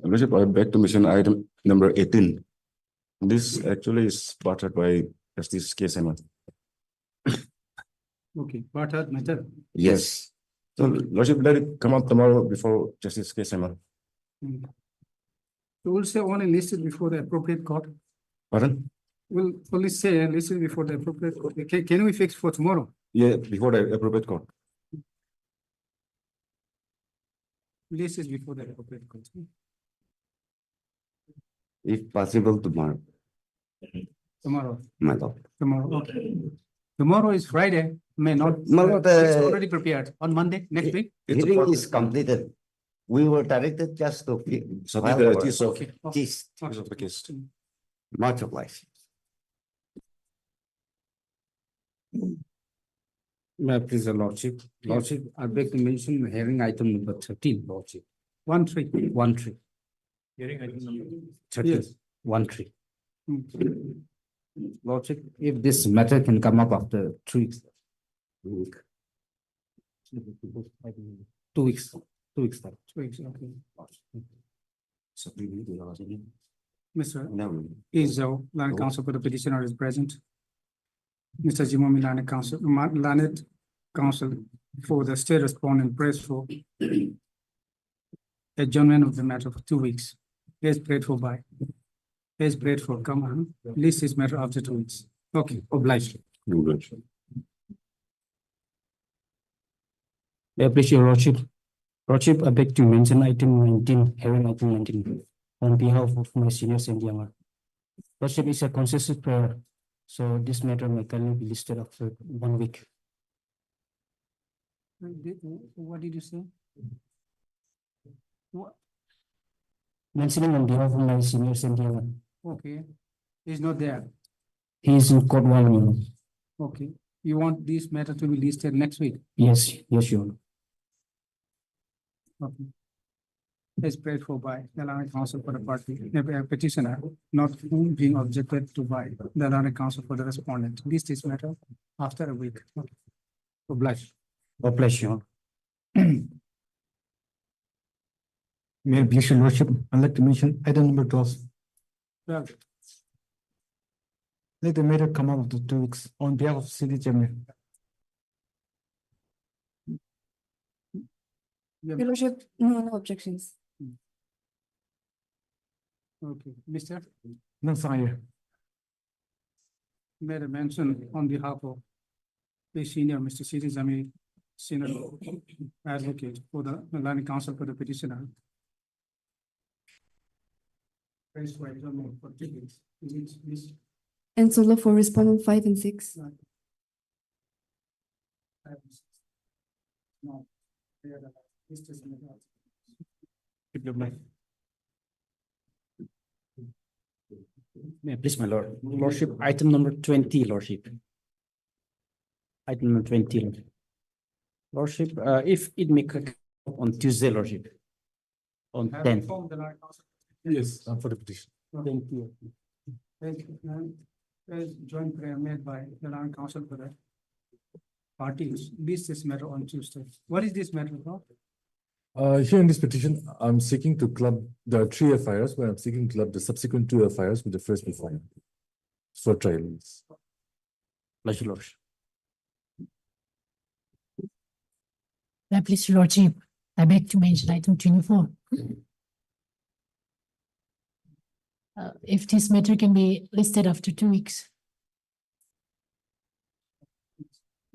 Lordship, I beg to mention item number 18. This actually is spotted by Justice Kesema. Okay, what are matter? Yes. So, Lordship, let it come out tomorrow before Justice Kesema. We will say only listed before the appropriate court. Pardon? We'll only say listed before the appropriate court. Can we fix for tomorrow? Yeah, before the appropriate court. Listed before the appropriate court. If possible, tomorrow. Tomorrow. My lord. Tomorrow. Okay. Tomorrow is Friday. May not. No, It's already prepared. On Monday, next week. Hearing is completed. We were directed just to Submit the gist of Okay. gist. the case. Much obliged. May I please, Lordship? Lordship, I beg to mention hearing item number 13, Lordship. 1-3. 1-3. Hearing item number 13. Yes. 1-3. Lordship, if this matter can come up after 3 weeks. 2 weeks. 2 weeks. 2 weeks. Okay. So, we need to ask again. Mr. No. Izzo, Land Council for the petitioner is present. Mr. Jimomi, Land Council for the state respondent prays for adjournment of the matter for 2 weeks. Is prayed for by. Is prayed for. Come on. List this matter after 2 weeks. Okay. Obliged. I appreciate your Lordship. Lordship, I beg to mention item 19, hearing item 19, on behalf of my seniors and younger. Lordship is a consensus prayer, so this matter may kindly be listed after 1 week. What did you say? What? Mentioning on behalf of my senior senior, Okay, he's not there. he is in court 1 minute. Okay, you want this matter to be listed next week? Yes, yes, Your Honor. Okay. Is prayed for by the Land Council for the party, petitioner, not being objected to by the Land Council for the respondent. List this matter after a week. Okay. Obliged. God bless you. May I please, Your Lordship, I'd like to mention item number 12. Well, Let the matter come out of the 2 weeks on behalf of city chairman. yeah, Your Lordship, no objections. okay, Mr. No, sorry. Made a mention on behalf of the senior, Mr. Siti Zami, senior advocate for the Land Council for the petitioner. Raised by German for 2 weeks. Is And solo for respondent 5 and 6. no. This is not. Keep your mind. May I please, my lord, lordship, item number 20, lordship. Item number 20, lordship. Lordship, if it may come up on Tuesday, lordship. On Have 10th. informed the Land Council. Yes, for the petition. Thank you. There's joint prayer made by the Land Council for the parties. This matter on Tuesday. What is this matter about? Here in this petition, I'm seeking to club, there are 3 FIRs, but I'm seeking to club the subsequent 2 FIRs with the first before. For trials. Pleasure, lordship. Please, Your Lordship, I beg to mention item 24. If this matter can be listed after 2 weeks.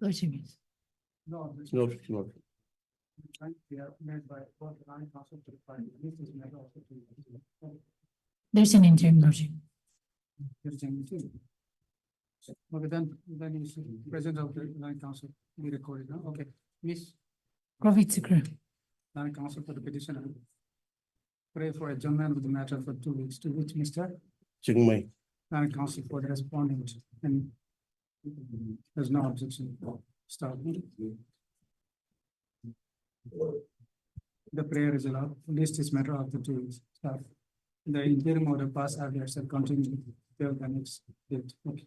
Lordship, yes. No. this- No. Joint prayer made by both the Land Council to the party. This is matter also to. There's an interim, Lordship. Okay, then you should, presence of the Land Council be recorded, no? Okay, Miss Profit secret. Land Council for the petitioner. Pray for adjournment of the matter for 2 weeks, to which Mr. Chingmai. Land Council for the respondent, and there's no objection. Start. The prayer is allowed, list is matter after 2 weeks. Start. The interim order pass earlier shall continue till the next date. Okay,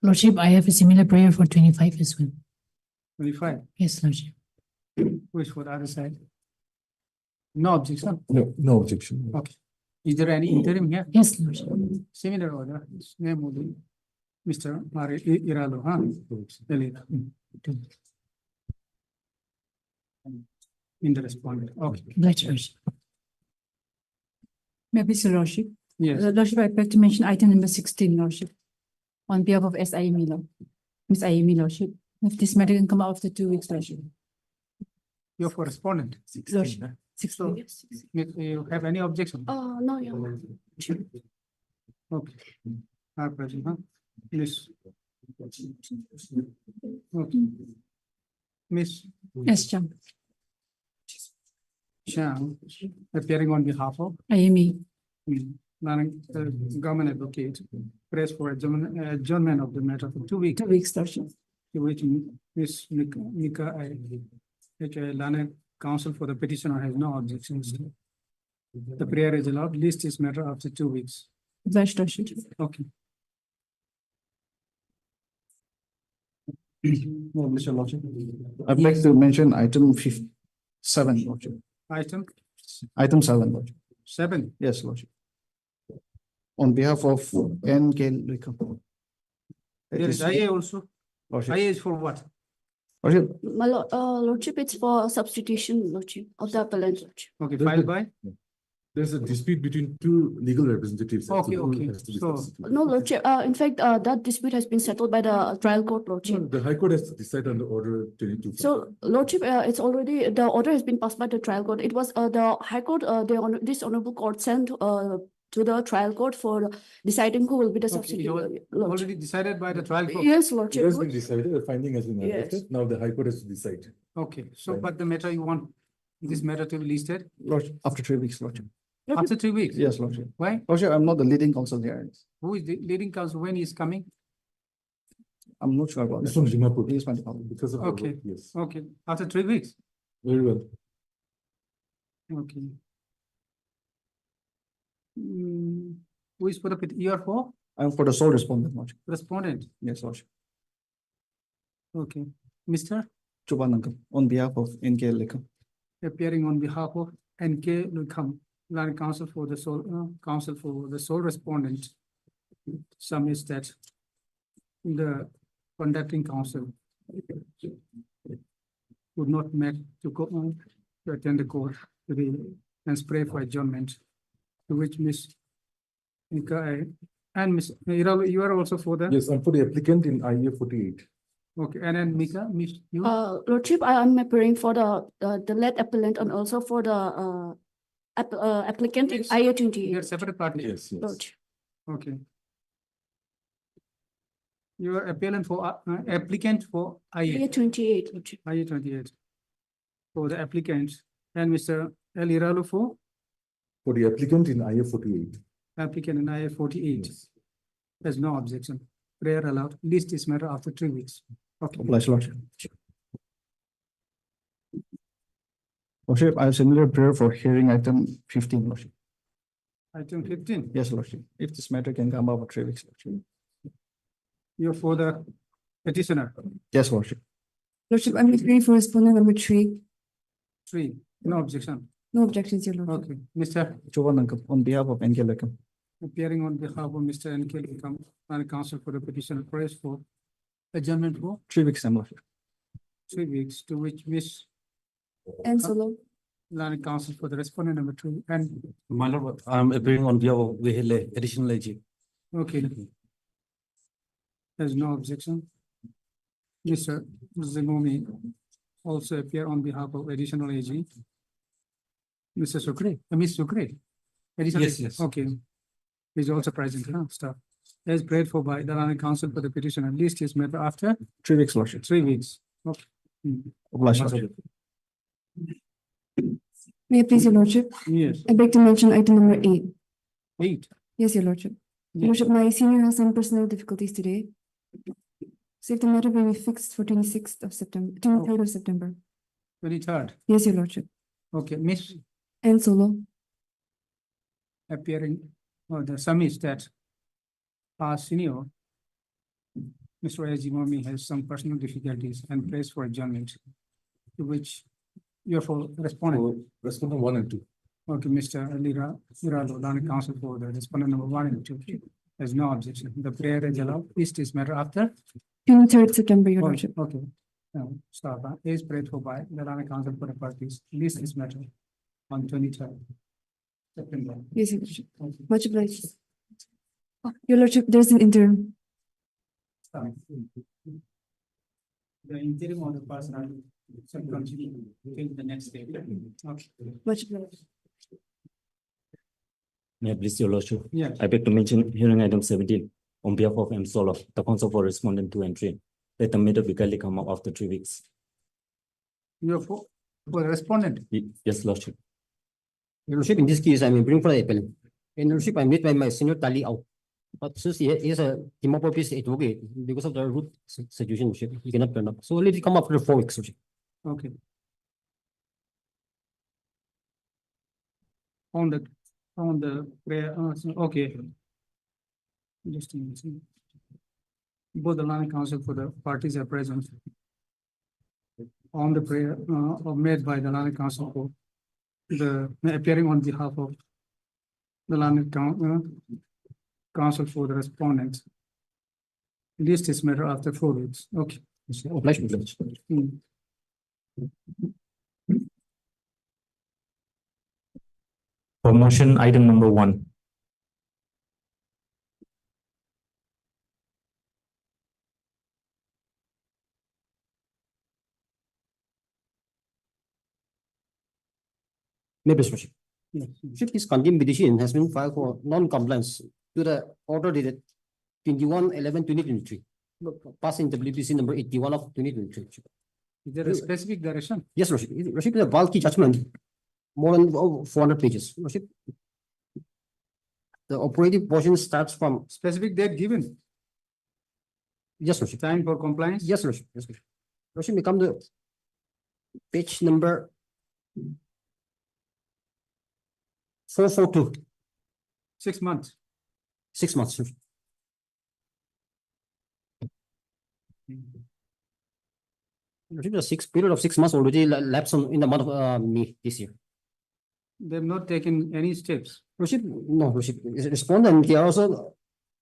Lordship, I have a similar prayer for 25 as well. 25, Yes, Lordship. which for the other side? No objection. No objection. Okay. Is there any interim here? Yes, Lordship. Similar order, his name will be Mr. Mari Iralo, huh? Elena. In the respondent, okay, Obliged, Lordship. May I please, Your Lordship? yes, Lordship, I beg to mention item number 16, Lordship. On behalf of S. I. Milo. Miss I. Milo, Lordship. If this matter can come out after 2 weeks, Lordship. your correspondent. Lordship. 16. You have any objection? No, Your Honor. Okay. Our present, huh? Miss. Okay. Miss Yes, Cham. Shang, appearing on behalf of government advocate, press for adjournment of the matter for 2 weeks. 2 weeks, Lordship. To which Miss Nika, Land Council for the petitioner has no objections. The prayer is allowed, list is matter after 2 weeks. Obliged, Lordship. Okay. No, Mr. Lordship. I'd like to mention item 7, Lordship. Item Item 7, Lordship. 7, Yes, Lordship. On behalf of N. K. Rickham. there is IA also. Lordship. IA is for what? Lordship, Lordship, it's for substitution, Lordship, of the appellant, Lordship. Okay, There's filed a- by, There's a dispute between 2 legal representatives. as to Okay, who okay. has to be So- substituted. No, Lordship, in fact, that dispute has been settled by the trial court, No, Lordship. The High Court has to decide on the order 22. So, Lordship, it's already, the order has been passed by the trial court. It was, the High Court, this honorable court sent, to the trial court for deciding who will be the Okay, substitute. already decided by the trial court? Yes, It Lordship. has been decided, the finding has been Yes. adopted, now the High Court has to decide. Okay, so Right. but the matter you want this matter to be listed Lordship, after 3 weeks, Lordship. after 3 weeks? Yes, Lordship. Why? Lordship, I'm not the leading counsel here. Who is the leading counsel when he is coming? I'm not sure about It's that. from Lordship. Dimapur. He is my department. Because of the Okay. work, yes, Okay, after 3 weeks? very well. Okay. Who is for the, you are for I'm for the sole respondent, Lordship. respondent? Yes, Lordship. Okay, Mr. Chubanangam, on behalf of NK Lekam. Appearing on behalf of NK Lukham, land counsel for the sole respondent. Submits that the conducting counsel would not met to go on to attend the court to be and pray for adjournment, to which Miss Nika and Miss Iralu, you are also for the, Yes, I'm for the applicant in IA 48. okay, and then Mika, Miss, you, Lordship, I am appearing for the lead appellant and also for the applicant in Yes. IA you are 28. separate party. Yes, yes. Lordship. Okay. You are appellant for, applicant for IA IA, 28, Lordship. IA 28. For the applicant, and Mr. El Iralu for For the applicant in IA 48. applicant in IA 48. Yes. There's no objection. Prayer allowed. List this matter after 3 weeks. Okay. Obliged, Lordship. Lordship, I have similar prayer for hearing item 15, Lordship. Item 15. Yes, Lordship. If this matter can come up for 3 weeks, Lordship. You're for the petitioner. Yes, Lordship. Lordship, I'm agreeing for respondent number 3. 3. No objection. No objections, your lordship. Okay. Mr. Chubanangam, on behalf of NK Lekam. Appearing on behalf of Mr. N.K. Likam, and counsel for the petitioner, prays for adjournment for 3 weeks, time, Lordship. 3 weeks, to which Miss And solo. Land counsel for the respondent number 2 and, My lord, I'm appearing on behalf of Vihele, additional AG. okay. There's no objection. Mr. Zimumi also appear on behalf of additional AG. Mr. Sukri, Miss Sukri. Additional Yes, AG. yes. Okay. He's also present, staff. As prayed for by the land counsel for the petition, at least his matter after 3 weeks, Lordship. 3 weeks. Okay. Obliged, Lordship. May I please, your lordship? Yes, I beg to mention item number 8. 8. Yes, your lordship. Your Yes. lordship, my senior has some personal difficulties today. So if the matter will be fixed for 26th of September, 23rd of September. 23rd. Yes, your lordship. Okay, Miss And solo. appearing, the sum is that our senior, Mr. Ajimomi has some personal difficulties and prays for adjournment, to which you're for respondent. For respondent 1 and 2. Okay, Mr. Iralo, land counsel for the respondent number 1 and 2. There's no objection. The prayer is allowed. Is this matter after? 23rd September, your Oh, lordship. okay. Now, stop. Is prayed for by the land counsel for the parties. List this matter on 23rd September. Yes, your lordship. Okay. Much obliged. Oh, your lordship, there's an interim. The interim of the personal shall continue till the next day. Okay. Much obliged. May I please, your lordship? Yes. I beg to mention hearing item 17 on behalf of M. Solo, the counsel for respondent 2 and 3. Let the matter be kindly come up after 3 weeks. You're for the respondent. Yes, lordship. Your Lordship, in this case, I'm bringing for the appellant. In Your Lordship, I'm met by my senior Tali out. But since he is a Timor-based advocate, because of the root situation, Lordship, he cannot turn up. So let it come after 4 weeks, Lordship. Okay. On the prayer, okay. Just a minute. Both the land counsel for the parties are present. On the prayer, made by the land counsel for the appearing on behalf of the land counsel for the respondent. List this matter after 4 weeks. Okay. Obliged, Lordship. Hmm. For motion item number 1. May I please, Lordship? Lordship, this contempt petition has been filed for non-compliance to the order dated 21/11/2023, passed in WPC number 81 of 2023. Is there a specific direction? Yes, Lordship. Lordship is a bulky judgment, more than 400 pages. Lordship, the operative portion starts from, Specific date given, yes, Lordship. time for compliance? Yes, Lordship. Yes, Lordship. Lordship, we come to page number 442, 6 months. 6 months. Lordship. Lordship, the period of 6 months already lapsed in the month of May this year. They've not taken any steps. Lordship, no, Lordship, respondent, they are also,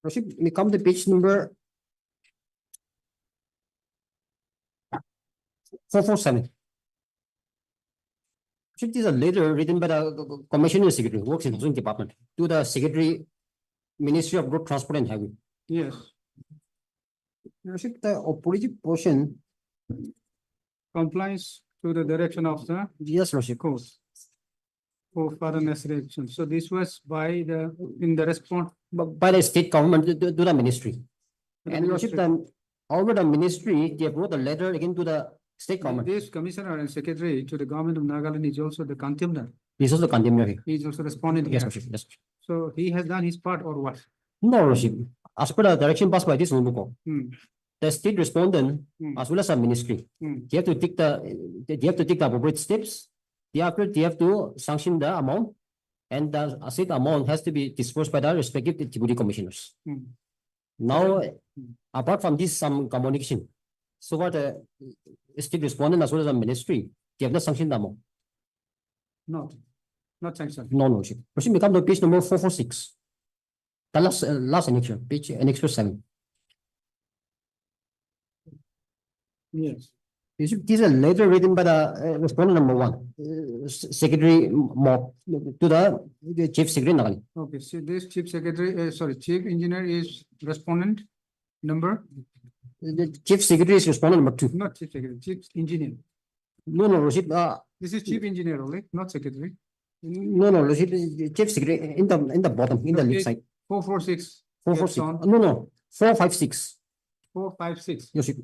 Lordship, we come to page number 447. Lordship, this is a letter written by the Commissioner Secretary, works in Housing Department, to the Secretary, Ministry of Road Transport and Highway. Yes. Lordship, the operative portion, Compliance to the direction of the yes, Lordship. court for further necessary action. So this was by the, in the response. By the state government to the ministry. the And Lordship, ministry. over the ministry, they have wrote a letter again to the state government. This commissioner and secretary to the government of Nagaland is also the contender. This is the condemner here. He is also responding. Yes, here. Lordship, yes. So he has done his part or what? No, Lordship. As per the direction passed by this Honorable, Hmm. the state respondent, Hmm. as well as the ministry, Hmm. they have to take the appropriate steps. Thereafter, they have to sanction the amount, and the said amount has to be dispersed by the respective deputy commissioners. Hmm. Now, apart from this, some communication. So far, the state respondent as well as the ministry, they have not sanctioned the amount. Not sanctioned. No, Lordship. Lordship, we come to page number 446. The last annexure, page annexure 7. Yes. This is a letter written by the respondent number 1, Secretary Mock, to the Chief Secretary Nagaland. Okay, so this chief secretary, sorry, chief engineer is respondent number, The Chief Secretary is respondent number 2. not chief secretary, chief engineer. No, Lordship, This is chief engineer only, not secretary. no, Lordship, Chief Secretary in the bottom, in the Okay. left side. 446. 446. Yes, on. No, 456. 456. Lordship.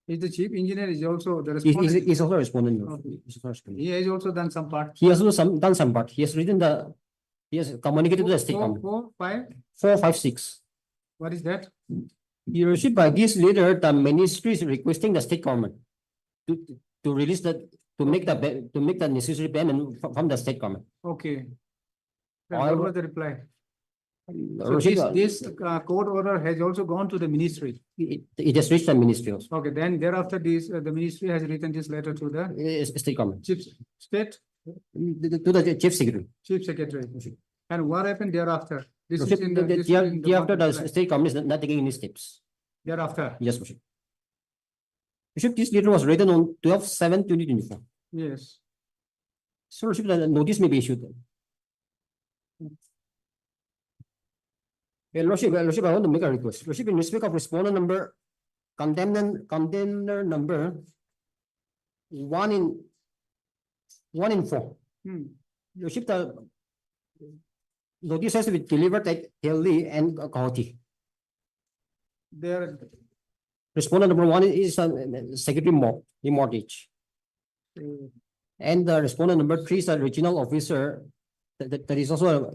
Is the chief engineer is also the He's respondent. he's also a respondent. Lordship. Okay. He's also a respondent. He has also done some part. He has also done some part. He has communicated to the state government. 456. What is that? Your Lordship, by this letter, the ministry is requesting the state government to release to make the necessary payment from the state government. Okay. Then All what over- was the reply? So Lordship, this court order has also gone to the ministry. it has reached the ministry also, Okay, then thereafter this, the ministry has written this letter to the state government, chief state, to the chief secretary. chief secretary. And what happened thereafter? This is Lordship, in the, this is in the month thereafter of the July. state government is not taking any steps. Thereafter, Yes, Lordship. Lordship, this letter was written on 12/7/2024. yes. So Lordship, the notice may be issued. Lordship, I want to make a request. Lordship, in respect of respondent number, contender number 1 in 4. Hmm. Lordship, the notice has to be delivered at Delhi and Gauhati. There, Respondent number 1 is Secretary Mock, the mortgage. And the respondent number 3 is a regional officer, that is also a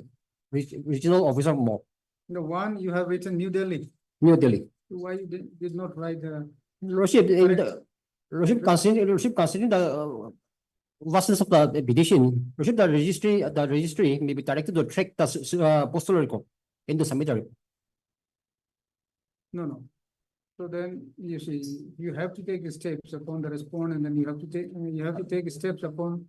regional officer of Mock, the one you have written New Delhi, New Delhi. why you did not write the, Lordship, Lordship, considering the vastness of the petition, Lordship, the registry may be directed to track the postal record into submit the report. no. So then you see, you have to take steps upon the respondent, and then you have to take steps upon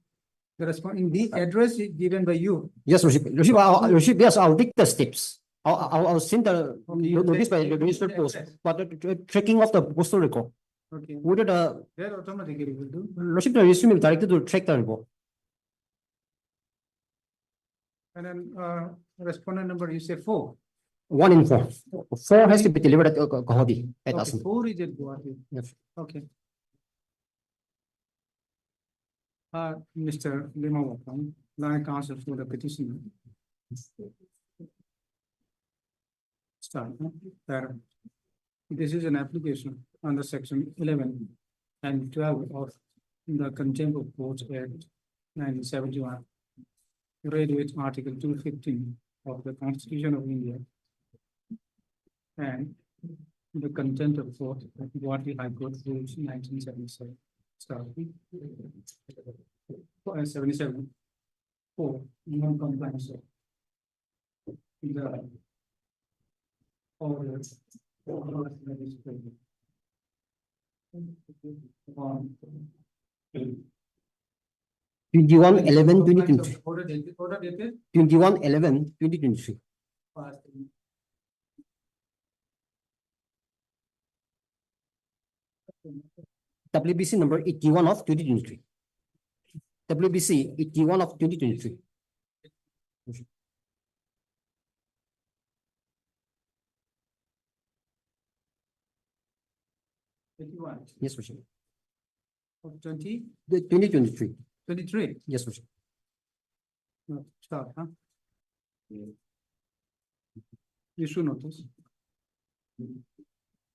the response in the address given by you. Yes, Lordship, Lordship, yes, I'll take the steps. I'll send the Okay, you notice by take- the registered yes, post, yes. but the tracking of the postal record, Okay, would the that automatically will do. Lordship, the registry may be directed to track the report. And then, respondent number, you say 4. 1 in 4. 4 has to be delivered at Gauhati, at Okay, Assam. 4 is at Guwahati. Yes. Okay. Mr. Lima Wakam, line counsel for the petitioner. Start. There. This is an application under section 11 and 12 of the Contempt of Court Act 1971. Read with Article 215 of the Constitution of India and the Contempt of Court of Gauhati High Court Rules 1977. Start. 77. 4. Non-compliance. The order. 21/11/2023. Order dated. 21/11/2023. WBC number 81 of 2023. WBC 81 of 2023. Yes, Mr. Of 20, The 2023. 23. Yes, Mr. No, start, huh? Issue notice.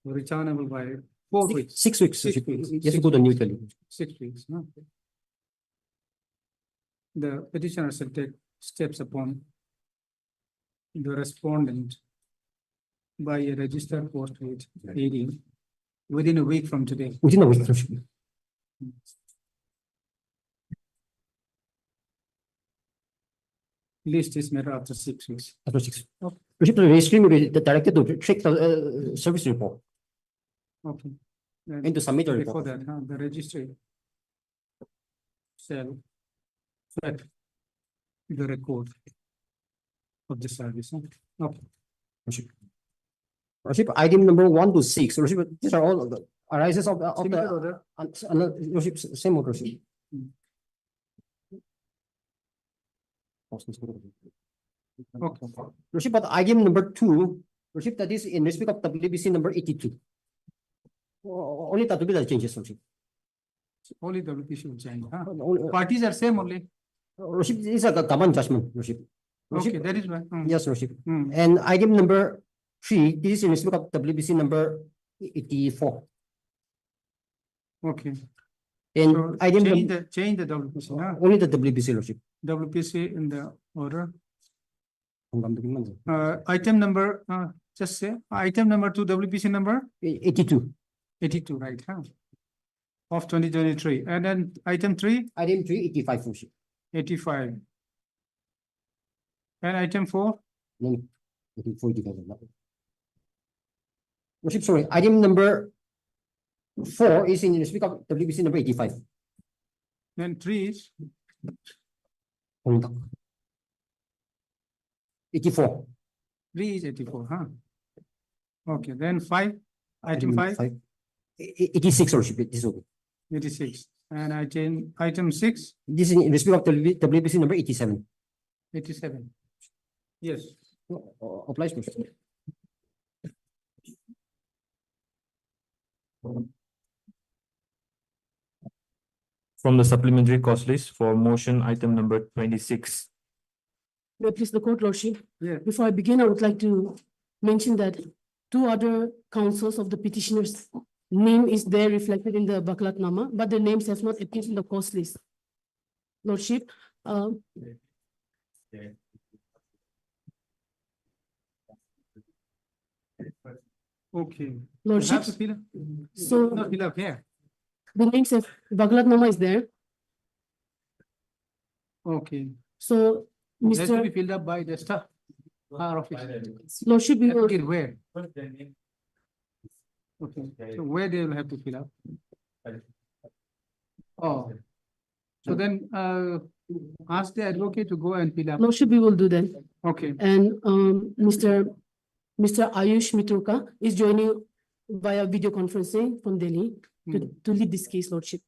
Returnable by 4 weeks. 6 weeks. 6 Mr. weeks. Yes, go to new Italy. 6 weeks, no? The petitioner shall take steps upon the respondent by a registered post with AD within a week from today. Within a week. Mr. List is made after 6 weeks. After 6. Mr. The registry will be directed to check the service report Okay. Then and to submit a before report. that, the registry shall set the record of the service. Okay. Worship, item number 1 to 6. Worship, these are all the arises of the Similar order. worship, same order. Worship. Okay. Worship, but item number 2, worship, that is in respect of WBC number 82. Only that will be the changes, worship. Only WPC will change, huh? Only- Parties are same only. Worship, this is a common judgment, worship. Okay, Worship, that is why. yes, worship. Hmm. And item number 3, this is in respect of WBC number 84. Okay. And So item change the WPC, huh? only the WBC, worship. WPC in the order. Item number, just say, item number 2, WPC number 82. 82, right, huh? Of 2023. And then item 3, Item 3, 85, worship. 85. And item 4, No, no. 84, 85. no. Worship, sorry, item number 4 is in respect of WBC number 85. then 3 is 84. 3 is 84, huh? Okay, then 5, item 5, 86, worship, this is okay. 86. And item 6, This is in respect of WBC number 87. 87. Yes. Applies, worship. From the supplementary cost list for motion item number 26. May it please the court, lordship. Yeah. Before I begin, I would like to mention that 2 other counsels of the petitioner's name is there reflected in the Baklatnama, but their names have not appeared in the cost list. Lordship, Okay. You lordship, have to fill up. so No, fill up here. the names of Baklatnama is there. Okay. So, It has to be Mr. filled up by the staff. Our office. Lordship, we will, Okay, where? Okay, so where they will have to fill up? Oh. So then, ask the advocate to go and fill up. Lordship, we will do that. Okay, And Mr. Ayush Miturka is joining via video conferencing from Delhi to lead this case, lordship.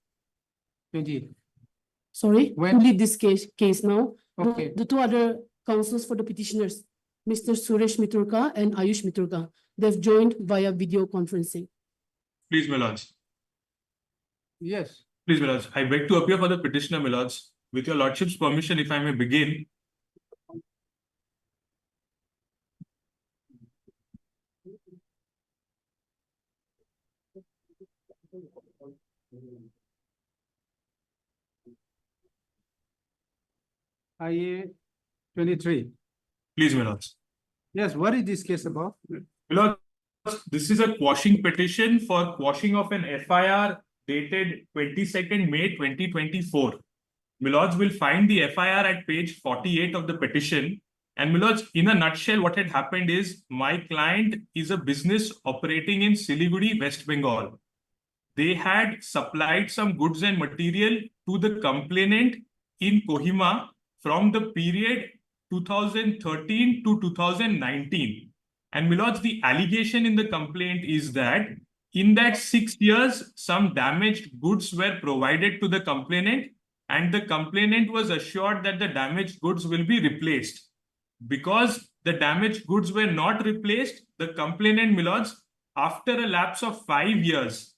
28. Sorry, to When? lead this case now. Okay. The 2 other counsels for the petitioners, Mr. Suresh Miturka and Ayush Miturka, they've joined via video conferencing. Please, my lords. Yes, Please, my lords, I beg to appear for the petitioner, my lords. With your lordship's permission, if I may begin. IA 23. Please, my lords. Yes, what is this case about? My lords, this is a quashing petition for quashing of an FIR dated 22nd May 2024. My lords will find the FIR at page 48 of the petition. And my lords, in a nutshell, what had happened is my client is a business operating in Siliguri, West Bengal. They had supplied some goods and material to the complainant in Kohima from the period 2013 to 2019. And my lords, the allegation in the complaint is that in that 6 years, some damaged goods were provided to the complainant, and the complainant was assured that the damaged goods will be replaced. Because the damaged goods were not replaced, the complainant, my lords, after a lapse of 5 years,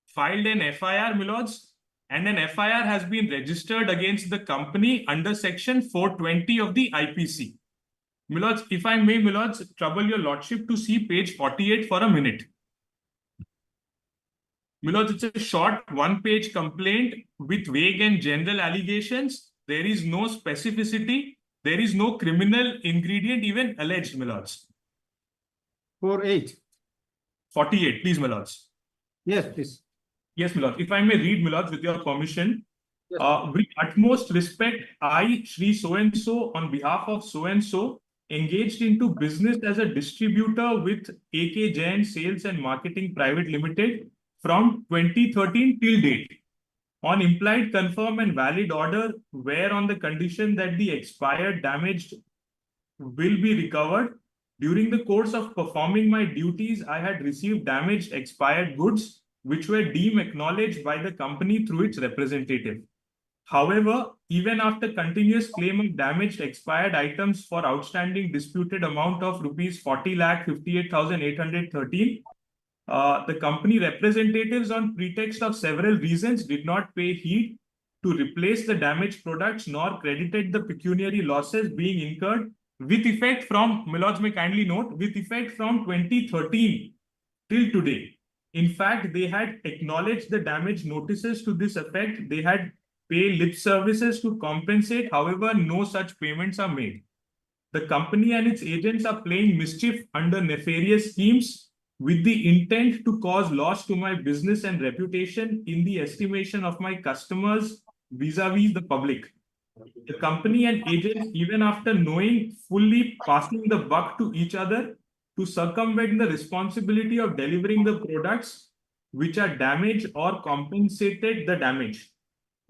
filed an FIR, my lords, and an FIR has been registered against the company under section 420 of the IPC. My lords, if I may, my lords, trouble your lordship to see page 48 for a minute. My lords, it's a short one-page complaint with vague and general allegations. There is no specificity. There is no criminal ingredient even alleged, my lords. 48. 48, please, my lords. Yes, please. Yes, my lord. If I may read, my lords, with your permission. Yes. With utmost respect, I, Shri So-and-so, on behalf of so-and-so, engaged into business as a distributor with AK Jain Sales and Marketing Private Limited from 2013 till date. On implied, confirm and valid order, where on the condition that the expired damaged will be recovered. During the course of performing my duties, I had received damaged expired goods, which were deemed acknowledged by the company through its representative. However, even after continuous claim of damaged expired items for outstanding disputed amount of rupees 40,58,813, the company representatives, on pretext of several reasons, did not pay heed to replace the damaged products nor credited the pecuniary losses being incurred with effect from, my lords may kindly note, with effect from 2013 till today. In fact, they had acknowledged the damage notices to this effect. They had paid lip services to compensate. However, no such payments are made. The company and its agents are playing mischief under nefarious schemes with the intent to cause loss to my business and reputation in the estimation of my customers vis-a-vis the public. The company and agents, even after knowing, fully passing the buck to each other to circumvent the responsibility of delivering the products which are damaged or compensated the damage.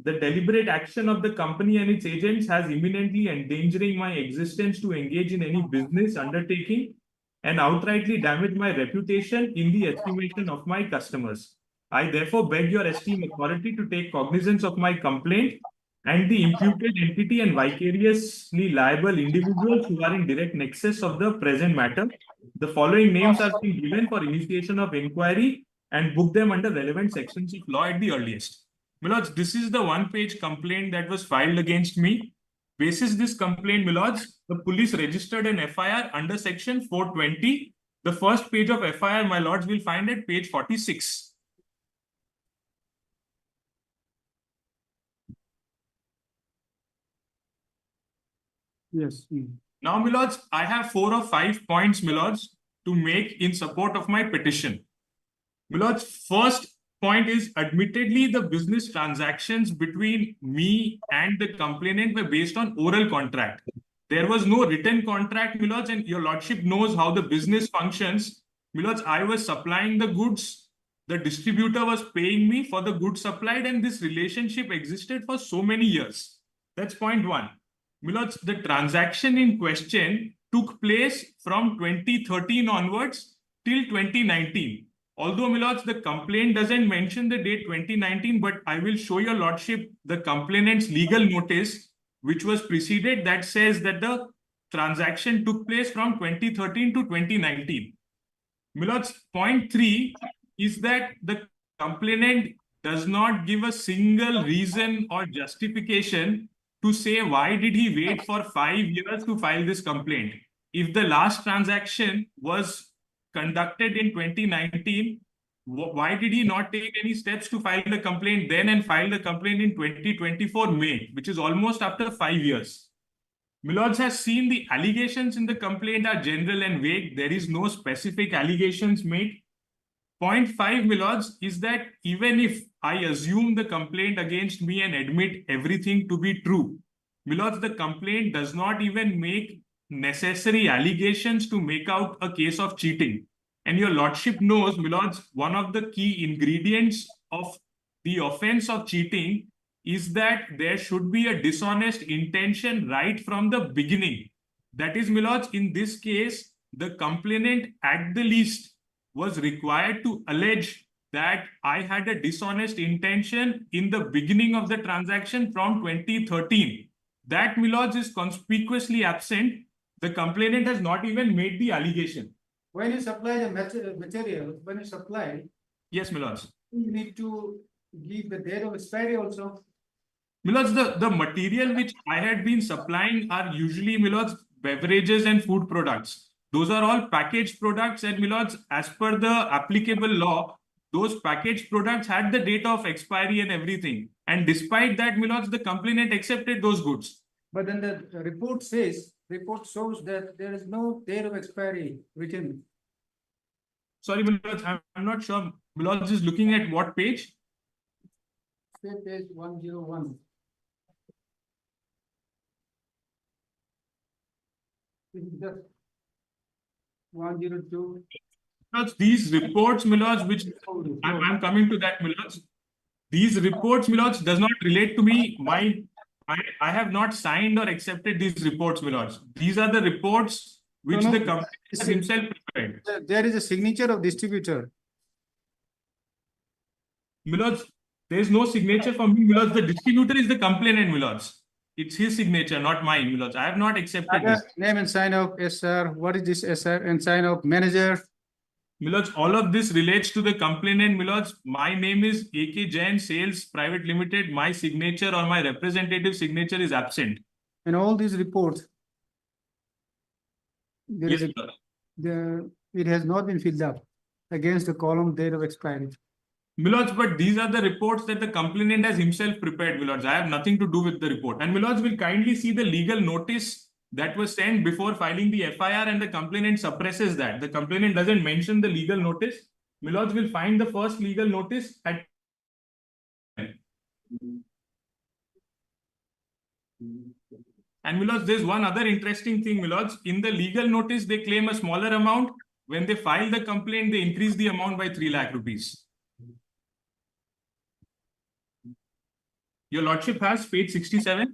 The deliberate action of the company and its agents has imminently endangering my existence to engage in any business undertaking and outrightly damage my reputation in the estimation of my customers. I therefore beg your esteemed authority to take cognizance of my complaint and the imputed entity and vicariously liable individuals who are in direct nexus of the present matter. The following names are being given for initiation of inquiry and book them under relevant sections of law at the earliest. My lords, this is the one-page complaint that was filed against me. Basis this complaint, my lords, the police registered an FIR under section 420. The first page of FIR, my lords, will find at page 46. Yes. Now, my lords, I have 4 or 5 points, my lords, to make in support of my petition. My lords, first point is, admittedly, the business transactions between me and the complainant were based on oral contract. There was no written contract, my lords, and your lordship knows how the business functions. My lords, I was supplying the goods. The distributor was paying me for the goods supplied, and this relationship existed for so many years. That's point 1. My lords, the transaction in question took place from 2013 onwards till 2019. Although, my lords, the complaint doesn't mention the date 2019, but I will show your lordship the complainant's legal notice, which was preceded, that says that the transaction took place from 2013 to 2019. My lords, point 3 is that the complainant does not give a single reason or justification to say why did he wait for 5 years to file this complaint. If the last transaction was conducted in 2019, why did he not take any steps to file the complaint then and file the complaint in 2024 May, which is almost after 5 years? Milords has seen the allegations in the complaint are general and vague. There is no specific allegations made. Point 5, Milords, is that even if I assume the complaint against me and admit everything to be true, Milords, the complaint does not even make necessary allegations to make out a case of cheating. And your Lordship knows, Milords, one of the key ingredients of the offense of cheating is that there should be a dishonest intention right from the beginning. That is, Milords, in this case, the complainant at the least was required to allege that I had a dishonest intention in the beginning of the transaction from 2013. That, Milords, is conspicuously absent. The complainant has not even made the allegation. When you supply the material, when you supply, Yes, Milords. you need to give the date of expiry also. Milords, the material which I had been supplying are usually, Milords, beverages and food products. Those are all packaged products, and Milords, as per the applicable law, those packaged products had the date of expiry and everything. And despite that, Milords, the complainant accepted those goods. But then the report shows that there is no date of expiry written. Sorry, Milords, I'm not sure. Milords is looking at what page? Page 101. This is just 102. Milords, these reports, Milords, which I'm coming to that, Milords. These reports, Milords, does not relate to me. I have not signed or accepted these reports, Milords. These are the reports which No, no. the company himself prepared. There is a signature of distributor. Milords, there is no signature for me, Milords. The distributor is the complainant, Milords. It's his signature, not mine, Milords. I have not accepted this. Name and sign of SR. What is this SR and sign of manager? Milords, all of this relates to the complainant, Milords. My name is AK Jain Sales Private Limited. My signature or my representative signature is absent. And all these reports. There Yes, is Milords. it has not been filled up against the column date of expiry. Milords, but these are the reports that the complainant has himself prepared, Milords. I have nothing to do with the report. And Milords will kindly see the legal notice that was sent before filing the FIR, and the complainant suppresses that. The complainant doesn't mention the legal notice. Milords will find the first legal notice at. And Milords, there's one other interesting thing, Milords. In the legal notice, they claim a smaller amount. When they file the complaint, they increase the amount by 3 lakh rupees. Your Lordship has page 67.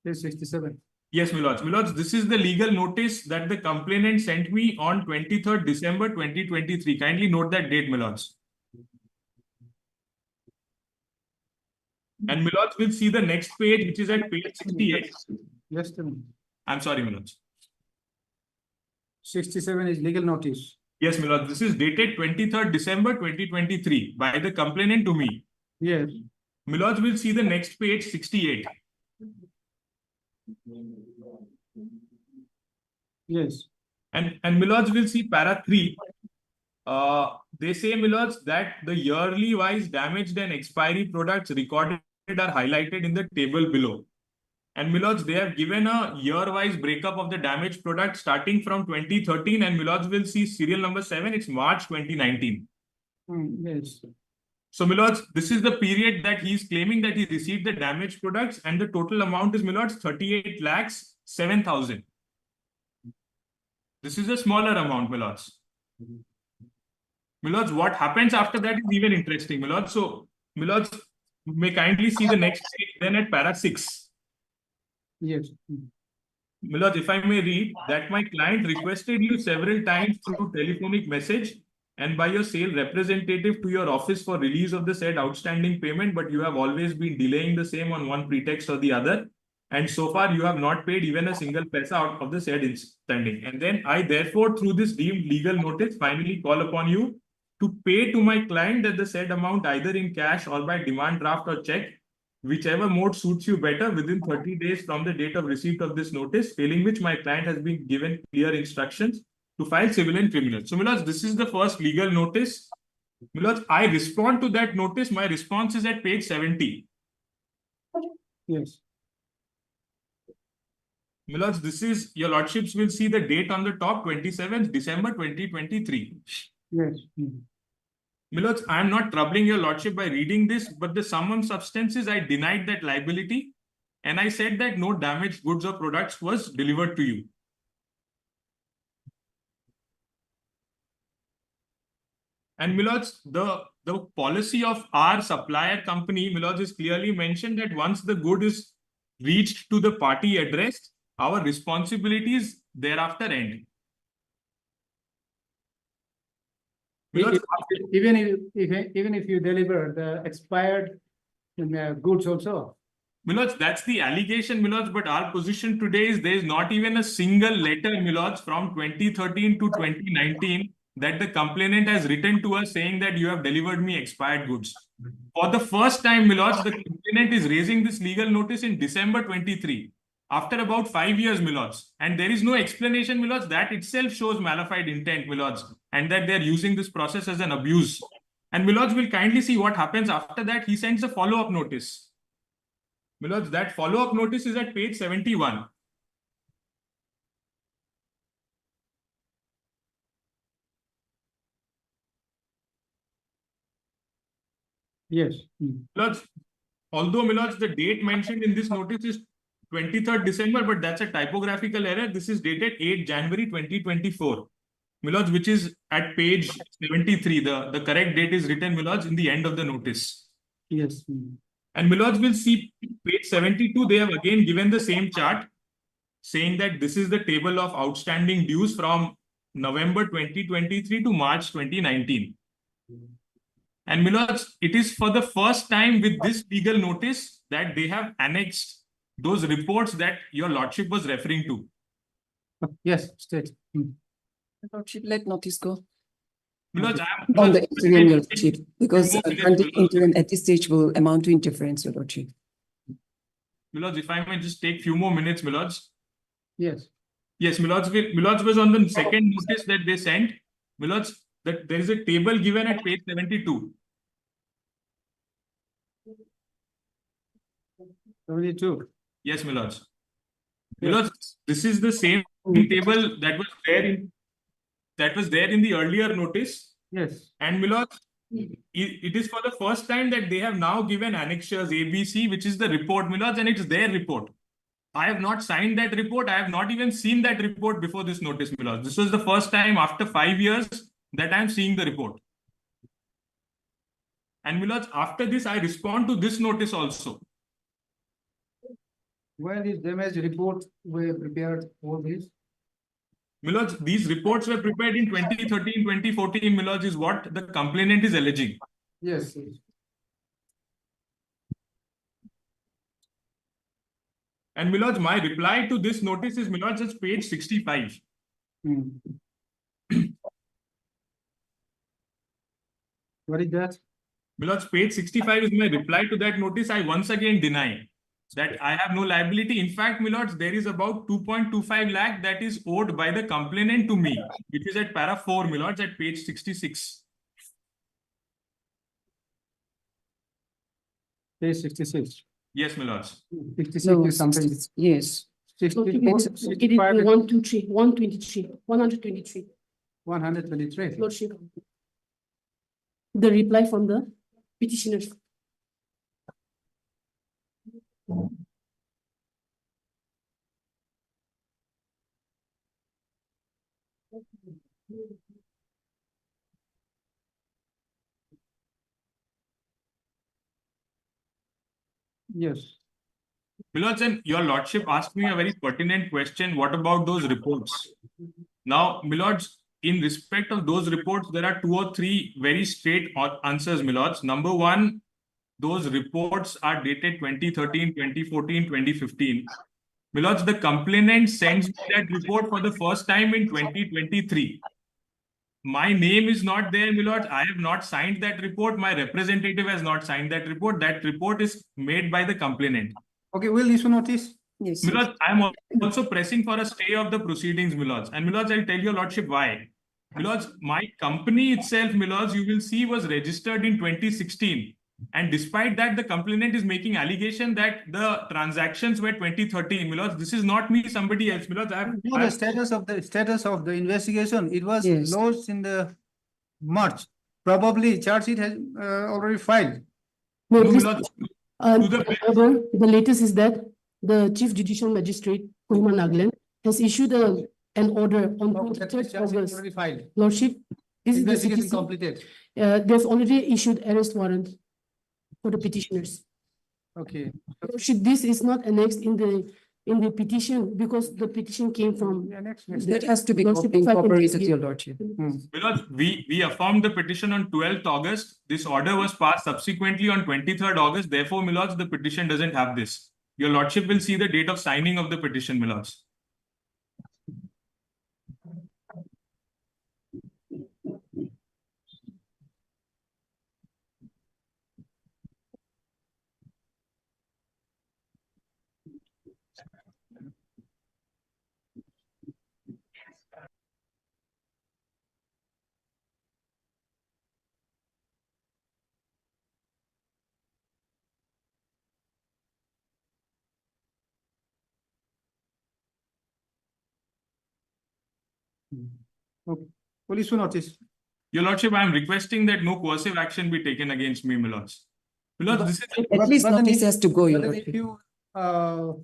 Page 67. Yes, Milords. Milords, this is the legal notice that the complainant sent me on 23rd December 2023. Kindly note that date, Milords. And Milords will see the next page, which is at page 68. Just a minute. I'm sorry, Milords. 67 is legal notice. Yes, Milords. This is dated 23rd December 2023 by the complainant to me. Yes. Milords will see the next page, 68. Yes. And Milords will see para 3. They say, Milords, that the yearly wise damaged and expiry products recorded are highlighted in the table below. And Milords, they have given a year-wise breakup of the damaged products starting from 2013, and Milords will see serial number 7, it's March 2019. Yes. So, Milords, this is the period that he is claiming that he received the damaged products, and the total amount is, Milords, 38 lakhs 7,000. This is a smaller amount, Milords. Milords, what happens after that is even interesting, Milords. So, Milords, you may kindly see the next page then at para 6. Yes. Milords, if I may read, that my client requested you several times through telephonic message and by your sale representative to your office for release of the said outstanding payment, but you have always been delaying the same on one pretext or the other. And so far, you have not paid even a single paisa out of the said outstanding. And then I, therefore, through this deemed legal notice, finally call upon you to pay to my client that the said amount either in cash or by demand draft or check, whichever mode suits you better, within 30 days from the date of receipt of this notice, failing which my client has been given clear instructions to file civil and criminal. So, my lords, this is the first legal notice. My lords, I respond to that notice. My response is at page 70. Yes. My lords, this is, your lordships will see the date on the top, 27th December 2023. Yes. My lords, I am not troubling your lordship by reading this, but the sum and substance is I denied that liability and I said that no damaged goods or products was delivered to you. And my lords, the policy of our supplier company, my lords, is clearly mentioned that once the good is reached to the party addressed, our responsibilities thereafter end. My lords, Even if you deliver the expired goods also. my lords, that's the allegation, my lords, but our position today is there is not even a single letter, my lords, from 2013 to 2019 that the complainant has written to us saying that you have delivered me expired goods. For the first time, my lords, the complainant is raising this legal notice in December 23, after about 5 years, my lords. And there is no explanation, my lords. That itself shows malified intent, my lords, and that they're using this process as an abuse. And my lords will kindly see what happens after that. He sends a follow-up notice. My lords, that follow-up notice is at page 71. Yes. Lords, although, my lords, the date mentioned in this notice is 23rd December, but that's a typographical error. This is dated 8 January 2024. My lords, which is at page 73. The correct date is written, my lords, in the end of the notice. Yes. And my lords will see page 72. They have again given the same chart saying that this is the table of outstanding dues from November 2023 to March 2019. And my lords, it is for the first time with this legal notice that they have annexed those reports that your lordship was referring to. Yes, state. Lordship, let notice go My lords, on the interim, your lordship, because Few more minutes, granting my lords. interim at this stage will amount to interference, your lordship. My lords, if I may just take few more minutes, my lords. Yes. Yes, my lords, my lords was on the second notice that they sent. My lords, that there is a table given at page 72. 72. Yes, my lords. My lords, this is the same table that was there in the earlier notice. Yes. And my lords, it is for the first time that they have now given annexures ABC, which is the report, my lords, and it's their report. I have not signed that report. I have not even seen that report before this notice, my lords. This was the first time after 5 years that I am seeing the report. And my lords, after this, I respond to this notice also. When these damage reports were prepared for this? My lords, these reports were prepared in 2013, 2014, my lords, is what the complainant is alleging. Yes. And my lords, my reply to this notice is, my lords, it's page 65. What is that? My lords, page 65 is my reply to that notice. I once again deny that I have no liability. In fact, my lords, there is about 2.25 lakh that is owed by the complainant to me, which is at para 4, my lords, at page 66. Page 66. Yes, my lords. 66 No, is something. yes. 65 123, 123, 123, 123. lordship. The reply from the petitioners. Yes. My lords, and your lordship asked me a very pertinent question. What about those reports? Now, my lords, in respect of those reports, there are 2 or 3 very straight answers, my lords. Number one, those reports are dated 2013, 2014, 2015. My lords, the complainant sends me that report for the first time in 2023. My name is not there, my lords. I have not signed that report. My representative has not signed that report. That report is made by the complainant. Okay, we'll issue notice. Yes. My lords, I am also pressing for a stay of the proceedings, my lords. And my lords, I'll tell your lordship why. My lords, my company itself, my lords, you will see was registered in 2016. And despite that, the complainant is making allegation that the transactions were 2013. My lords, this is not me, somebody else. My lords, No, the status of the investigation, it was Yes. closed in the March. Probably charge sheet has already filed. No, No, this, my lords, uh, to the- however, the latest is that the Chief Judicial Magistrate, Kohima, Nagaland, has issued an order on That 23rd charge sheet August. already filed. Lordship, this is the Investigation citizen, completed. they've already issued arrest warrant for the petitioners. Okay. Lordship, this is not annexed in the petition because the petition came from. Yeah, next. That has to be Lordship, if I can incorporated, just your give- lordship. Because we affirmed the petition on 12th August. This order was passed subsequently on 23rd August. Therefore, my lords, the petition doesn't have this. Your lordship will see the date of signing of the petition, my lords. Okay, we'll issue notice. Your lordship, I am requesting that no coercive action be taken against me, my lords. My lords, this is At least but then notice if- has to go, your But then if lordship. you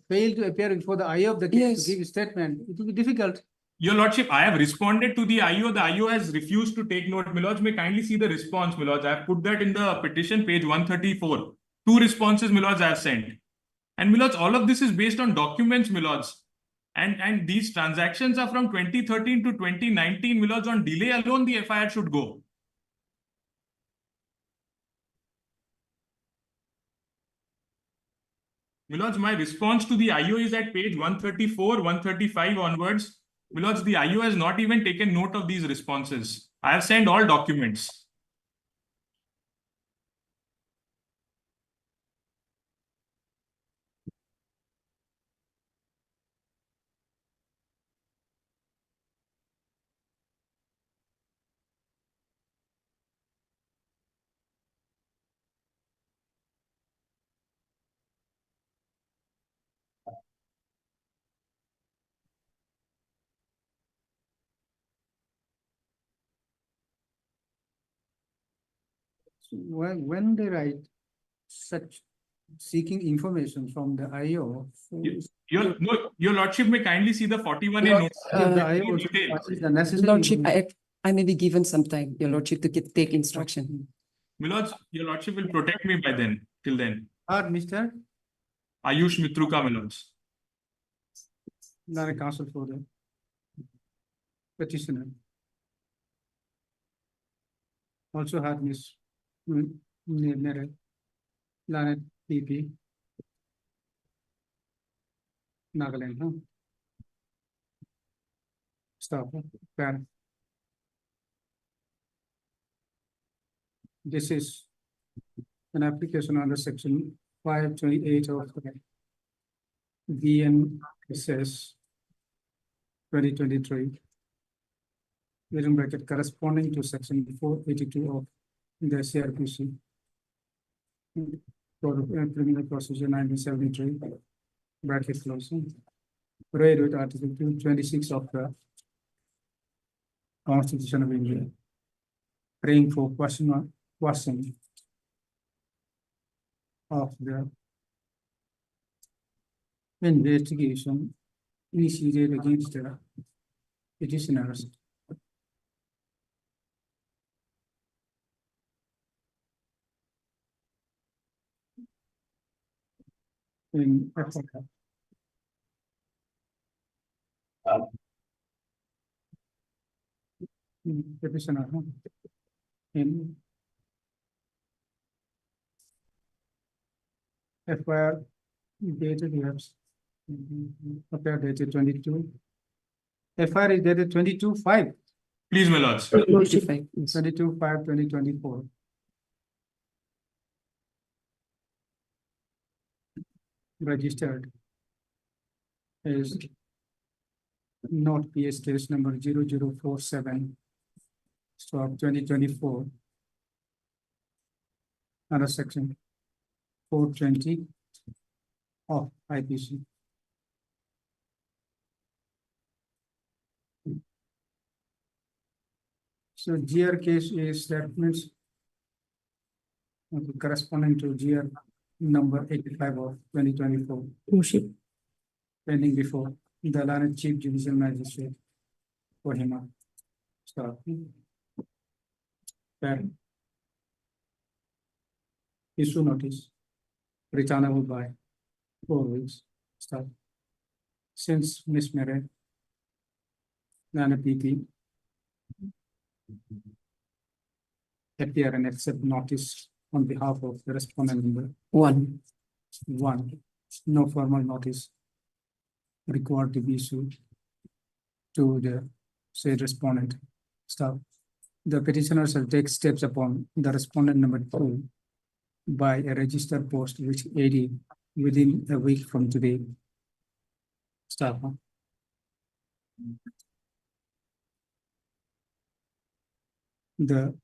fail to appear before the IO of the case Yes. to give statement, it will be difficult. Your lordship, I have responded to the IO. The IO has refused to take note. My lords, may kindly see the response, my lords. I have put that in the petition, page 134. Two responses, my lords, I have sent. And my lords, all of this is based on documents, my lords. And these transactions are from 2013 to 2019, my lords. On delay alone, the FIR should go. My lords, my response to the IO is at page 134, 135 onwards. My lords, the IO has not even taken note of these responses. I have sent all documents. So when they write such seeking information from the IO. so Your lordship may kindly see the 41A Lord, note. the uh, IO also details. passes the necessary Lordship, information. I may be given some time, your lordship, to take instruction. My lords, your lordship will protect me by then, till then. Mr. Ayush Mitruka, my lords. Not a counsel for the petitioner. Also had Miss Mere, Lanet PP. Nagaland, huh? Stop, parent. This is an application under section 528 of the VNSS 2023. Within bracket corresponding to section 482 of the CRPC. For criminal procedure 1973. Bracket closing. Read with article 226 of the Constitution of India. Praying for quashing of the investigation initiated against the petitioners. In Africa. Petitioner, huh? In FIR dated years. FIR dated 22. FIR is dated 22/5. Please, my lords. Lordship, 22/5/2024. Registered is not PS case number 0047 stop 2024 under section 420 of IPC. So GR case is that means corresponding to GR number 85 of 2024, Lordship, pending before the Learned Chief Judicial Magistrate, Kohima. Start. Issue notice, returnable by 4 weeks. Start. Since Miss Mary, Learned PP, appear and accept notice on behalf of the respondent number 1. 1, no formal notice required to be issued to the said respondent. Stop. The petitioner shall take steps upon the respondent number 2 by a registered post which AD within a week from today. Stop. The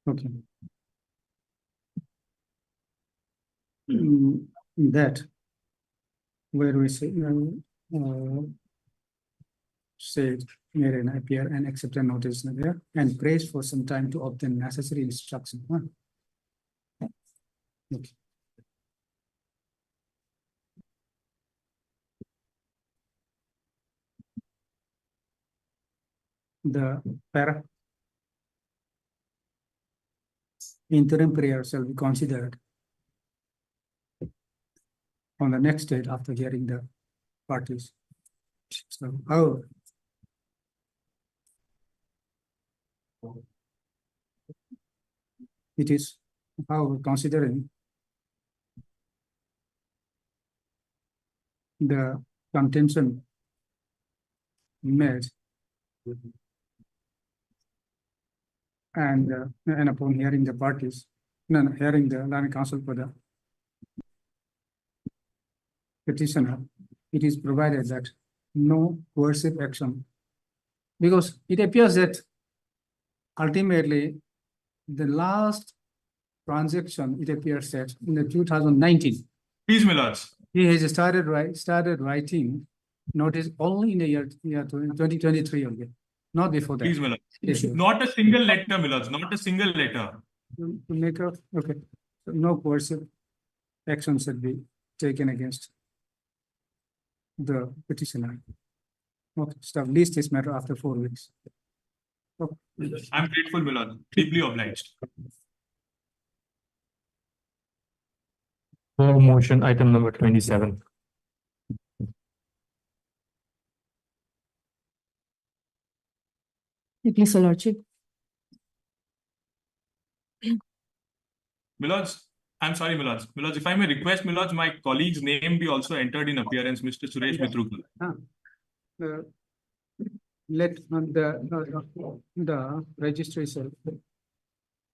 okay. That where we say said may and appear and accept a notice there and prays for some time to obtain necessary instruction. Okay. The para interim prayer shall be considered on the next date after hearing the parties. So, however, it is, however, considering the contention made and upon hearing the parties, hearing the land council for the petitioner, it is provided that no coercive action, because it appears that ultimately the last transaction, it appears that in the 2019, Please, my lords. he has started writing notice only in the year 2023 only, not before that. Please, my lords. Yes. Not a single letter, my lords. Not a single letter. To make a, okay, so no coercive action should be taken against the petitioner. Okay, stop, list this matter after 4 weeks. Okay. I'm grateful, my lord. Deeply obliged. For motion item number 27. Please, your lordship. My lords, I'm sorry, my lords. My lords, if I may request, my lords, my colleague's name be also entered in appearance, Mr. Suresh Mitruka. Let the registry shall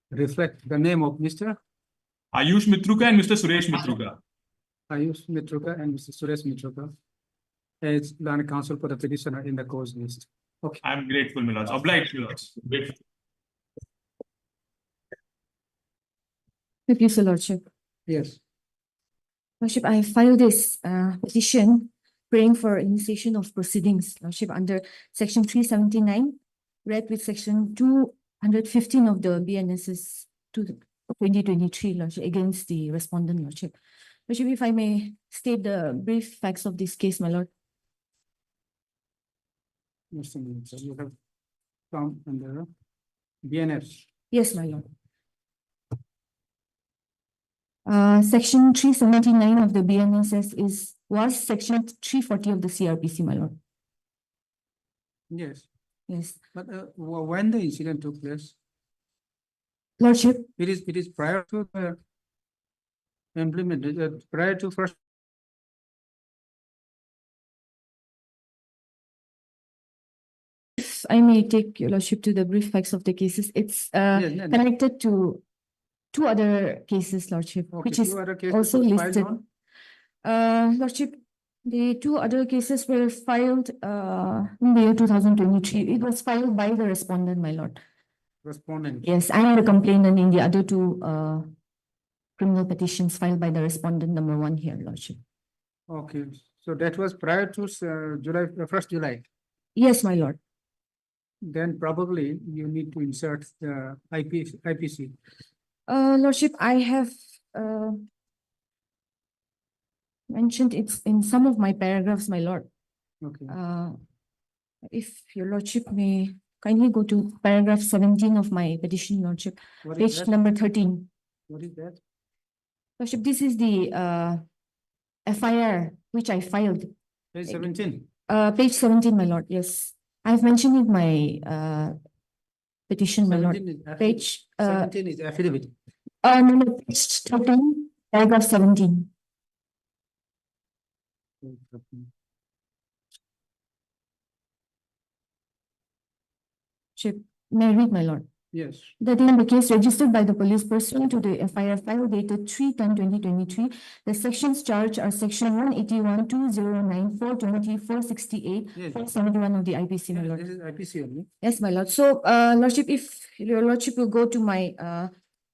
reflect the name of Mr. Ayush Mitruka and Mr. Suresh Mitruka. Ayush Mitruka and Mr. Suresh Mitruka as land counsel for the petitioner in the cause list. Okay. I'm grateful, my lords. Obliged, my lords. Grateful. Please, your lordship. Yes. Lordship, I filed this petition praying for initiation of proceedings, Lordship, under section 379, read with section 215 of the BNSS 2023, Lordship, against the respondent, Lordship. Lordship, if I may state the brief facts of this case, my lord. Mr. Minister, you have come under BNS. Yes, my lord. Section 379 of the BNSS was section 340 of the CRPC, my lord. Yes. Yes, But when the incident took place, Lordship, it is prior to the prior to first. if I may take your Lordship to the brief facts of the cases, it's Yes, no, no. connected to two other cases, Lordship, Okay, which is two other cases also were filed listed. on? Lordship, the two other cases were filed in the year 2023. It was filed by the respondent, my lord. Respondent. Yes, I am the complainant in the other two criminal petitions filed by the respondent number one here, Lordship. Okay, so that was prior to July, 1st July. Yes, my lord. Then probably you need to insert the IPC. Lordship, I have mentioned it's in some of my paragraphs, my lord. Okay, If your lordship may kindly go to paragraph 17 of my petition, lordship, what is page that? number 13. What is that? Lordship, this is the FIR which I filed. Page 17. Page 17, my lord, yes. I've mentioned in my petition, my lord. 17 is affidavit. Page 17 is affidavit. no, page 13, paragraph 17. Chip, may I read, my lord? Yes, That in the case registered by the police pursuant to the FIR file dated 3/10/2023, the sections charged are section 181, 2009, 420, 468, Yes. 471 of the IPC, my yes, lord. this is IPC only. Yes, my lord. So, lordship, if your lordship will go to my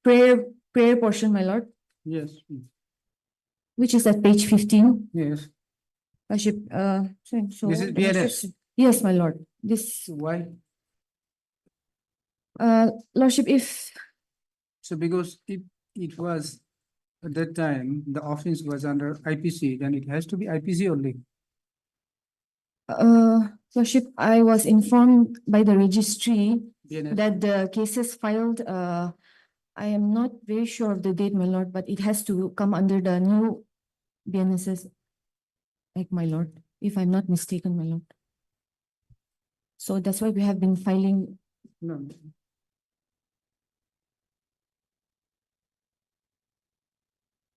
prayer portion, my lord, Yes, which is at page 15. yes. Lordship, so. This is BNS. Yes, my lord. This, Why? lordship, if So because it was at that time, the offense was under IPC, then it has to be IPC only. Lordship, I was informed by the registry BNS. that the cases filed, I am not very sure of the date, my lord, but it has to come under the new BNSS, like my lord, if I'm not mistaken, my lord. So that's why we have been filing. No,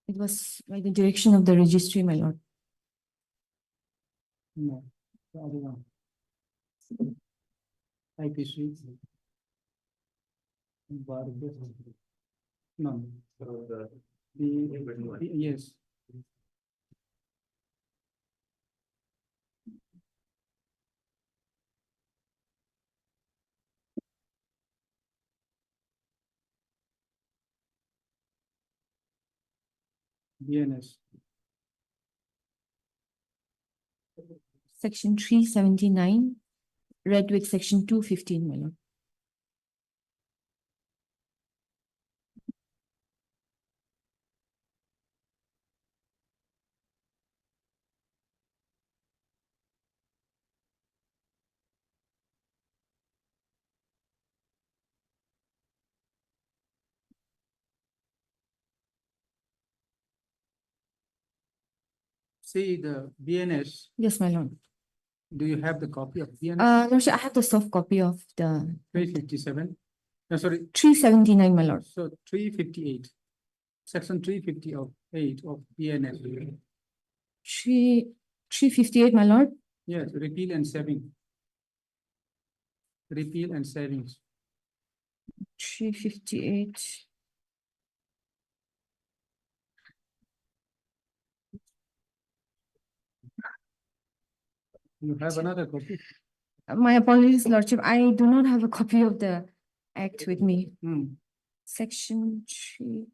It was by the direction of the registry, my lord. no. The other one. IPC. No. Yes. BNS. Section 379, read with section 215, my lord. See the BNS, Yes, my lord. do you have the copy of BNS? Lordship, I have the soft copy of the 357. No, sorry, 379, my lord. so 358. Section 358 of BNS. 358, my lord. Yes, repeal and saving. Repeal and savings. 358. You have another copy? My apologies, lordship. I do not have a copy of the act with me. Section 3.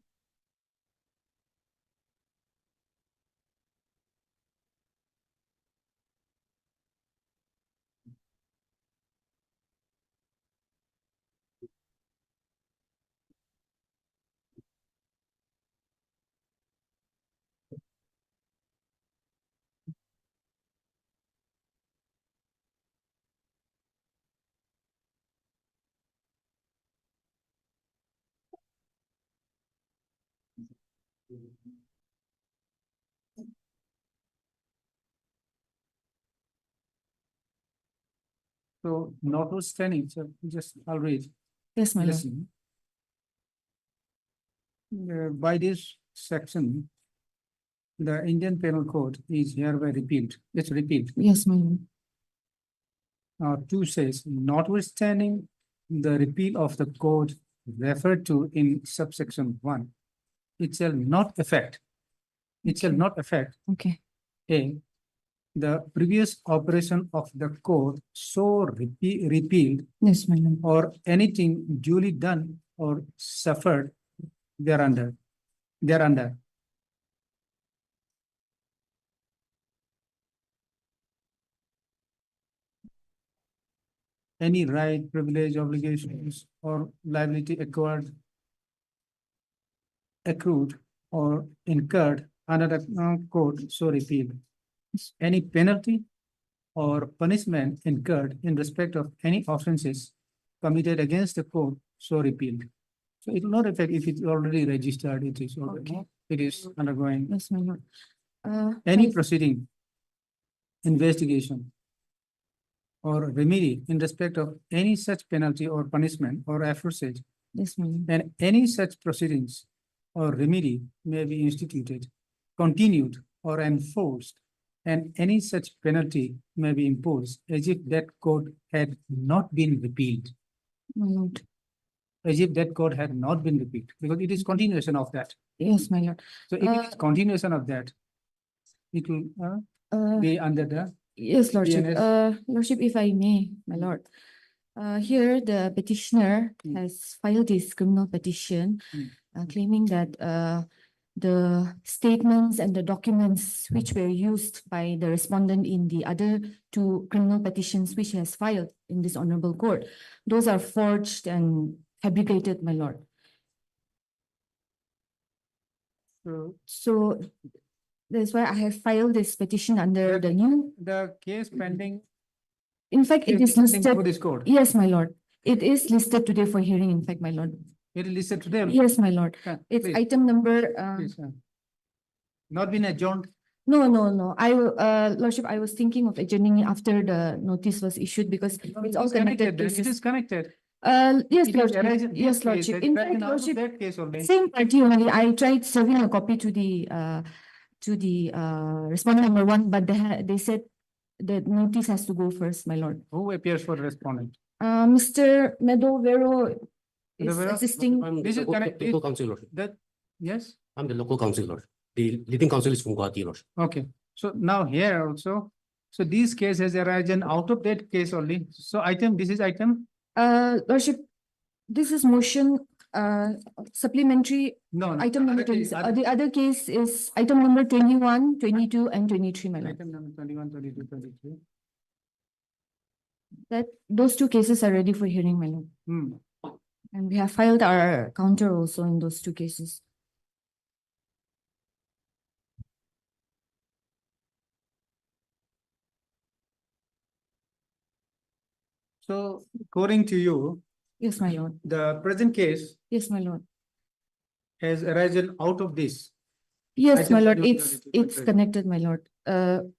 So notwithstanding, so just I'll read. Yes, my lord. Listen. By this section, the Indian Penal Code is hereby repealed. It's repealed. Yes, my lord. Two says, notwithstanding the repeal of the code referred to in subsection 1, it shall not affect. It shall not affect Okay. A, the previous operation of the code so repealed Yes, my lord. or anything duly done or suffered thereunder. Any right, privilege, obligations, or liability accrued or incurred under the code so repealed. Any penalty or punishment incurred in respect of any offenses committed against the code so repealed. So it will not affect if it's already registered, it is already, it is undergoing Yes, my lord. any my- proceeding, investigation, or remedy in respect of any such penalty or punishment or aforesaid, Yes, my lord. and any such proceedings or remedy may be instituted, continued, or enforced, and any such penalty may be imposed as if that code had not been repealed. My lord. As if that code had not been repealed, because it is continuation of that. Yes, my lord. So if it is continuation of that, it will be under the, Yes, lordship. DNS. Lordship, if I may, my lord. Here the petitioner has filed this criminal petition claiming that the statements and the documents which were used by the respondent in the other two criminal petitions which he has filed in this honorable court, those are forged and fabricated, my lord. So that's why I have filed this petition under the new. the case pending. In fact, it is listed. For this code. Yes, my lord. It is listed today for hearing, in fact, my lord. It is listed today. Yes, my lord. Yeah, It's please, item number, please, not been adjourned. no, no, no. I will, lordship, I was thinking of adjourning it after the notice was issued because it's all connected Then. It cases. is connected. Yes, It is lordship. arising- Yes, this lordship. case, In that fact, out of lordship, that case only. same party only. I tried serving a copy to the respondent number 1, but they said the notice has to go first, my lord. Who appears for the respondent? Mr. Medovero is Medovero? assisting. I'm This the is local, connect- local councillor. That, yes, I'm the local councillor. The leading council is from Gauhati, Lord. okay. So now here also, so these cases arisen out of that case only. So item, this is item, Lordship, this is motion, supplementary no. item number other case, 20. The other case is item number 21, 22, and 23, my lord. Item number 21, 22, 23. That those two cases are ready for hearing, my lord. And we have filed our counter also in those two cases. So according to you, Yes, my lord. the present case Yes, my lord. has arisen out of this. Yes, my Item lord. 21, It's 22, connected, my lord. Because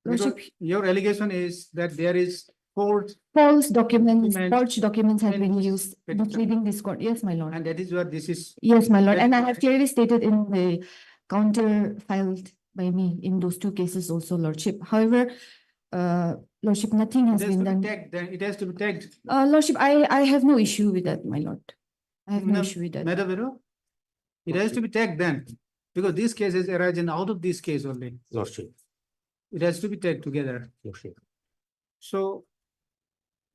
Lordship, your allegation is that there is false, false documents, Documents forged documents have in been this used, petition. misleading this court. Yes, my lord. and that is where this is. Yes, my lord. That's And I why- have clearly stated in the counter filed by me in those two cases also, lordship. However, lordship, nothing It has has been to be done. tagged, then it has to be tagged. Lordship, I have no issue with that, my lord. I have no No, issue with that. Madam Vero, it has to be tagged then, because this case is arisen out of this case only. Lordship, It has to be tagged together. Lordship. So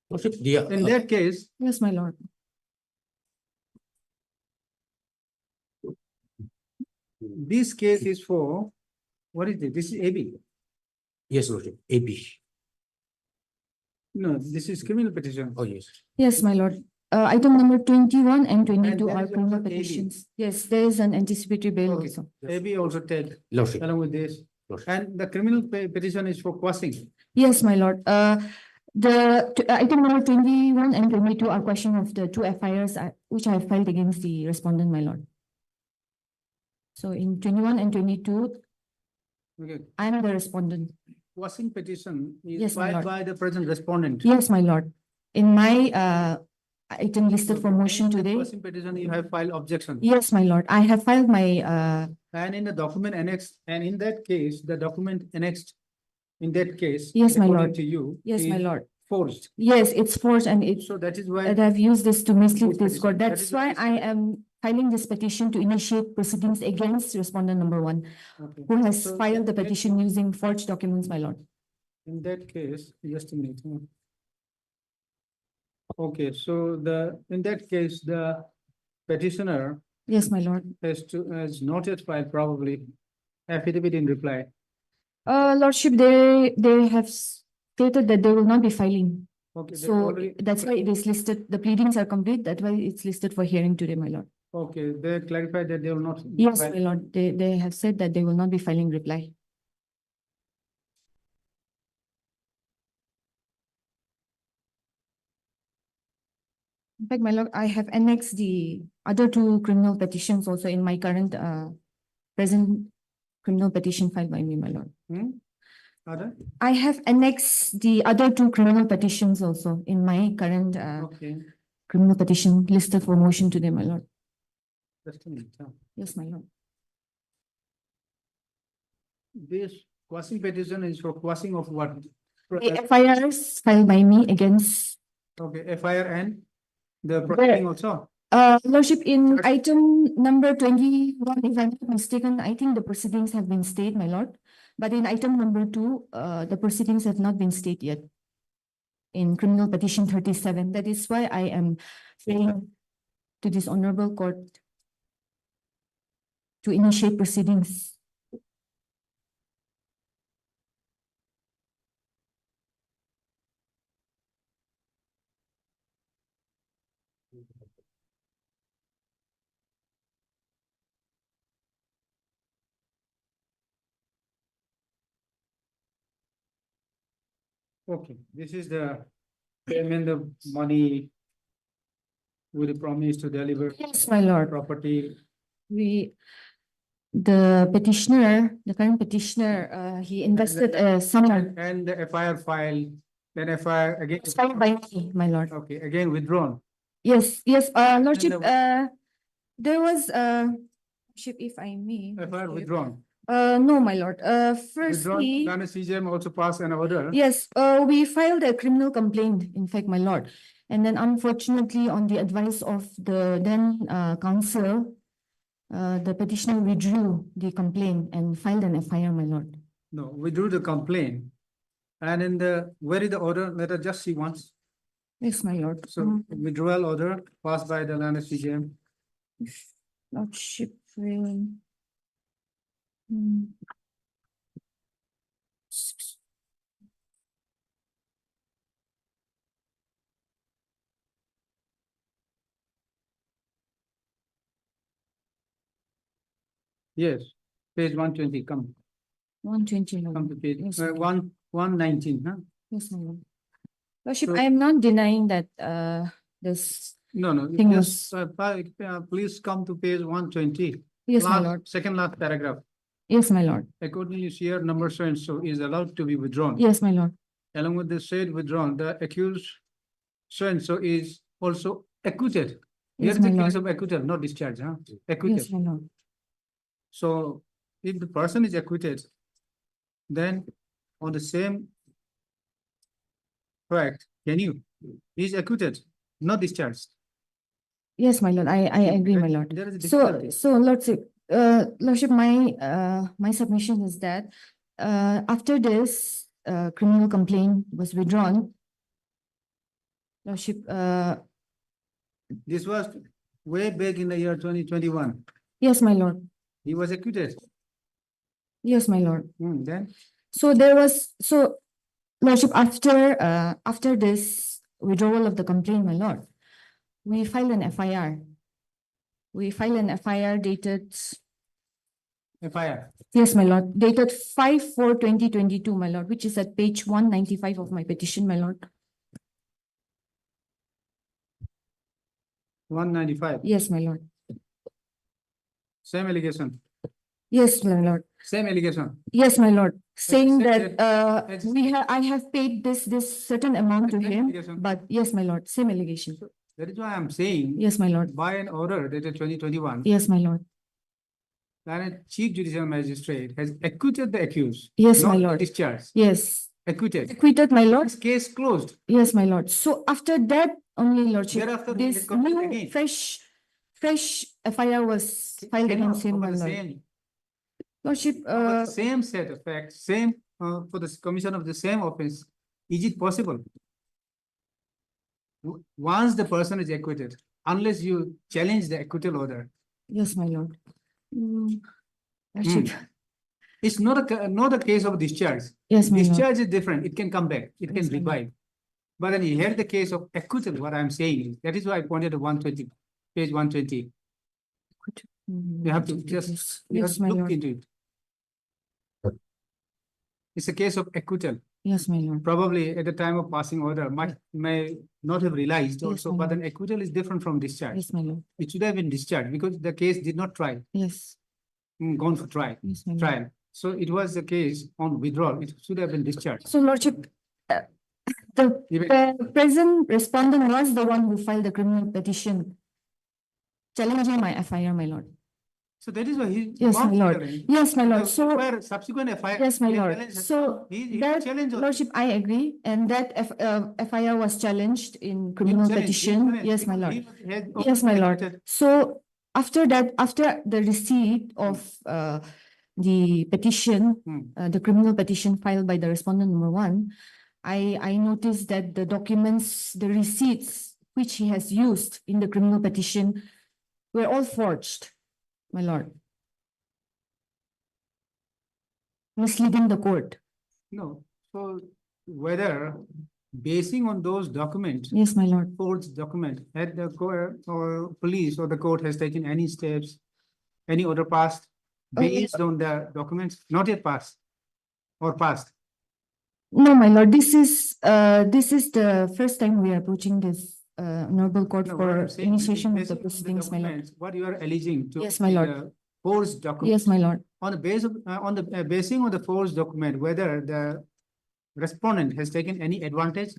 Lordship, the, in that case, Yes, my lord. this case is for, what is it? This is AB. yes, Lordship, AB. No, this is criminal petition. Oh, yes. Yes, my lord. Item number 21 and 22 there are is criminal also AB. petitions. Yes, there is an anticipatory bail Okay. also. AB also tagged Lordship, along with this. Lordship. And the criminal petition is for quashing. Yes, my lord. Item number 21 and 22 are question of the two FIRs which I have filed against the respondent, my lord. So in 21 and 22, Okay, I am the respondent. quashing petition is Yes, my filed lord. by the present respondent. Yes, my lord. In my item listed for motion In the today. quashing petition, you have filed objection. Yes, my lord. I have filed my And in the document annexed, and in that case, the document annexed, in that case. Yes, my according lord. To you. Yes, my is lord. Forged. Yes, it's forged and it's So that is why. and I've used this to mislead This this court. petition, that That's is why what I am filing this petition to initiate proceedings against respondent number one, Okay. who has So filed the in that- petition using forged documents, my lord. In that case, just a minute. Okay, so in that case, the petitioner Yes, my lord. has not yet filed probably affidavit in reply. Lordship, they have stated that they will not be filing. Okay, they So already- that's why it is listed, the pleadings are complete, that's why it's listed for hearing today, my lord. Okay, they clarified that they will not. Yes, file. my lord, they have said that they will not be filing reply. In fact, my lord, I have annexed the other two criminal petitions also in my current present criminal petition filed by me, my lord. Other? I have annexed the other two criminal petitions also in my current Okay, criminal petition listed for motion today, my lord. just a minute. Yes, my lord. This quashing petition is for quashing of what? The FIRs filed by me against Okay, FIR and the proceeding also. Lordship, in item number 21, if I'm not mistaken, I think the proceedings have been stayed, my lord. But in item number 2, the proceedings have not been stayed yet. In criminal petition 37, that is why I am saying to this honorable court to initiate proceedings. Okay, this is the payment of money with a promise to deliver Yes, my lord. property. The petitioner, the current petitioner, he invested a sum of And the FIR file, then FIR again. it's filed by me, my lord. Okay, again withdrawn. Yes, yes, lordship, the- there was, lordship, if I may. FIR lordship. withdrawn. No, my lord, Withdrawn, firstly, Ghana CGM also passed an order. yes, we filed a criminal complaint, in fact, my lord. And then unfortunately, on the advice of the then, council, the petitioner withdrew the complaint and filed an FIR, my lord. No, withdrew the complaint. And in where is the order? Let us just see once. Yes, my lord. So withdrawal order passed by the Ghana CGM. Lordship will. Hmm. Yes, page 120, come 120, to page, Yes, my lord. 119, huh? Yes, my lord. Lordship, So- I am not denying that, this, No, Thing just, please come to page 120. yes, my Last- lord. Second last paragraph. Yes, my lord. Accordingly, share number so and so is allowed to be withdrawn. Yes, my lord. Along with the said withdrawn, the accused so and so is also acquitted. Here Yes, is the my case lord. of acquittal, not discharge, huh? Yes, Acquitted. my lord. So if the person is acquitted, then on the same fact, he is acquitted, not discharged. Yes, my lord. I agree, my lord. There is a So, difficulty. lordship, lordship, my submission is that, after this, criminal complaint was withdrawn, lordship, This was way back in the year 2021. yes, my lord. He was acquitted. Yes, my lord. Then So there was, so lordship, after this withdrawal of the complaint, my lord, we filed an FIR. We filed an FIR dated, FIR. yes, my lord, dated 5/4/2022, my lord, which is at page 195 of my petition, my lord. 195, Yes, my lord. same allegation. Yes, my lord. Same allegation. Yes, my lord, saying said that, that- I have paid this certain amount to Same him, allegation. but yes, my lord, same allegation. That is why I'm saying. Yes, my lord. By an order dated 2021. Yes, my lord. That a chief judicial magistrate has acquitted the accused. Yes, my not lord. Discharged, Yes, acquitted. acquitted, my lord. This case closed. Yes, my lord. So after that only, lordship, Thereafter, he this had committed new again. fresh FIR was filed Cannot against him, over my the lord. same, Lordship, over the same set of facts, same, for the commission of the same offense. Is it possible? Once the person is acquitted, unless you challenge the acquittal order, yes, my lord. Lordship, it's not a case of discharge. yes, my lord. Discharge is different. It can come back. It can Yes, my lord. revive. But then here the case of acquittal, what I'm saying is, that is why I pointed to 120, page 120. You have to just, you have Yes, to my look lord. into it. It's a case of acquittal. Yes, my lord. Probably at the time of passing order, may not have realized Yes, also, my but lord. an acquittal is different from discharge. Yes, my lord. It should have been discharged because the case did not try, Yes, gone for trial, yes, my lord. trial. So it was a case on withdrawal. It should have been discharged. So lordship, the Even- present respondent was the one who filed the criminal petition challenging my FIR, my lord. So that is why he. Yes, my not lord. hearing. Yes, my lord. The So, FIR subsequent FIR. yes, my he lord. challenged- So he that, challenged also. lordship, I agree. And that FIR was challenged in criminal challenged, he petition. challenged Yes, my because lord. he had Yes, my lord. acquitted. So after that, after the receipt of the petition, the criminal petition filed by the respondent number one, I noticed that the documents, the receipts which he has used in the criminal petition were all forged, my lord. Misleading the court. No, so whether basing on those documents, Yes, my lord. forged document, had the court or police or the court has taken any steps, any order passed based on the documents, not yet passed or passed. No, my lord, this is the first time we are approaching this honorable court No, what for I'm saying is initiation of based the on proceedings, my lord. documents, what you are alleging to. Yes, my lord. the Forged document. Yes, my lord. On the base of, on the basing on the forged document, whether the respondent has taken any advantage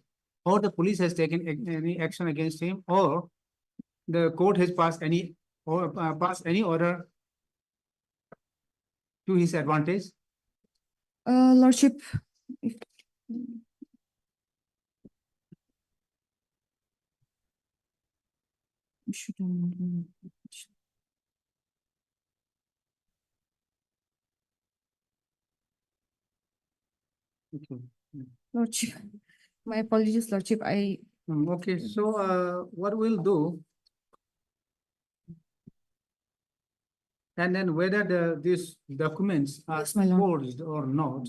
or the police has taken any action against him, or the court has passed any or passed any order to his advantage. Lordship. if- Okay. Lordship, my apologies, Lordship, Okay, so what we'll do. And then whether these documents are Yes, my lord. forged or not.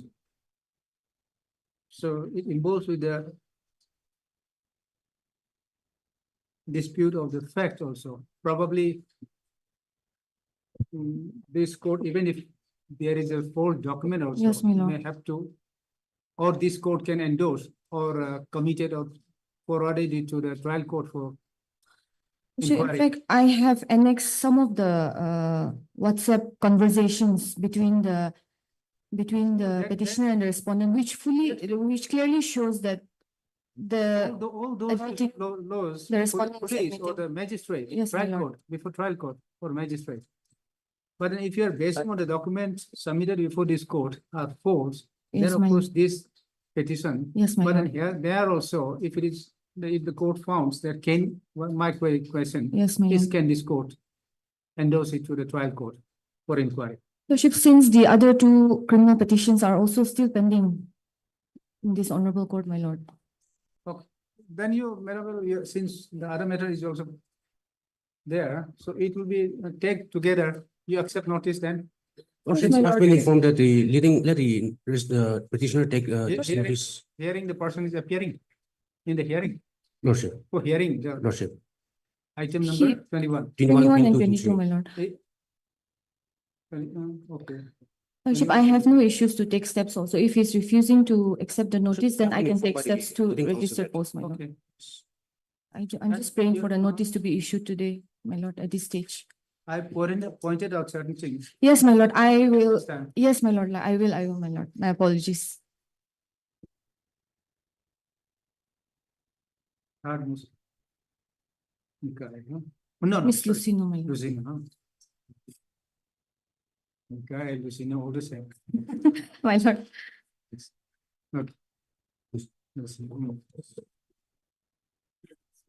So it involves with the dispute of the fact also, probably. This court, even if there is a forged document also. Yes, my lord. May have to, or this court can endorse or committed or forwarded it to the trial court for. So in inquiry. fact, I have annexed some of the WhatsApp conversations between the That- petitioner and the respondent, which clearly shows that All those admitting- laws, the for respondent is police or admitting. the magistrate, Yes, my trial lord. court, before trial court or magistrate. But then if you are basing on the documents submitted before this court are forged, then Yes, of my course lord. this petition. Yes, my But then lord. here, there also, if it is, if the court founds that can, well, my question Yes, my is, lord. can this court endorse it to the trial court for inquiry? Lordship, since the other two criminal petitions are also still pending in this honorable court, my lord. Okay, then since the other matter is also there, so it will be take together, you accept notice then. Lordship, my I've lord. been informed that let the petitioner take Hearing- notice. Hearing the person is appearing in the hearing, Lordship, for hearing the Lordship. item He- number 21. 21 and 22, 22, my lord. Okay. Lordship, I have no issues to take steps also. If he's refusing to accept the notice, then I can take steps to Sitting counsel. register post, my lord. Okay. I'm just praying for the notice to be issued today, my lord, at this stage. I pointed out certain things. Yes, my lord, I will, Understand? yes, my lord, I will, my lord. My apologies. Hard Miss. Correct, no? No, Miss sorry. Lucino, my lord. Lucino, huh? Okay, Lucino, all the same. My lord. Okay. Lucino.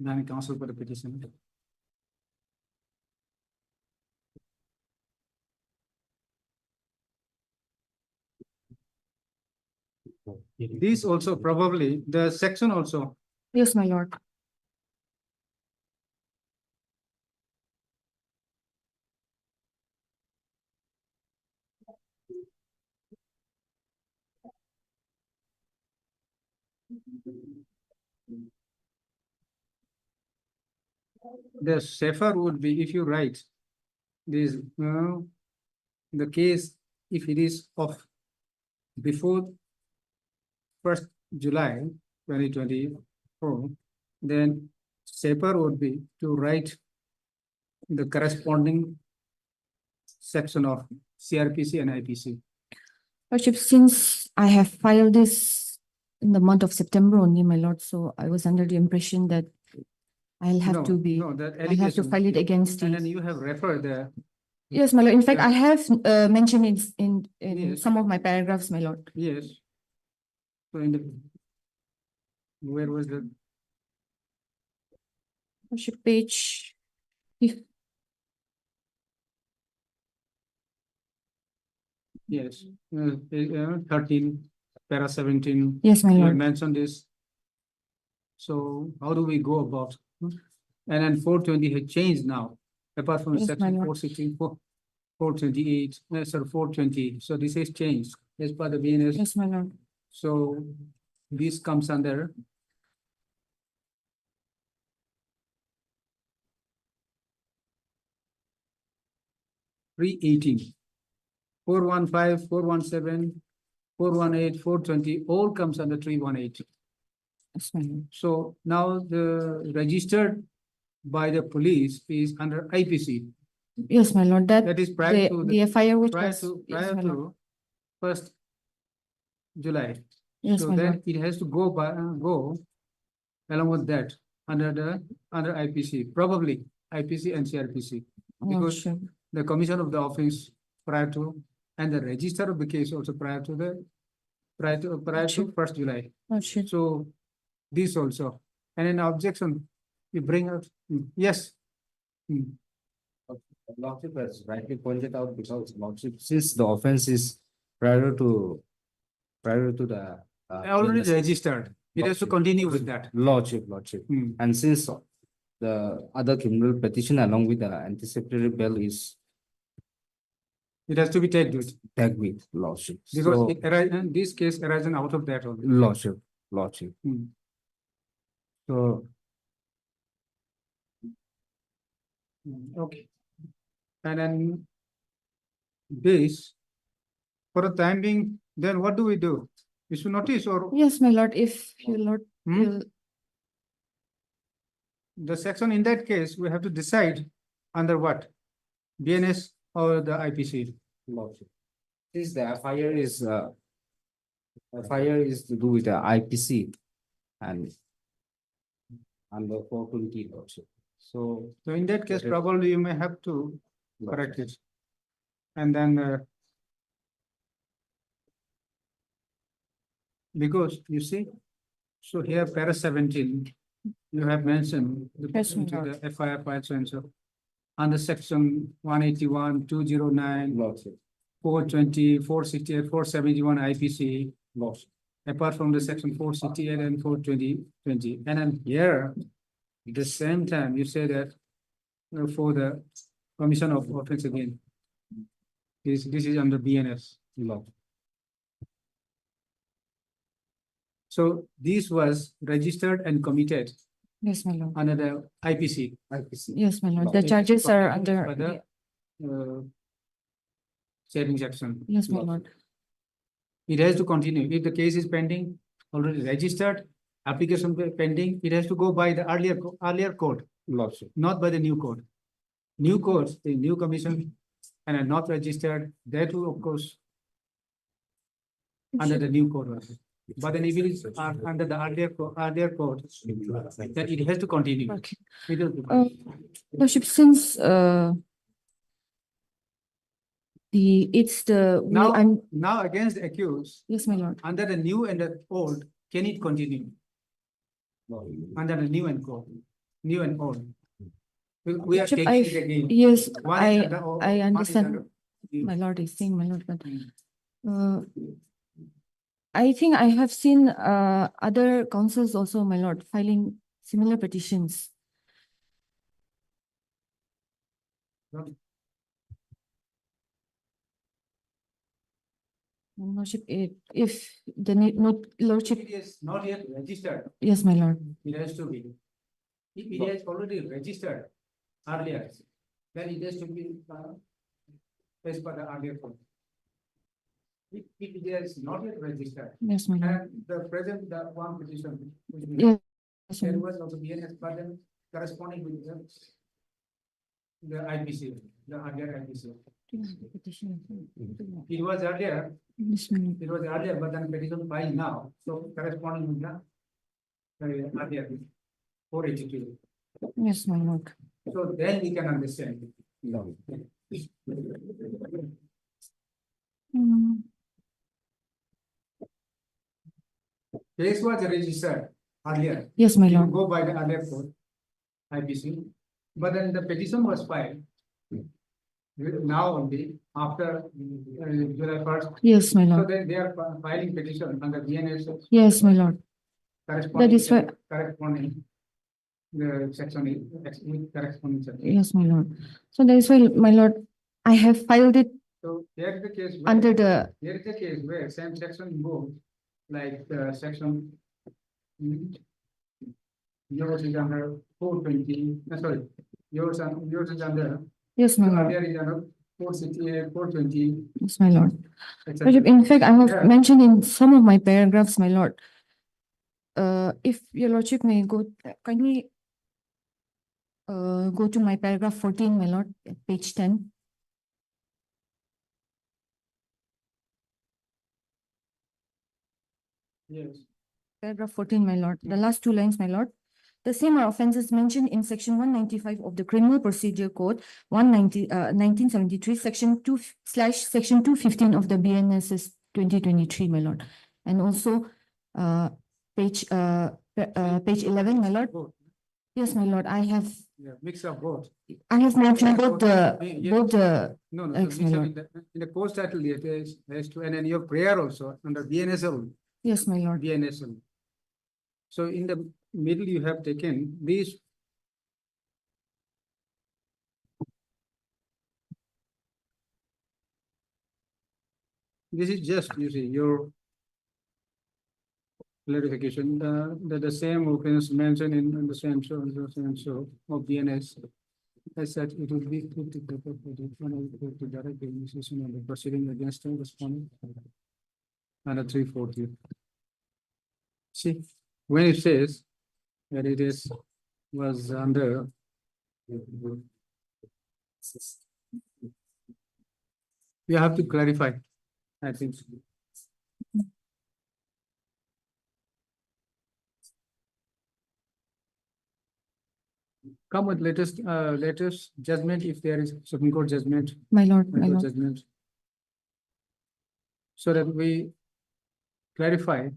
Then counsel for the petition. These also probably, the section also, Yes, my lord. the safer would be if you write this, the case, if it is of before 1st July 2024, then safer would be to write the corresponding section of CRPC and IPC. Lordship, since I have filed this in the month of September only, my lord, so I was under the impression that I'll have No, to be, no, that I have to allegation. file it against And then the. you have referred the, Yes, my lord. In fact, Yeah. I have mentioned it in Yes. some of my paragraphs, my lord. yes. So in the, where was the, Lordship, page. yes, 13, para 17. Yes, my You have lord. mentioned this. So how do we go about? And then 420 had changed now, apart from Yes, my section lord. 464, 428, sorry, 420. So this is changed as per the BNS. Yes, my lord. So this comes under three 415, 417, 418, 420, all comes under 318. Yes, my lord. So now the registered by the police is under IPC. Yes, my lord. That That is prior to the FIR which prior was. to Yes, prior my lord. to 1st July. Yes, So my then lord. it has to go by go along with that under IPC, probably IPC and CRPC. Because Lordship. the commission of the offense prior to, and the register of the case also prior to 1st July. Lordship. So this also, and an objection, you bring out, yes. Lordship has rightly pointed out because Lordship, since the offense is prior to the. Already BNS registered, it has to Lordship. continue with that. Lordship. Hmm. And since the other criminal petition along with the anticipatory bail is It has to be tagged with, tagged with Lordship. because So, this case arises out of that only. Lordship. Hmm. So, Okay. And then this, for the time being, then what do we do? Issue notice or Yes, my lord. If you lord Hmm? will. the section in that case, we have to decide under what? BNS or the IPC? Lordship. Since the FIR is to do with the IPC and under 420 Lordship. So, So in that case, Okay. probably you may have to correct it. And then because you see, so here para 17, you have mentioned Yes, my to lord. the FIR file so and so. Under section 181, 209, Lordship. 420, 468, 471 IPC. Lordship. Apart from the section 468 and 420. And then here, at the same time, you say that for the commission of offense again. This is under BNS law. So this was registered and committed Yes, my lord. under the IPC. Yes, my lord. The charges are under. By the, saving section. Yes, my lord. It has to continue. If the case is pending, already registered, application pending, it has to go by the earlier code, Lordship. not by the new code. new courts, the new commission and are not registered, that too, of course, under the new code. also. But then if it is under the earlier code, then it has to continue. Okay. It will be- Lordship, since it's the, Now, I'm, now against the accused, yes, my lord. under the new and the old, can it continue? Under the new and old, new and old. We are Lordship, taking I, it again. yes, One is under old, I one is understand. under new. My lord is saying, my lord, but I think I have seen other councils also, my lord, filing similar petitions. Your Lordship, if the no lordship, It is not yet registered, yes, my lord. it has to be. If it has already registered earlier, then it has to be as per the earlier code. If it is not yet registered, Yes, my lord. and the present, the one petition. which we- Yes, my There lord. was also BNS, but then corresponding with the IPC, the earlier IPC. Petition. It was earlier, Yes, my lord. it was earlier, but then petition filed now, so corresponding with the earlier 482. Yes, my lord. So then we can understand. Mm, Case was registered earlier. yes, my You lord. go by the earlier code, IPC, but then the petition was filed. Now only, after July 1st, Yes, my so lord. they are filing petition under BNS. Yes, my lord. Corresponding. is why- Corresponding. The section with corresponding section. Yes, my lord. So that is why, my lord, I have filed it So here is the case. where- under the, Here is the case where same section goes, like section. Yours is under 420, sorry, yours is under, yes, my lord. earlier is under 468, 420. Yes, my lord. etc. Lordship, in fact, I Yeah. have mentioned in some of my paragraphs, my lord. If your lordship may go, kindly go to my paragraph 14, my lord, at page 10. Yes. Paragraph 14, my lord. The last two lines, my lord. The same are offences mentioned in section 195 of the Criminal Procedure Code, 1973, section 2/section 215 of the BNSS 2023, my lord. And also, page 11, my lord. Both. Yes, my lord, I have Mix of both. mentioned Yeah, both the, No, no, Thanks, the my mix of lord. in the course title, it is, has to, and then your prayer also under BNSL, yes, my lord. BNSL. So in the middle, you have taken these. This is just, you see, your clarification, the same offense mentioned in the same show, of BNS. As such, it will be put to the direct initiation of the proceeding against the respondent. Under 340. See, when it says that it is, was under. You have to clarify, I think. Come with latest judgment if there is Supreme Court judgment. My lord, High my Court lord. judgment. So that we clarify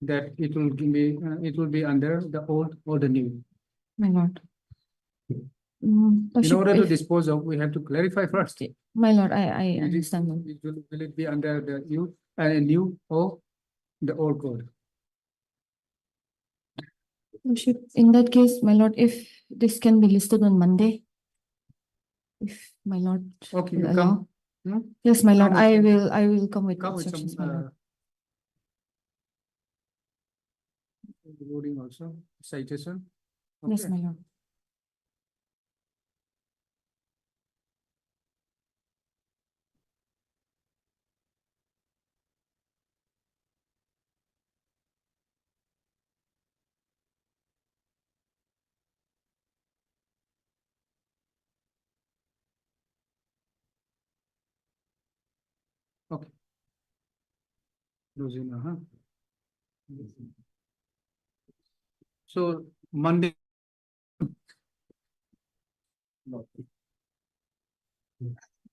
that it will be under the old or the new. My lord. In Lordship, order to if- dispose of, we have to clarify first. My lord, I It is- understand. Lord. Will it be under the new or the old code? Lordship, in that case, my lord, if this can be listed on Monday. If my lord Okay, will you allow. come. Hmm? Yes, my lord, Come with- I will come with Come with some, instructions, my lord. Wording also, citation. Yes, Okay. my lord. Okay. Rosina, huh? So Monday. Lordship,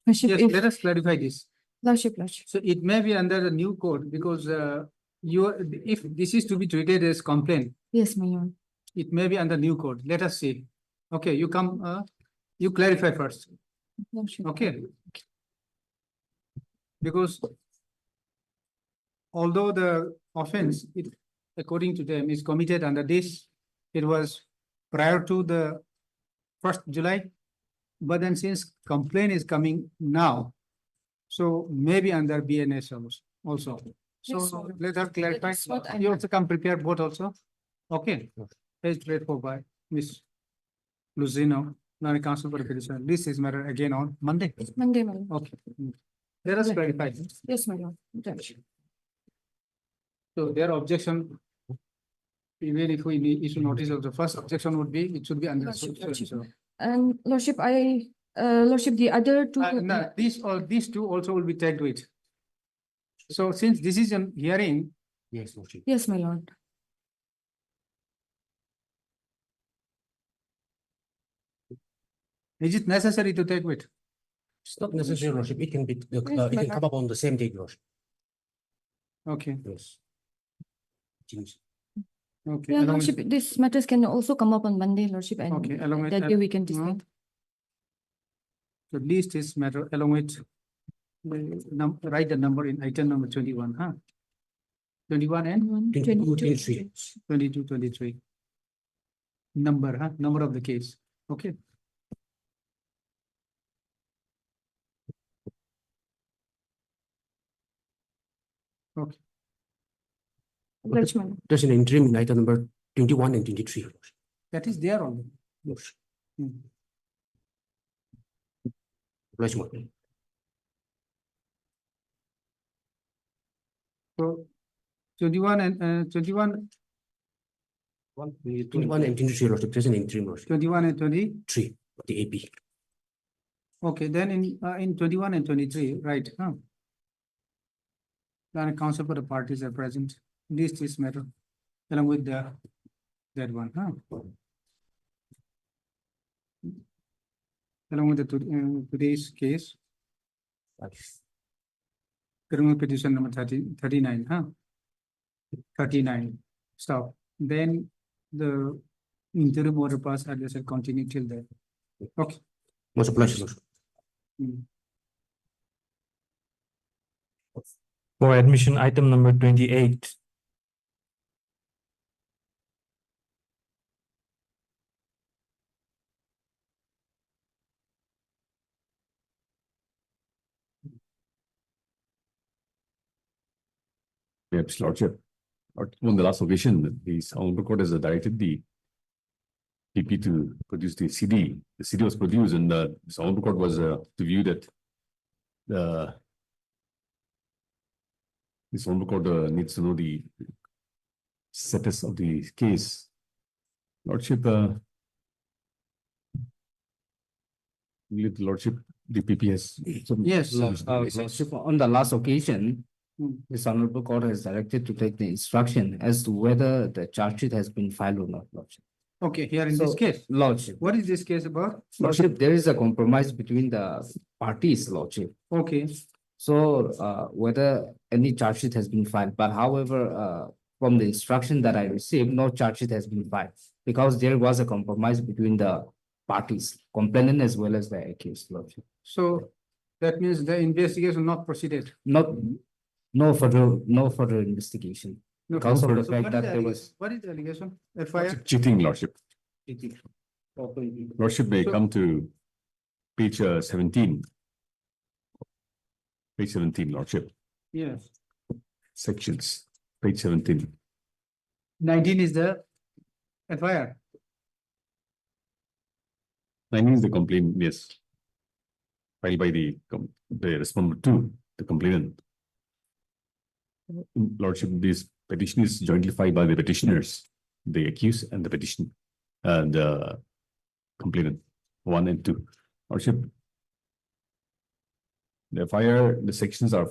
Yes, if, let us clarify this. Lordship. So it may be under the new code because if this is to be treated as complaint, Yes, my lord. it may be under new code. Let us see. Okay, you come, you clarify first. Lordship. Okay. Because although the offense, according to them, is committed under this, it was prior to the 1st July. But then since complaint is coming now, so maybe under BNS also. Yes, So sir. let her clarify. is what I You also come prepare both also. Okay. Page grade for by Miss Luzino, non-council for the petition. This is matter again on Monday. Monday, my lord. Okay. Let us clarify. Yes, my lord. Judge. So their objection, even if we need issue notice of the first objection would be, it should be under. Lordship, so- lordship. so- And Lordship, Lordship, the other two. No, these two also will be tagged with. So since this is an hearing, Yes, Lordship. Yes, my lord. is it necessary to take with? It's not necessary, Lordship. It can be, Yes, it my can lord. come up on the same date, Lordship. Okay, Yes. Change. okay. Yeah, along with- Lordship, these matters can also come up on Monday, Lordship, and Okay, along with that that, day we can discuss. So list is matter along with write the number in item number 21, huh? 21 and 22, 23. 22, 23. Number, huh? Number of the case. Okay. Okay. Judge, my lord. There's an interim in item number 21 and 23. Lordship. That is there only. Lordship. Hmm. Lordship. So 21 and 21, 21 and 23, Lordship. There's an interim, Lordship. 21 and 20. 3, the AP. Okay, then in 21 and 23, right, huh? Then council for the parties are present. This matter along with that one, huh? Along with the today's case, criminal petition number 39, huh? 39, stop. Then the interim order pass address will continue till then. Okay. Most obliged, Lordship. Mm. For admission item number 28. Yes, Lordship. On the last occasion, the Honorable Court has directed the PP to produce the CD. The CD was produced and the Honorable Court was to view that this Honorable Court needs to know the status of the case. Lordship, Lordship, the PP has. Yes. Lordship, on the last occasion, Hmm. this honorable court has directed to take the instruction as to whether the charge sheet has been filed or not, Lordship. Okay, here in this So, case, Lordship, what is this case about? Lordship, there is a compromise between the parties, Lordship. Okay, So, whether any charge sheet has been filed, but however, from the instruction that I received, no charge sheet has been filed. Because there was a compromise between the parties, complainant as well as the accused, Lordship. so that means the investigation not proceeded. No further investigation. No, Because of the so fact what is that the there allegation? was. What is the allegation? FIR? Cheating, Lordship. Lordship may So- come to page 17. Page 17, Lordship, Yes, sections, page 17. 19 is the FIR. 19 is the complaint, yes. Filed by the respondent to the complainant. Lordship, this petition is jointly filed by the petitioners, the accused and the petition, and the complainant, 1 and 2. Lordship, the FIR, the sections are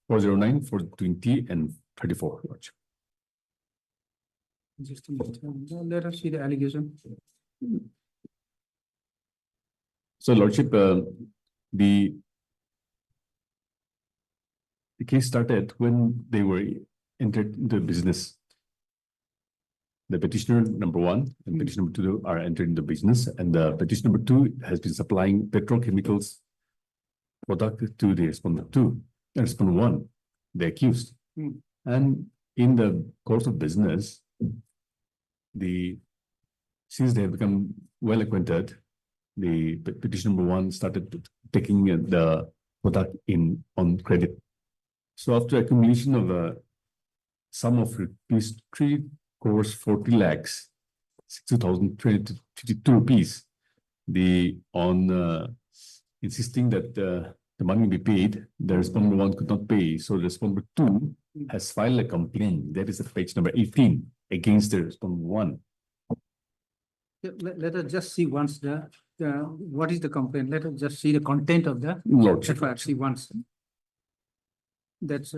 409, 420, and 34, Lordship. Just a minute. Let us see the allegation. So, Lordship, the case started when they were entered into business. The petitioner number 1 and petitioner number 2 are entered into business, and the petitioner number 2 has been supplying petrochemicals product to the respondent 2, respondent 1, the accused. And in the course of business, since they have become well acquainted, the petitioner number 1 started taking the product on credit. So after accumulation of a sum of rupees 3 crores 40 lakhs 60,252 rupees, insisting that the money be paid, the respondent 1 could not pay. So the respondent 2 has filed a complaint. That is page number 18 against the respondent 1. Let us just see once what is the complaint. Let us just see the content of the Lordship. FIR. See once. That's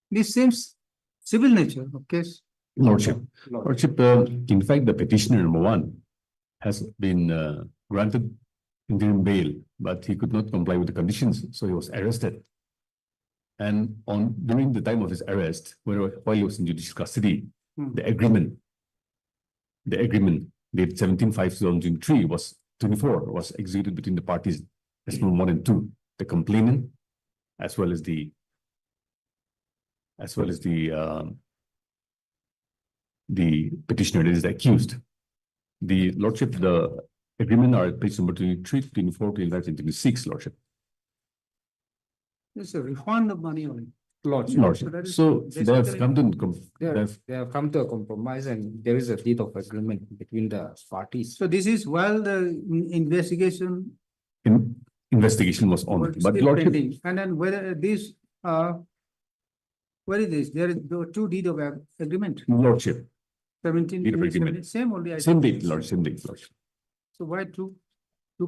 this seems civil nature of case. Lordship. Lordship, in fact, the petitioner number 1 has been granted interim bail, but he could not comply with the conditions, so he was arrested. And during the time of his arrest, while he was in judicial custody, the agreement dated 17/5/2023 was executed between the parties, respondent 1 and 2, the complainant, as well as the petitioner, that is the accused. The Lordship, the agreement are at page number 23, 24, 25, and 26, Lordship. It's a refund of money only. Lordship. that is So they have basically- come to They have come to a compromise and there is a deed of agreement between the parties. So this is while the investigation investigation was on, was but still Lordship, pending. And then whether this, where is this? There is the 2 deed of agreement, Lordship, 17. Deed of agreement. Same only. I same think. date, Lord, same date, Lordship. So why two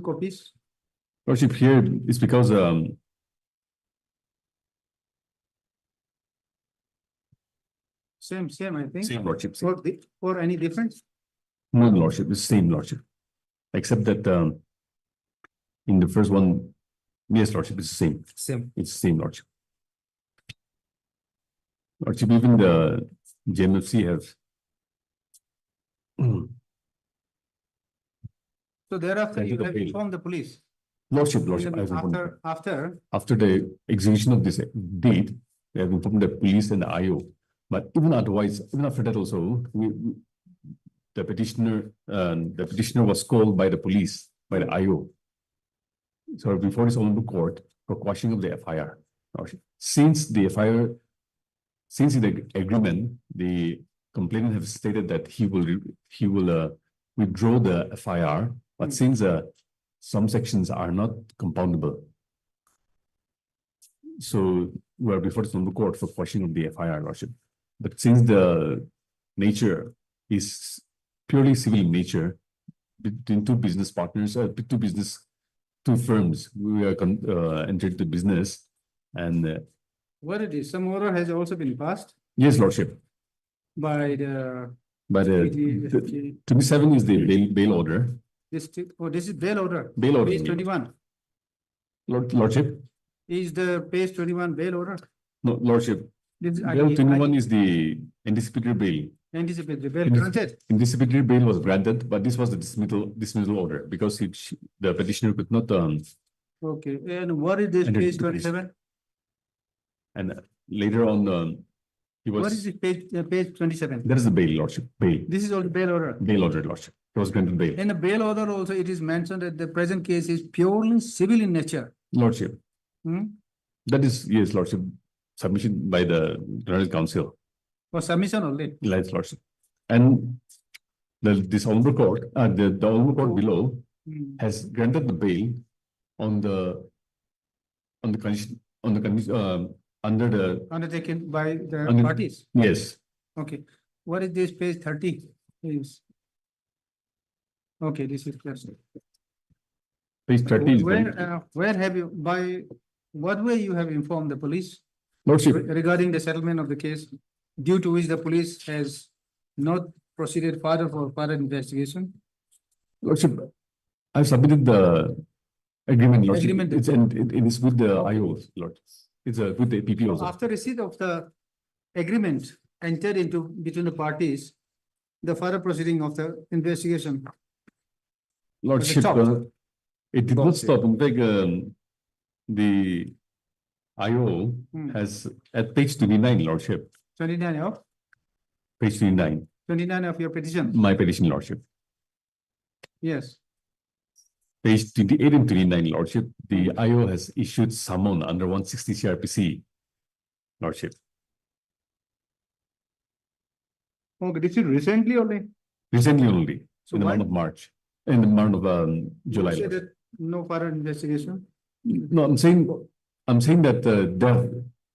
copies? Lordship, here is because Same, I think. same Lordship, same. Or any difference? No, Lordship, it's same Lordship. Except that in the first one, yes, Lordship, it's the same. Same. It's the same Lordship. Lordship, even the JMFC have. So thereafter Send to you the have bail. informed the police. Lordship, I have informed. After, The execution of this deed, we have informed the police and the IO. But even otherwise, even after that also, the petitioner was called by the police, by the IO. So before his own court for quashing of the FIR. Since the FIR, since in the agreement, the complainant have stated that he will withdraw the FIR, but since some sections are not compoundable, so we're before the court for quashing of the FIR, Lordship. But since the nature is purely civil in nature, between two business partners, two two firms. We are entered the business and What it is, some order has also been passed yes, Lordship. by the. But the 27 is the bail order. This is bail order. Bail order. Page 21. Lordship. Is the page 21 bail order? No, Lordship. This is Bail 21 is the anticipatory bail. Anticipatory bail granted. Anticipatory bail was granted, but this was the dismissal order because the petitioner could not Okay, and what is this Entered page into police. 27? and later on he What is was this page 27? there is a bail, Lordship. Bail. This is all bail order. Bail order, Lordship. It was granted bail. In the bail order also, it is mentioned that the present case is purely civil in nature. Lordship. Hmm? That is, yes, Lordship, submission by the General Council. For submission only. Yes, Lordship. And this honorable court, the honorable court below Hmm. has granted the bail on the condition, under the, Undertaken by the Under- parties. yes, Okay, what is this page 30? Is. Okay, this is clear. page 30 is. Where have you, by what way you have informed the police Lordship, regarding the settlement of the case, due to which the police has not proceeded further for further investigation? Lordship, I've submitted the agreement, Lordship. Agreement. It's, and it is with the IO, Lord. It's with the PP also. After receipt of the agreement entered into between the parties, the further proceeding of the investigation. Lordship, stopped? it did not stop. In fact, the IO Hmm. has at page 29, Lordship, 29 of, page 29, 29 of your petition, my petition, Lordship. yes. Page 28 and 29, Lordship, the IO has issued summon under 160 CRPC, Lordship. Okay, this is recently only. Recently only, So in the why- month of March, in the month of July. You say Lordship. that no further investigation? No, I'm saying that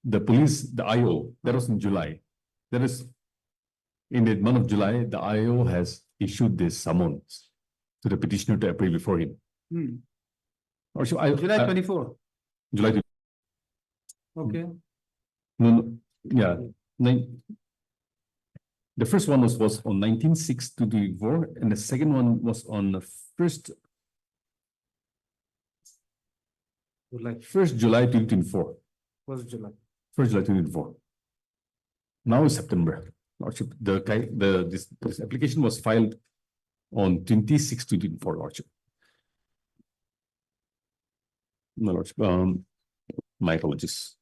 the police, the IO, that was in July. That is in the month of July, the IO has issued this summons to the petitioner to appear before him. Hmm. Or should July 24, July, okay. no, yeah, the first one was on 19/6/2024, and the second one was on the first July 2024. Was July. 1st July 2024. Now is September. Lordship, this application was filed on 26/2024, Lordship. No, Lordship, my apologies.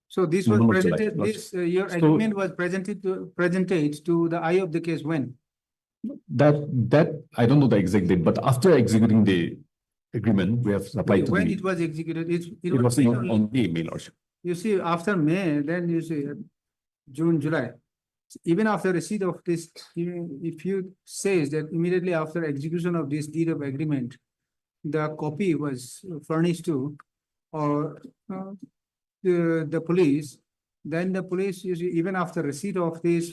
So this was Month of July, presented, Lordship. this, your So- agreement was presented to the eye of the case when? That, I don't know the exact date, but after executing the agreement, we have applied to When the, it was executed, it was on the email, Lordship. You see, after May, then you see June, July. Even after receipt of this, if you says that immediately after execution of this deed of agreement, the copy was furnished to or the police, then the police, you see, even after receipt of this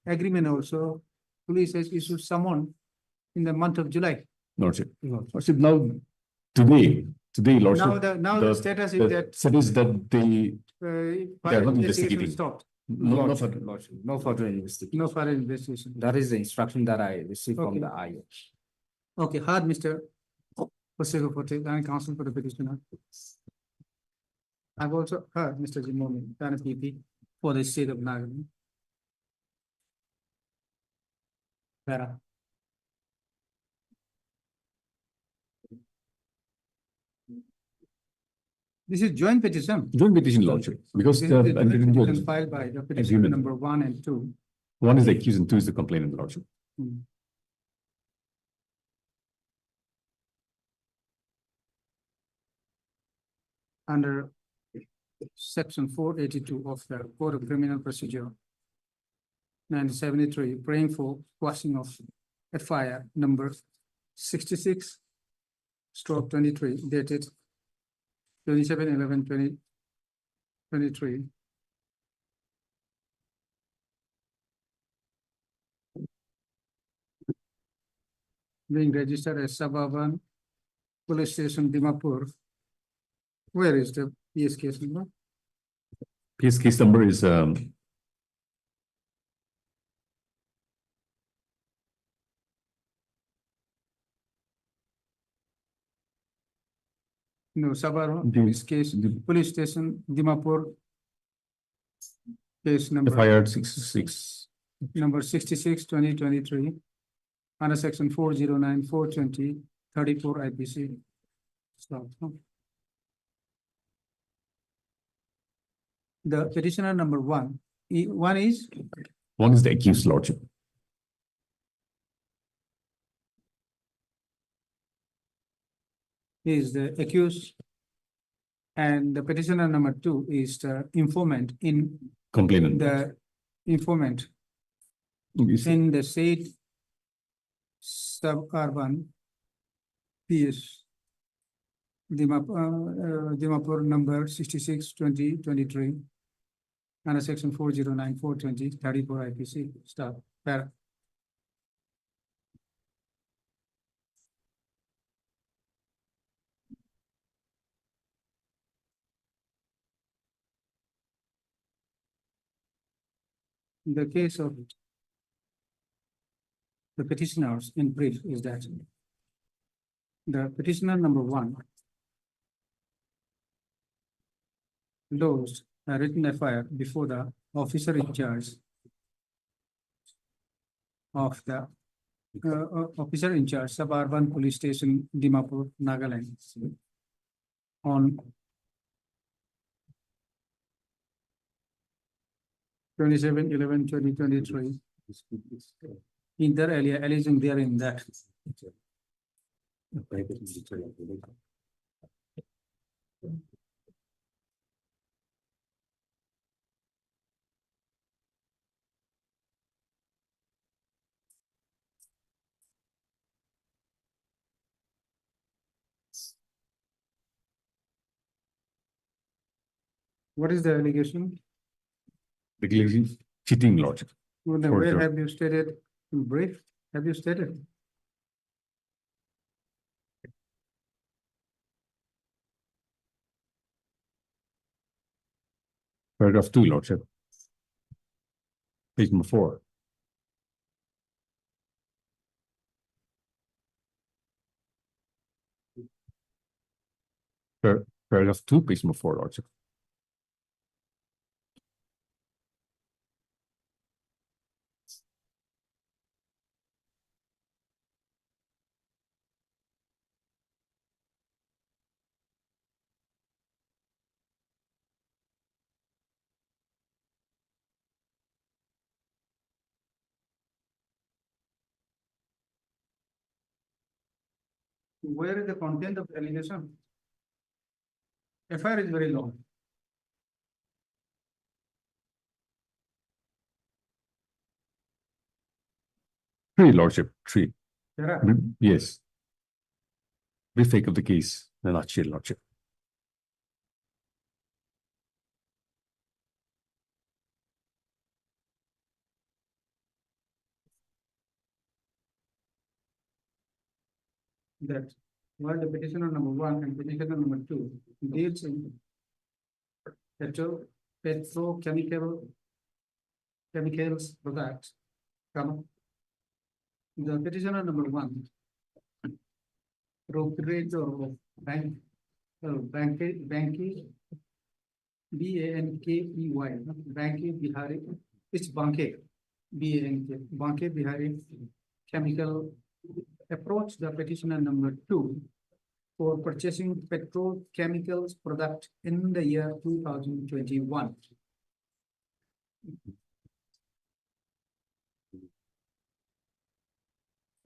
agreement also, police has issued summon in the month of July. Lordship. Lordship, now, today, Lordship. Now the status is the that status that they are not investigation investigating. stopped. No further, Lordship, no further investigation. No further investigation. That is the instruction that I received from Okay. the IO. Okay, hard, Mr. Procedural, and counsel for the petitioner. I've also heard Mr. Jimomi, Dana PP, for the state of Nagaland. Vera. This is joint petition. Joint petition, Lordship, because This the is joint petition filed by the petitioner agreement. number 1 and 2. one is the accused and two is the complainant, Lordship. Hmm. Under section 482 of the Code of Criminal Procedure. 1973, praying for quashing of FIR number 66/23 dated 27/11/2023. being registered as Suburban Police Station, Dimapur. Where is the PS case number? PS case number is No, Suburban The- Police case, Police Station, Dimapur. Case number. FIR 66. Number 66, 2023, under section 409, 420, 34 IPC. Stop. The petitioner number one, one is One is the accused, Lordship. the accused. And the petitioner number two is the informant in Complainant. the informant Is- in the said suburban PS Dimapur number 66, 2023 under section 409, 420, 34 IPC. Stop. Para. In the case of the petitioners in brief is that the petitioner number one lodged a written FIR before the officer in charge of the officer in charge Suburban Police Station, Dimapur, Nagaland on 27/11/2023. Inter alia alleging therein that what is the allegation? Regulation cheating, Lordship. Well, then For where sure. have you stated in brief? Have you stated? Paragraph 2, Lordship. Page number 4. Paragraph 2, page number 4, Lordship. Where is the content of the allegation? FIR is very long. Three, Lordship, 3. There are. Yes. Brief take of the case, the nutshell, Lordship. That while the petitioner number one and petitioner number two deals in petrochemical chemicals products, the petitioner number one brokerage or banky BANKEY Banky Bihari, it's Banke Banke Bihari chemical approach the petitioner number two for purchasing petrochemicals product in the year 2021.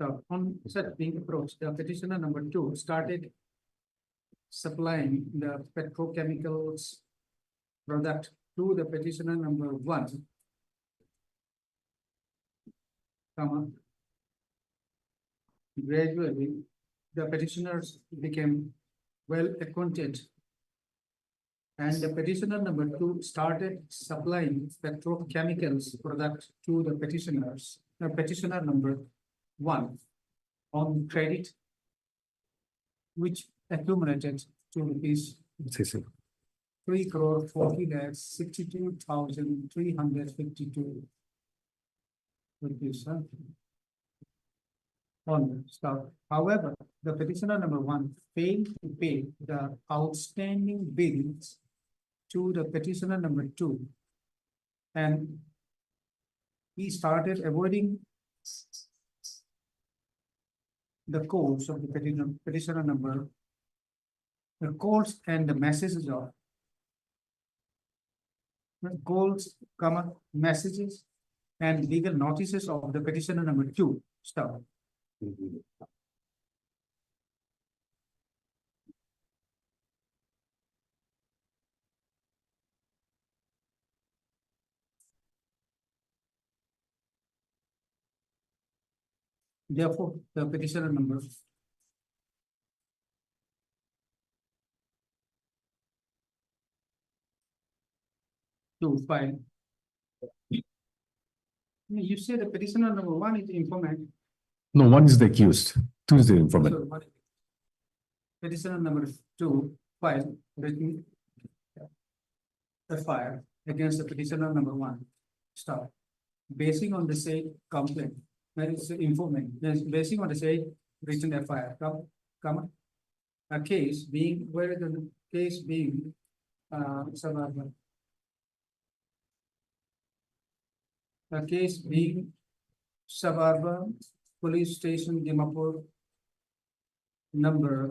So on such being approached, the petitioner number two started supplying the petrochemicals product to the petitioner number one, gradually, the petitioners became well acquainted. And the petitioner number two started supplying petrochemicals product to the petitioners, petitioner number one on credit, which accumulated to rupees Say, say. 3,40,62,352 rupees. On stuff. However, the petitioner number one failed to pay the outstanding bills to the petitioner number two. And he started avoiding the codes of the petitioner number, the codes and the messages of the codes, comma, messages and legal notices of the petitioner number two stuff. Therefore, the petitioner number two file. You say the petitioner number one is informant. No, one is the accused, two is the informant. So what- Petitioner number two file written FIR against the petitioner number one start. Basing on the said complaint, that is informant, yes, basing on the said written FIR, comma, a case being, where the case being, suburban. A case being suburban police station Dimapur number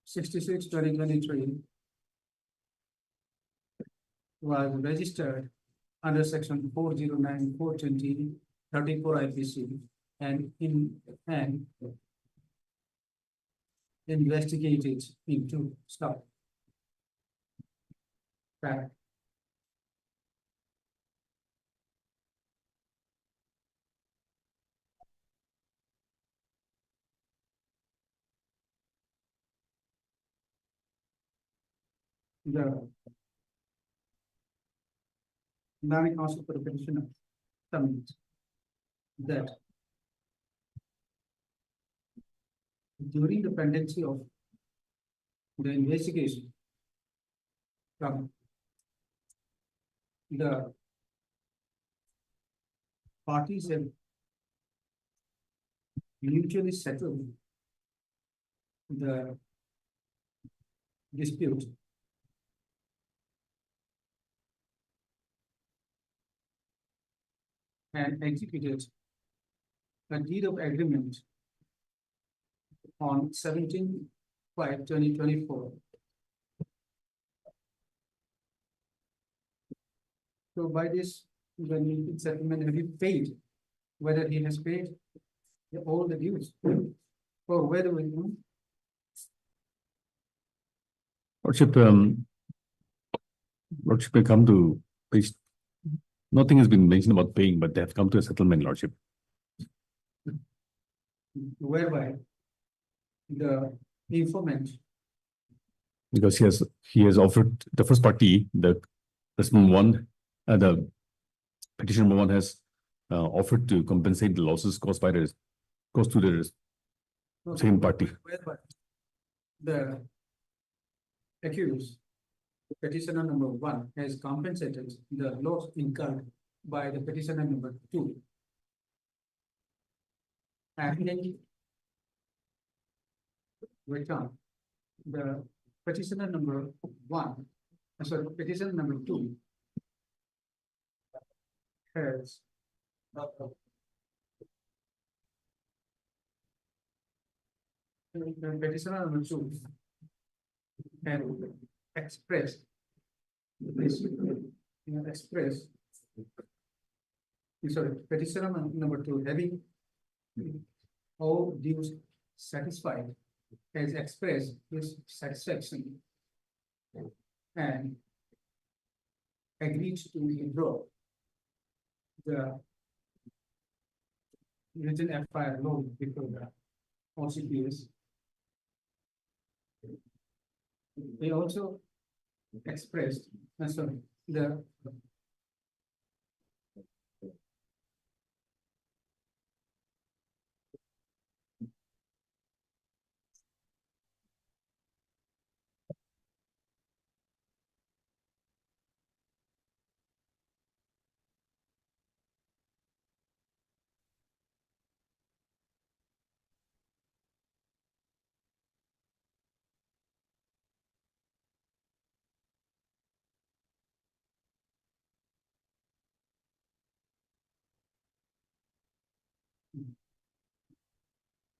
66/2023 was registered under section 409/420/34 IPC and investigated into stuff. Fact. The Nami also for the petitioner submits that during the pendency of the investigation, the parties have mutually settled the dispute and executed a deed of agreement on 17/5/2024. So by this, the mutual settlement, have you paid, whether he has paid all the dues, or whether we know? Lordship, Lordship may come to page. Nothing has been mentioned about paying, but they have come to a settlement, Lordship. Whereby the informant, Because he has offered the first party, the respondent one, the petitioner number one has offered to compensate the losses caused to the same party. whereby the accused, petitioner number one has compensated the loss incurred by the petitioner number two. And then return, the petitioner number one, sorry, petitioner number two has the petitioner number two and express sorry, petitioner number two having all dues satisfied has expressed his satisfaction and agreed to withdraw the written FIR loan before the OCPS. They also expressed, sorry, the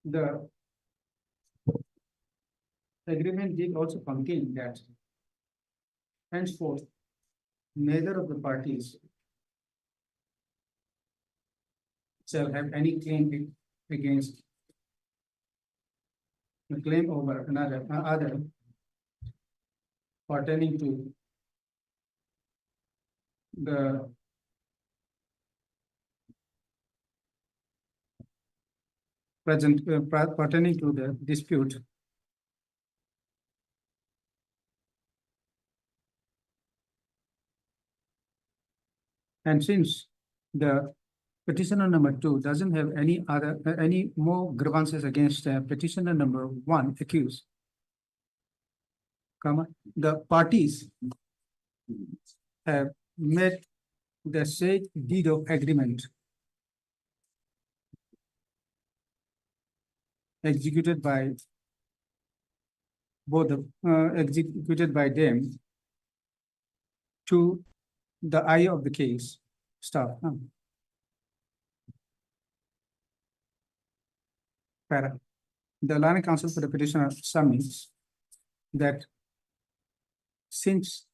the agreement did also contain that henceforth, neither of the parties shall have any claim against a claim over another other pertaining to the pertaining to the dispute and since the petitioner number 2 doesn't have any other any more grievances against petitioner number 1 accused, comma, the parties have made the said deed of agreement executed by both executed by them to the eye of the case. Stop. Para. The Land Council for the petitioner submits that since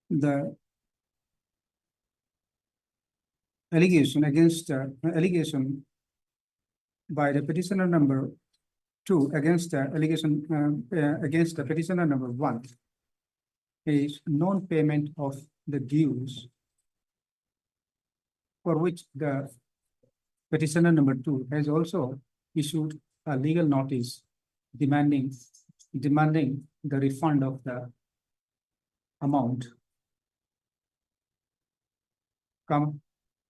the allegation allegation by the petitioner number 2 against the allegation against the petitioner number 1 is non-payment of the dues for which the petitioner number 2 has also issued a legal notice demanding the refund of the amount. Come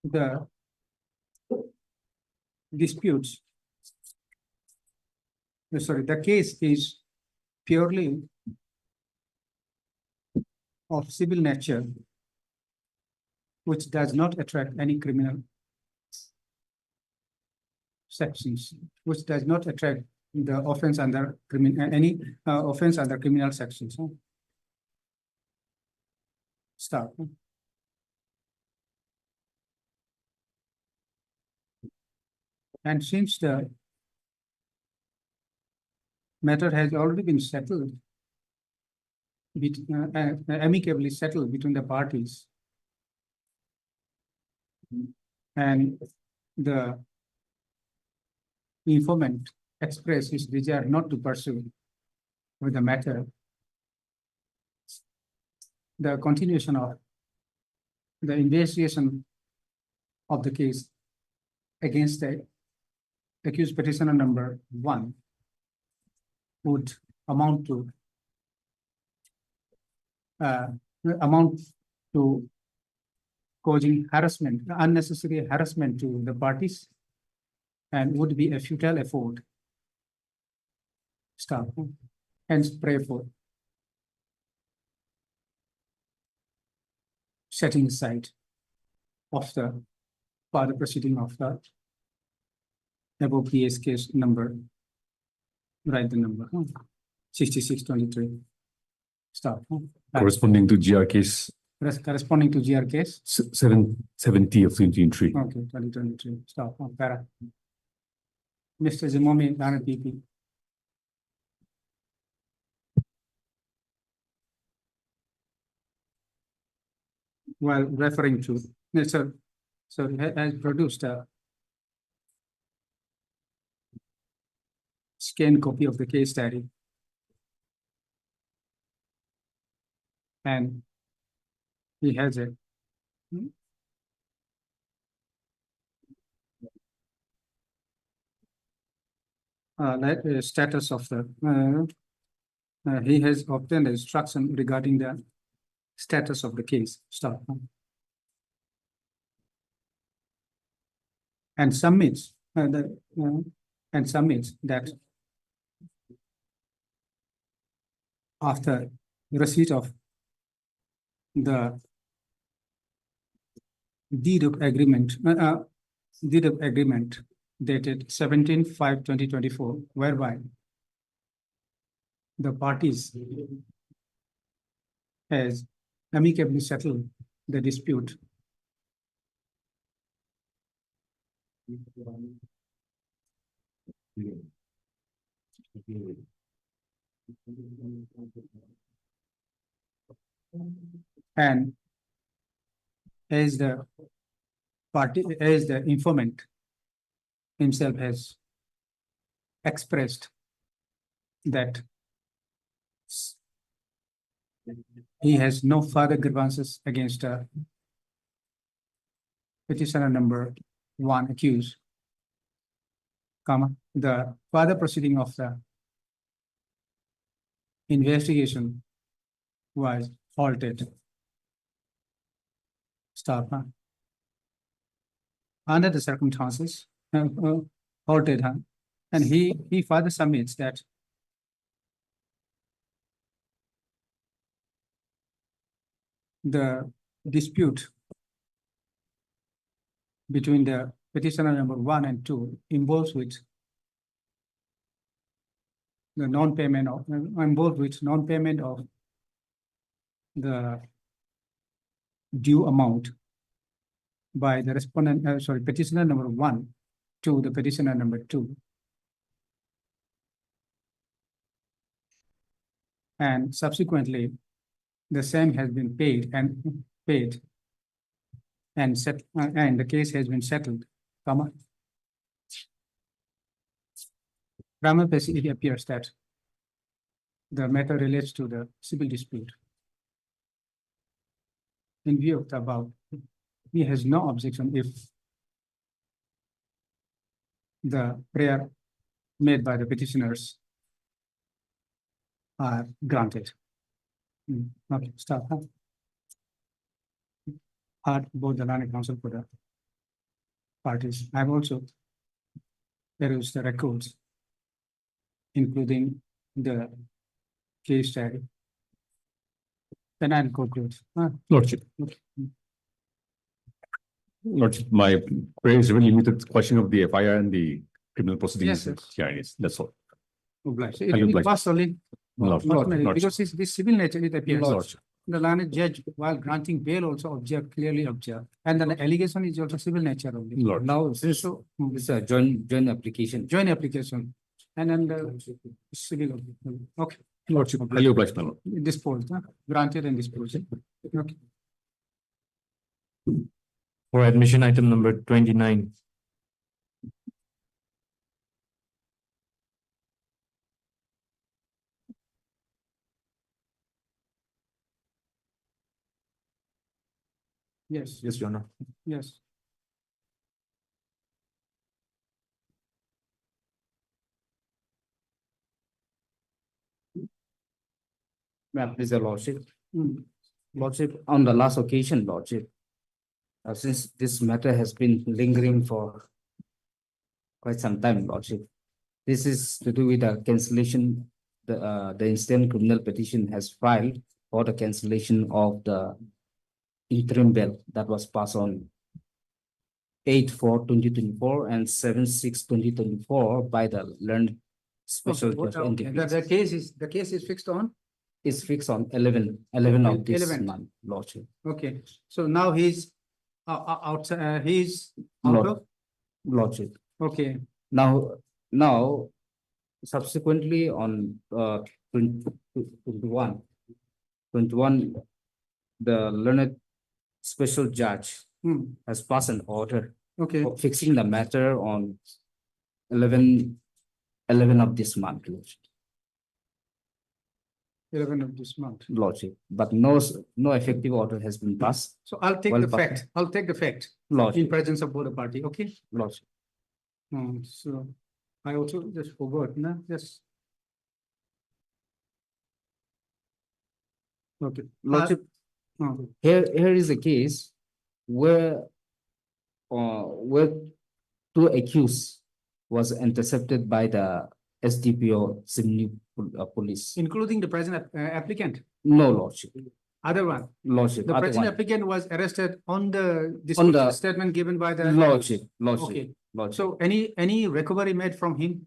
the disputes. Sorry, the case is purely of civil nature, which does not attract any criminal sections, which does not attract the offense under any offense under criminal sections. Start. And since the matter has already been settled, amicably settled between the parties, and the informant expressed his desire not to pursue with the matter, the continuation of the investigation of the case against the accused petitioner number 1 would amount to causing harassment, unnecessary harassment to the parties, and would be a futile effort. Stop. Hence, pray for setting aside of the further proceeding of the above PS case number. Write the number 6623. Stop. Corresponding to GR case Corresponding to GR case. 770 of 2023. Okay, 2023. Stop. Para. Mr. Zimomi, Ghana PP. While referring to, so has produced a scanned copy of the case diary. And he has a status of the he has obtained instruction regarding the status of the case. Stop. And submits that after receipt of the deed of agreement dated 17/5/2024, whereby the parties has amicably settled the dispute. And as the party, as the informant himself has expressed that he has no further grievances against petitioner number 1 accused, comma, the further proceeding of the investigation was halted. Stop, huh? Under the circumstances, halted, huh? And he further submits that the dispute between the petitioner number 1 and 2 involves with the non-payment of the due amount by the respondent, petitioner number 1 to the petitioner number 2. And subsequently, the same has been paid and set, and the case has been settled, comma. Prima facie, it appears that the matter relates to the civil dispute. In view of the above, he has no objection if the prayer made by the petitioners are granted. Okay, stop. Both the land council for the parties. I've also perused the records, including the case diary. Then I'll conclude. Lordship. Okay. Lordship, my prayer is really limited question of the FIR and the criminal proceedings. Yes, Yes, that's all. Obliged. I'll It oblige. was only Lordship. because this civil nature, it appears. Lordship. The learned judge, while granting bail, also clearly observed, and then the allegation is also civil nature only. Lord. Now, since So, it's a joint application. joint application, and then the civil. Okay, Lordship, highly obliged, my lord. disposed, granted and disposed. Okay. For admission item number 29. Yes, Yes, Your Honor. yes. Ma'am, please, your lordship. Mm. Lordship, on the last occasion, lordship, since this matter has been lingering for quite some time, lordship, this is to do with the cancellation. The instant criminal petition has filed for the cancellation of the interim bail that was passed on 8/4/2024 and 7/6/2024 by the learned special judge. Okay, the case is fixed on. Is fixed on 11 of this 11th. month, lordship. Okay, so now he's outside, he's out Lord- of, Lordship. okay, Now, subsequently on 21, the learned special judge has passed an order okay, of fixing the matter on 11 of this month, lordship. 11 of this month. Lordship, but no effective order has been passed, So I'll take Well, the but- fact, I'll take the fact lordship, in presence of both the party, okay? lordship. So I also just forgot, no, just. Okay. Lordship, Oh, here is a case where two accused was intercepted by the SDPO Simni police. including the present applicant, No, lordship, other one. lordship, The other present one. applicant was arrested on the On the- disclosure statement given by the. Lordship, lordship, Okay, lordship. so any recovery made from him?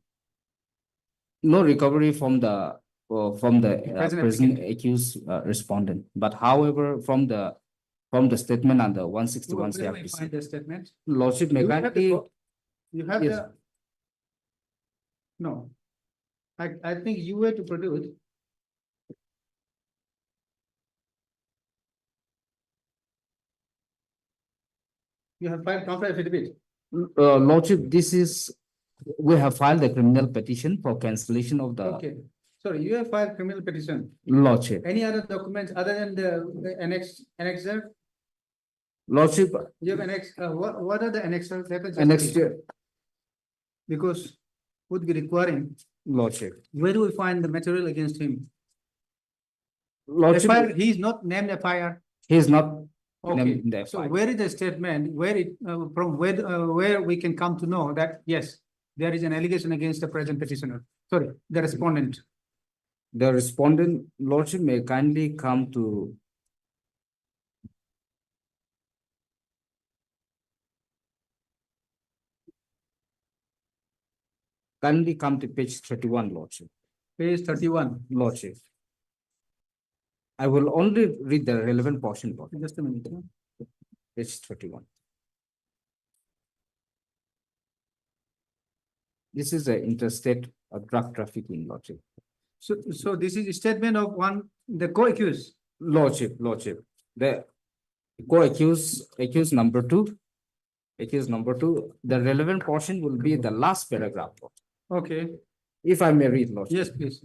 No recovery from the Present present accused respondent, but however, from the statement under 161 Where do I CRPC. find the statement? Lordship, You have the mechanically, co- You have Yes. the. No. I think you were to produce. You have filed counter affidavit. Lordship, we have filed a criminal petition for cancellation of the Okay, sorry, you have filed criminal petition. Lordship. Any other documents other than the annexure? Lordship, You have what are the annexures? Let us just annexed, read. Because would be requiring, Lordship. where do we find the material against him? Lordship, FIR, he is not named FIR. he is not Okay, named in the so FIR. where is the statement, where we can come to know that, yes, there is an allegation against the present petitioner, sorry, the respondent. The respondent, Lordship, may kindly come to page 31, Lordship. Page 31. Lordship. I will only read the relevant portion, Lordship. Just a minute. Page 31. This is the interstate drug trafficking, Lordship. So this is a statement of the co-accused. Lordship, the accused number two, the relevant portion will be the last paragraph. Okay, If I may read, Lordship. yes, please.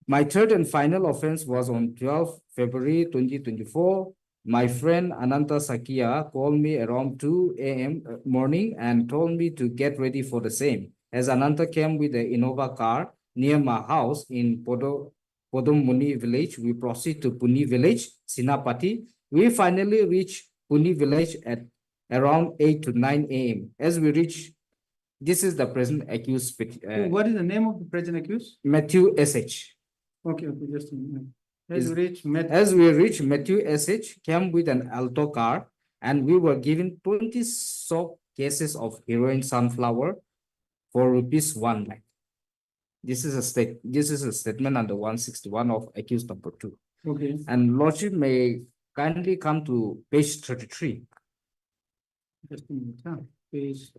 My third and final offense was on 12 February 2024. My friend Ananta Sakia called me around 2 a.m. morning and told me to get ready for the same. As Ananta came with the Innova car near my house in Podomuni village, we proceed to Puni village, Sinapati. We finally reach Puni village at around 8 to 9 a.m. As we reach, this is the present accused. What is the name of the present accused? Matthew S.H. Okay, just a minute. As we reach, Matthew S.H. came with an Alto car and we were given 20 soap cases of heroin sunflower for rupees 1 lakh. This is a statement under 161 of accused number 2. Okay. And Lordship may kindly come to page 33. Just a minute, page.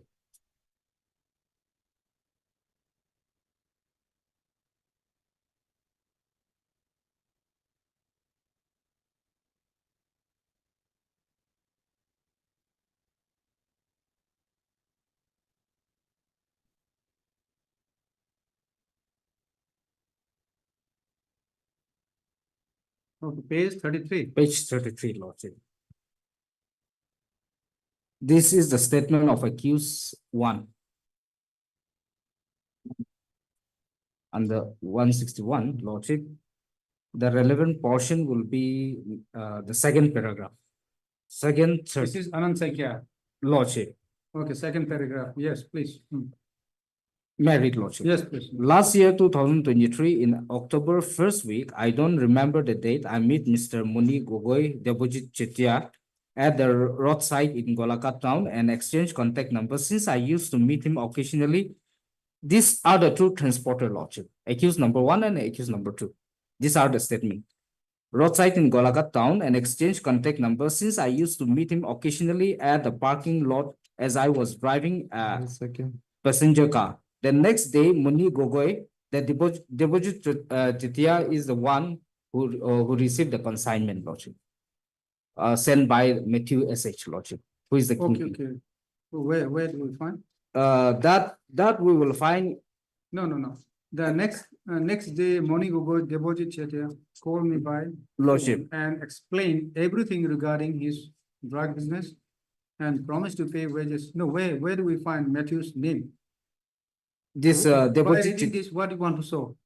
Okay, page 33. Page 33, Lordship. This is the statement of accused 1. Under 161, Lordship, the relevant portion will be the second paragraph. This is Anand Saikya. Lordship. Okay, second paragraph. Yes, please. Married, Lordship. Yes, please. Last year, 2023, in October first week, I don't remember the date, I meet Mr. Muni Gogoi Debojit Chetia at the roadside in Golaghat town and exchange contact numbers. Since I used to meet him occasionally, these are the two transporter, Lordship. Accused number 1 and accused number 2. These are the statement. Roadside in Golaghat town and exchange contact numbers. Since I used to meet him occasionally at the parking lot as I was driving a passenger car. The next day, Muni Gogoi, the Debojit Chetia is the one who received the consignment, Lordship, sent by Matthew S.H. Lordship, who is the king. Okay. So where do we find? That we will find. No. The next day, Moni Gogoi Debojit Chetia called me by Lordship and explained everything regarding his drug business and promised to pay wages. No, where do we find Matthew's name? This Debojit, what do you want to show?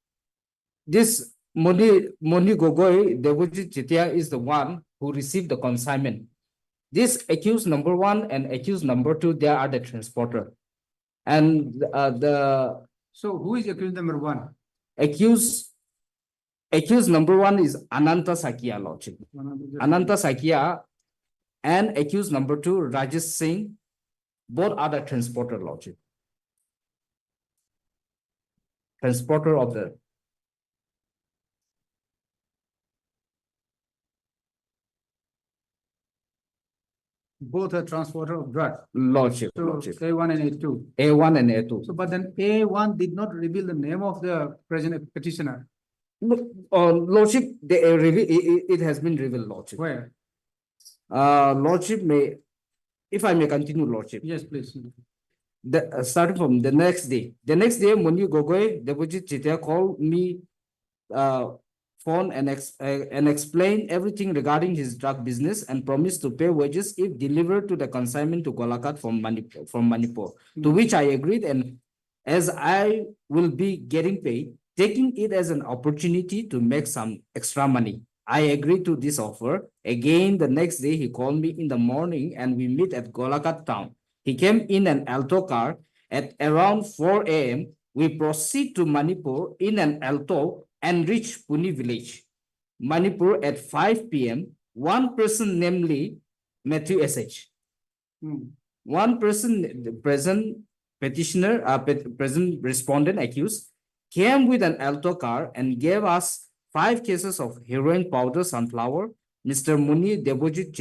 This Moni Gogoi Debojit Chetia is the one who received the consignment. This accused number 1 and accused number 2, they are the transporter. And So who is accused number 1? Accused number 1 is Ananta Sakia, Lordship. Ananta Sakia and accused number 2, Rajesh Singh, both are the transporter, Lordship. Transporter of the Both are transporter of drug. Lordship, So Lordship. A1 and A2. A1 and A2. So, but then A1 did not reveal the name of the present petitioner. Lordship, it has been revealed, Lordship. Where? Lordship if I may continue, Lordship. Yes, please. Starting from the next day. The next day, Moni Gogoi, Deputy Chitia called me, phone and explained everything regarding his drug business and promised to pay wages if delivered to the consignment to Golaghat from Manipur. To which I agreed, and as I will be getting paid, taking it as an opportunity to make some extra money. I agreed to this offer. Again, the next day, he called me in the morning and we meet at Golaghat town. He came in an Alto car at around 4 a.m. We proceed to Manipur in an Alto and reach Pune village. Manipur at 5 p.m. One person, namely Matthew S.H. One person, the present petitioner, present respondent accused, came with an Alto car and gave us 5 cases of heroin powder sunflower. Mr. Muni Debojit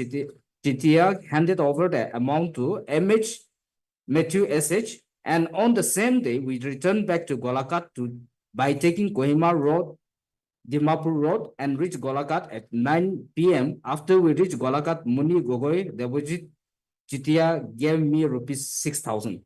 Chitia handed over the amount to MH Matthew S.H. And on the same day, we returned back to Golaghat by taking Kohima Road, Dimapur Road, and reached Golaghat at 9 p.m. After we reached Golaghat, Muni Gogoi Debojit Chitia gave me rupees 6,000.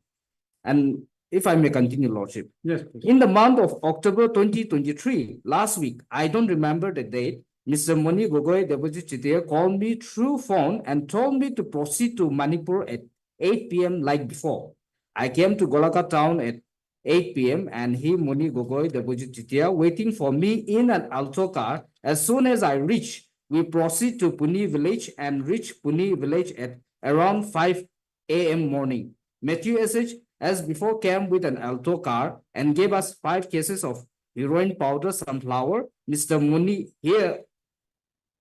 And if I may continue, Lordship. Yes, please. In the month of October 2023, last week, I don't remember the date, Mr. Moni Gogoi Debojit Chitia called me through phone and told me to proceed to Manipur at 8 p.m. like before. I came to Golaghat town at 8 p.m. and he, Moni Gogoi Debojit Chitia, waiting for me in an Alto car. As soon as I reach, we proceed to Pune village and reach Pune village at around 5 a.m. morning. Matthew S.H. as before came with an Alto car and gave us 5 cases of heroin powder sunflower. Mr. Muni here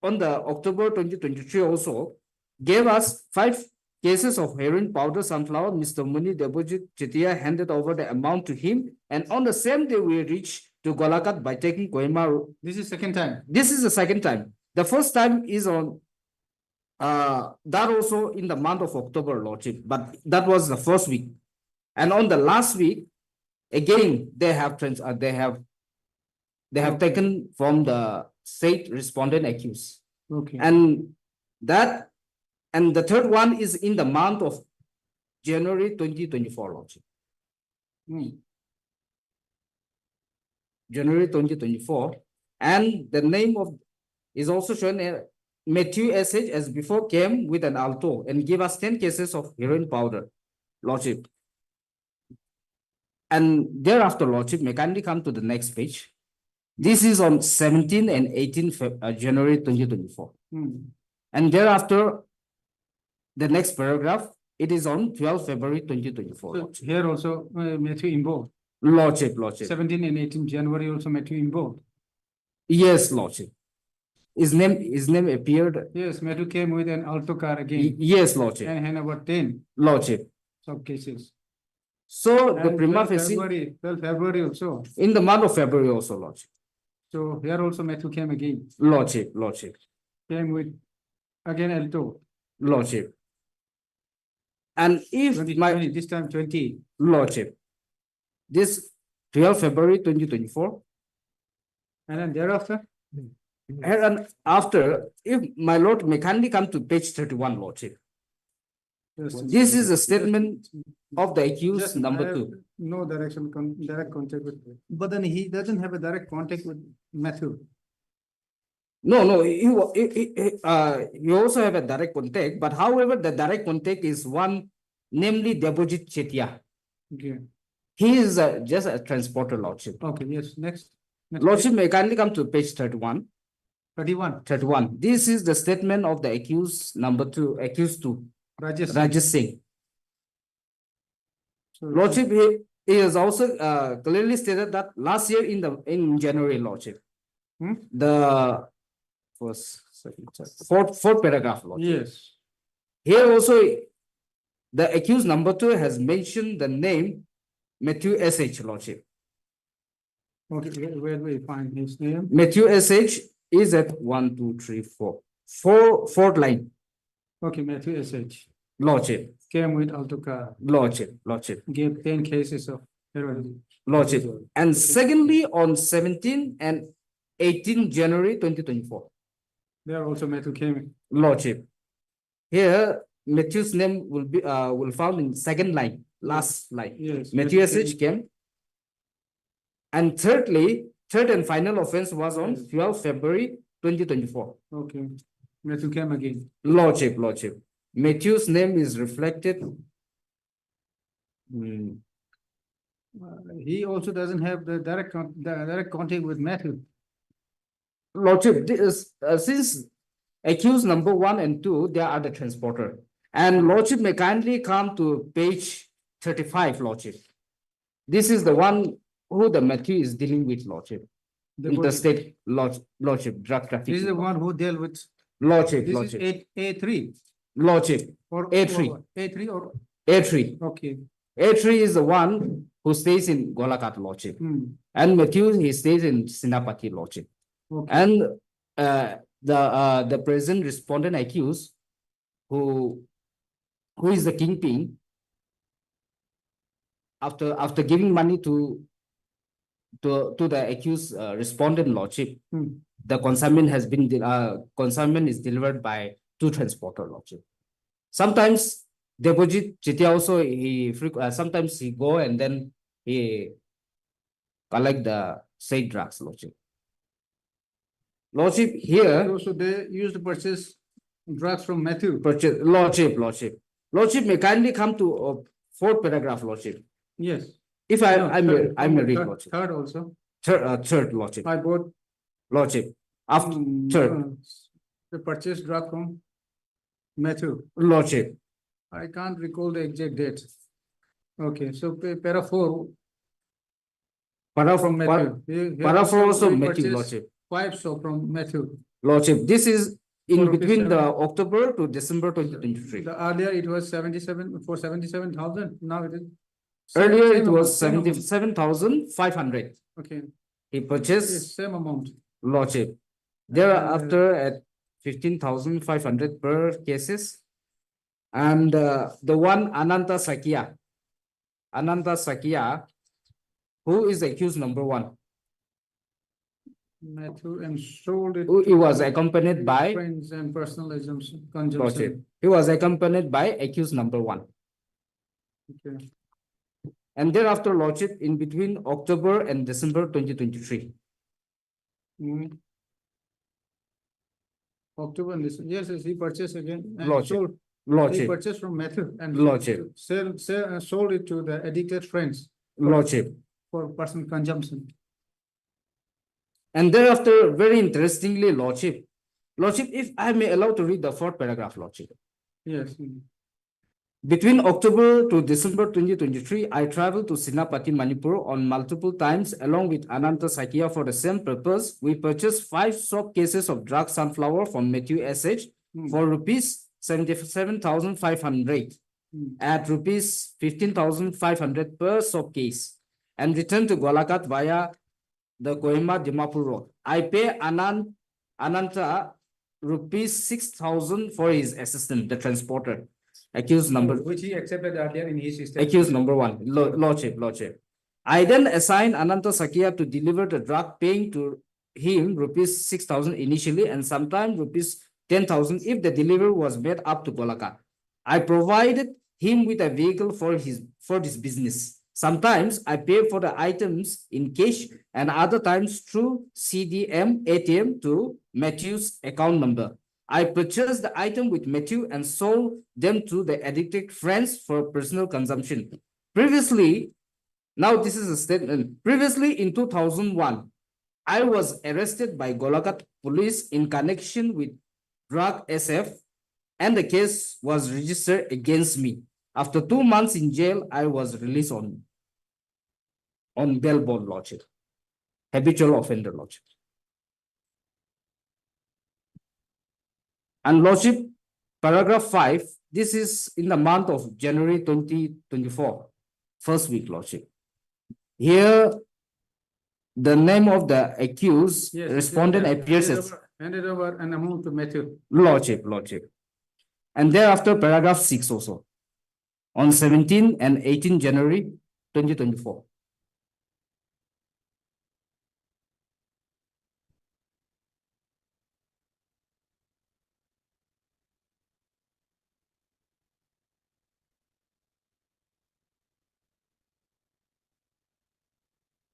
on the October 2023 also gave us 5 cases of heroin powder sunflower. Mr. Muni Debojit Chitia handed over the amount to him, and on the same day we reached to Golaghat by taking Kohima. This is second time. This is the second time. The first time is on that also in the month of October, Lordship, but that was the first week. And on the last week, again they have taken from the state respondent accused. Okay. And the third one is in the month of January 2024, Lordship. January 2024. And the name of is also shown. Matthew S.H. as before came with an Alto and gave us 10 cases of heroin powder, Lordship. And thereafter, Lordship, may kindly come to the next page. This is on 17 and 18 January 2024. And thereafter, the next paragraph, it is on 12 February 2024. So here also Matthew involved. Lordship. 17 and 18 January also Matthew involved. Yes, Lordship. His name appeared. Yes, Matthew came with an Alto car again. Yes, Lordship. And hand over 10 Lordship. sub cases. So And the prima facie. 12 February also. In the month of February also, Lordship. So here also Matthew came again. Lordship. Came with again Alto. Lordship. And if 20, this time 20. Lordship. This 12 February 2024. And then thereafter. And after, if my Lord may kindly come to page 31, Lordship. This is a statement of the accused Just number 2. No direct contact with, but then he doesn't have a direct contact with Matthew. No, he also have a direct contact, but however, the direct contact is one, namely Debojit Chitia. Okay. He is just a transporter, Lordship. Okay, yes, next. Lordship, may kindly come to page 31. 31. This is the statement of the accused number 2, accused 2, Rajesh Singh. So, Lordship, he has also clearly stated that last year in January, Lordship. The fourth paragraph, Lordship. yes. Here also, the accused number 2 has mentioned the name Matthew S.H., Lordship. Okay, where do we find his name? Matthew S.H. is at 1, 2, 3, 4. Fourth line. Okay, Matthew S.H. Lordship, came with auto car, Lordship, Lordship, gave 10 cases of heroin. Lordship. And secondly, on 17 and 18 January 2024, There also Matthew came. Lordship. Here, Matthew's name will found in second line, last line. Yes. Matthew SH came. And thirdly, third and final offense was on 12 February 2024. Okay. Matthew came again. Lordship, Lordship. Matthew's name is reflected. He also doesn't have the direct contact with Matthew. Lordship, since accused number 1 and 2, they are the transporter. And Lordship may kindly come to page 35, Lordship. This is the one who the Matthew is dealing with, Lordship. Interstate Lordship, drug trafficking. This is the one who dealt with. Lordship, This Lordship. is A3 Lordship, or A3. A3 or A3. okay. A3 is the one who stays in Golakat, Lordship. And Matthew, he stays in Sinapati, Lordship. Okay. And the present respondent accused, who is the kingpin, after giving money to the accused respondent, Lordship, the consignment has been consignment is delivered by 2 transporter, Lordship. Sometimes deposit Chitya also sometimes he go and then he collect the said drugs, Lordship. Lordship, here. So they used to purchase drugs from Matthew. Lordship. Lordship may kindly come to 4th paragraph, Lordship. Yes. If I'm a read, Lordship. Third also. Third, Lordship. I bought. Lordship. After third. They purchased drug from Matthew. Lordship. I can't recall the exact date. Okay, so para 4. From Matthew. Para 4 also Matthew, purchased Lordship. 5 so from Matthew. Lordship, this is in For between the 7. October to December 2023. The earlier it was 77,000. Now it is. Earlier same it was amount. 77,500. Okay. He purchased, Yes, same amount. Lordship. Thereafter at 15,500 per cases. And the one Ananta Sakya, who is accused number 1. Matthew and sold it. He was accompanied by friends and personal Lordship. consumption. He was accompanied by accused number 1. Okay. And thereafter, Lordship, in between October and December 2023. October and this, yes, he purchased again and Lordship. sold. He Lordship, purchased from Matthew and Lordship. sold it to the addicted friends Lordship. for personal consumption. And thereafter, very interestingly, Lordship, if I may allow to read the 4th paragraph, Lordship. Yes. Between October to December 2023, I traveled to Sinapati, Manipur on multiple times along with Ananta Sakya for the same purpose. We purchased 5 soap cases of drug sunflower from Matthew SH for rupees 77,500 at rupees 15,500 per soap case and returned to Golakat via the Kohima Dimapur road. I pay Ananta rupees 6,000 for his assistant, the transporter. Accused number, which he accepted earlier in his statement. accused number 1, Lordship. I then assigned Ananta Sakya to deliver the drug, paying to him rupees 6,000 initially and sometimes rupees 10,000 if the delivery was made up to Golakat. I provided him with a vehicle for this business. Sometimes I pay for the items in cash and other times through CDM ATM to Matthew's account number. I purchased the item with Matthew and sold them to the addicted friends for personal consumption. Previously, now this is a statement. Previously in 2001, I was arrested by Golakat police in connection with drug SF and the case was registered against me. After 2 months in jail, I was released on bail bond, Lordship. Habitual offender, Lordship. And Lordship, paragraph 5, this is in the month of January 2024, first week, Lordship. Here, the name of the accused respondent appears as handed over an amount to Matthew. Lordship. And thereafter, paragraph 6 also. On 17 and 18 January 2024.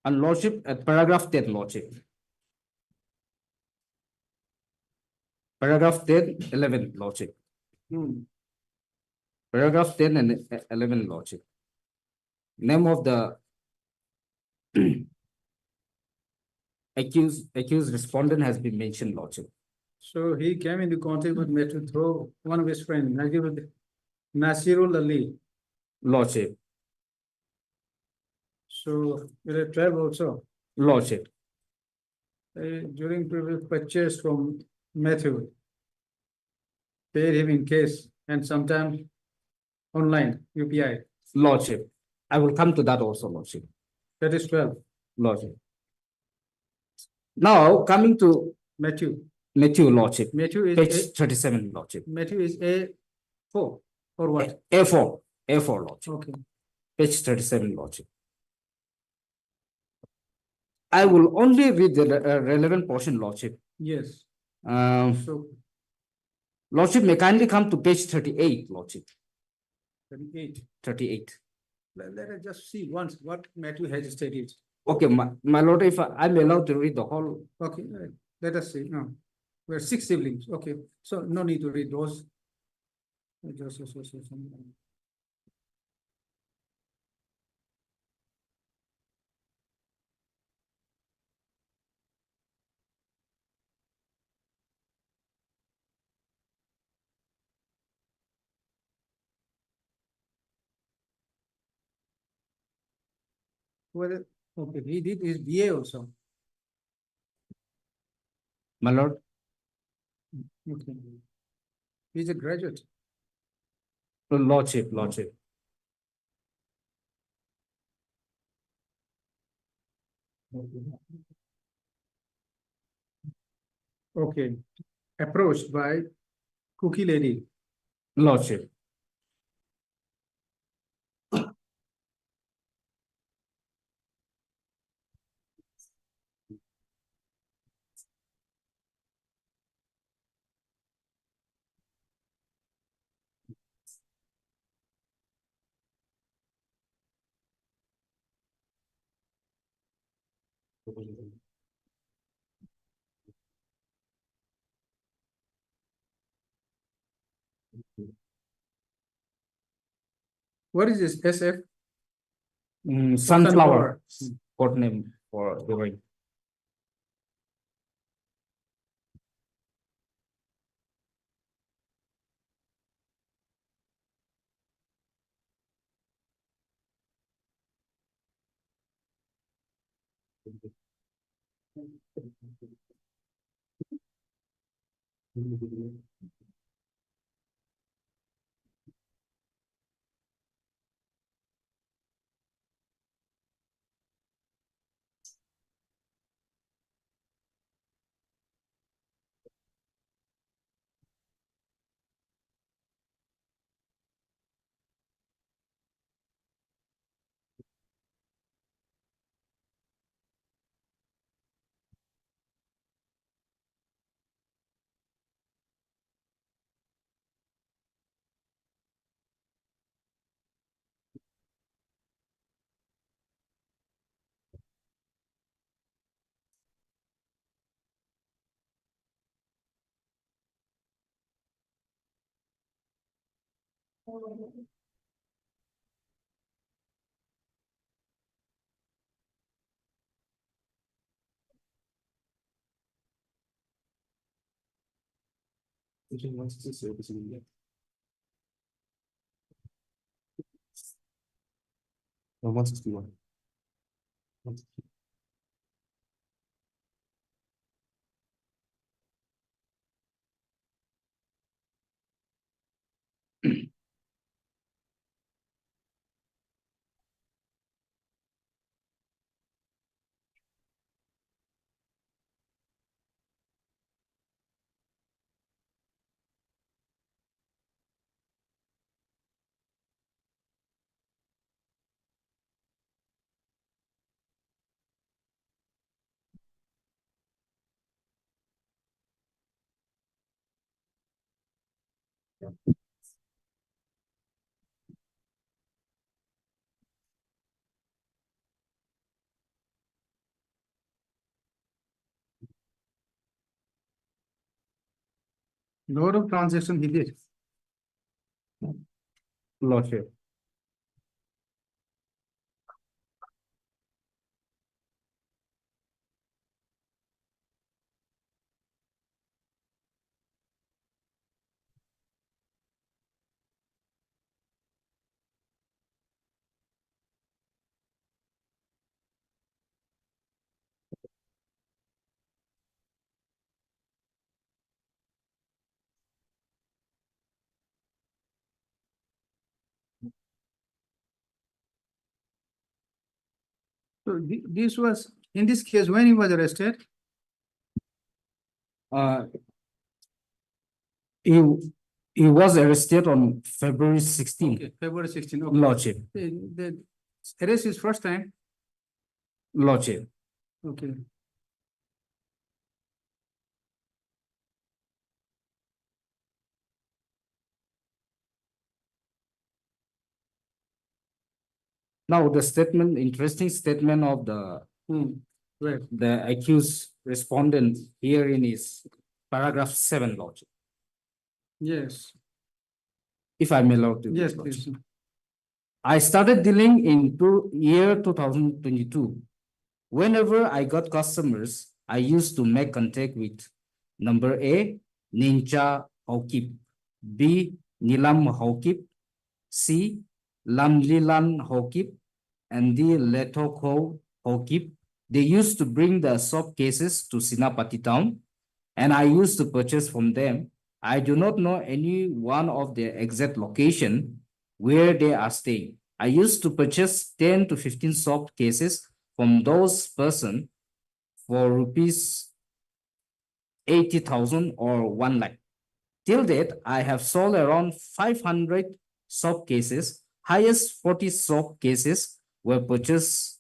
And Lordship at paragraph 10, Lordship. Paragraph 10, 11, Lordship. Paragraph 10 and 11, Lordship. Name of the accused respondent has been mentioned, Lordship. So he came into contact with me to throw one of his friends, Nasirul Ali. Lordship. So with a 12 also. Lordship. During previous purchase from Matthew, paid him in case and sometimes online UPI. Lordship. I will come to that also, Lordship. That is 12. Lordship. Now coming to Matthew. Lordship. Matthew is Page 37, Lordship. Matthew is A4 or what? A4. A4, Lordship. Okay. Page 37, Lordship. I will only read the relevant portion, Lordship. Yes. So, Lordship may kindly come to page 38, Lordship. 38. 38. Let us just see once what Matthew has stated. Okay, my Lord, if I'm allowed to read the whole. Okay, let us see. No, we're 6 siblings. Okay, so no need to read those. Well, okay, he did his BA also. My Lord. Okay. He's a graduate. Lordship. Okay. Approached by Cookie Lady. Lordship. What is this SF? Sunflower. Code name for the ring. No, 161. Lot of transaction he did. Lordship. So this was, in this case, when he was arrested, Uh, he, he was arrested on February 16, okay, February 16, okay. Lordship, The arrest is first time, Lordship. okay. Now, the statement, interesting statement of Right. the accused respondent herein is paragraph 7, Lordship. Yes, If I'm allowed to. yes, Lordship. please. I started dealing in year 2022. Whenever I got customers, I used to make contact with number A, Ninja Hokip, B, Nilam Hokip, C, Lamlilan Hokip, and D, Letoko Hokip. They used to bring the soap cases to Sinapati town, and I used to purchase from them. I do not know any one of their exact location where they are staying. I used to purchase 10 to 15 soap cases from those person for rupees 80,000 or 1 lakh. Till date, I have sold around 500 soap cases. Highest 40 soap cases were purchased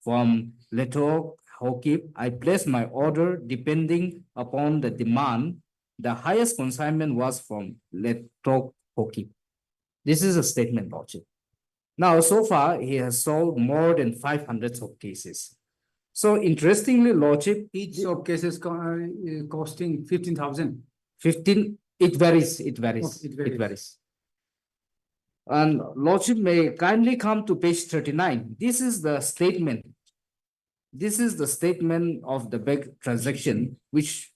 from Leto Hokip. I placed my order depending upon the demand. The highest consignment was from Leto Hokip. This is a statement, Lordship. Now, so far, he has sold more than 500 soap cases. So interestingly, Lordship, Each soap case is costing 15,000. 15, it varies, it varies, Oh, it it varies. And Lordship may kindly come to page 39. This is the statement. This is the statement of the bank transaction, which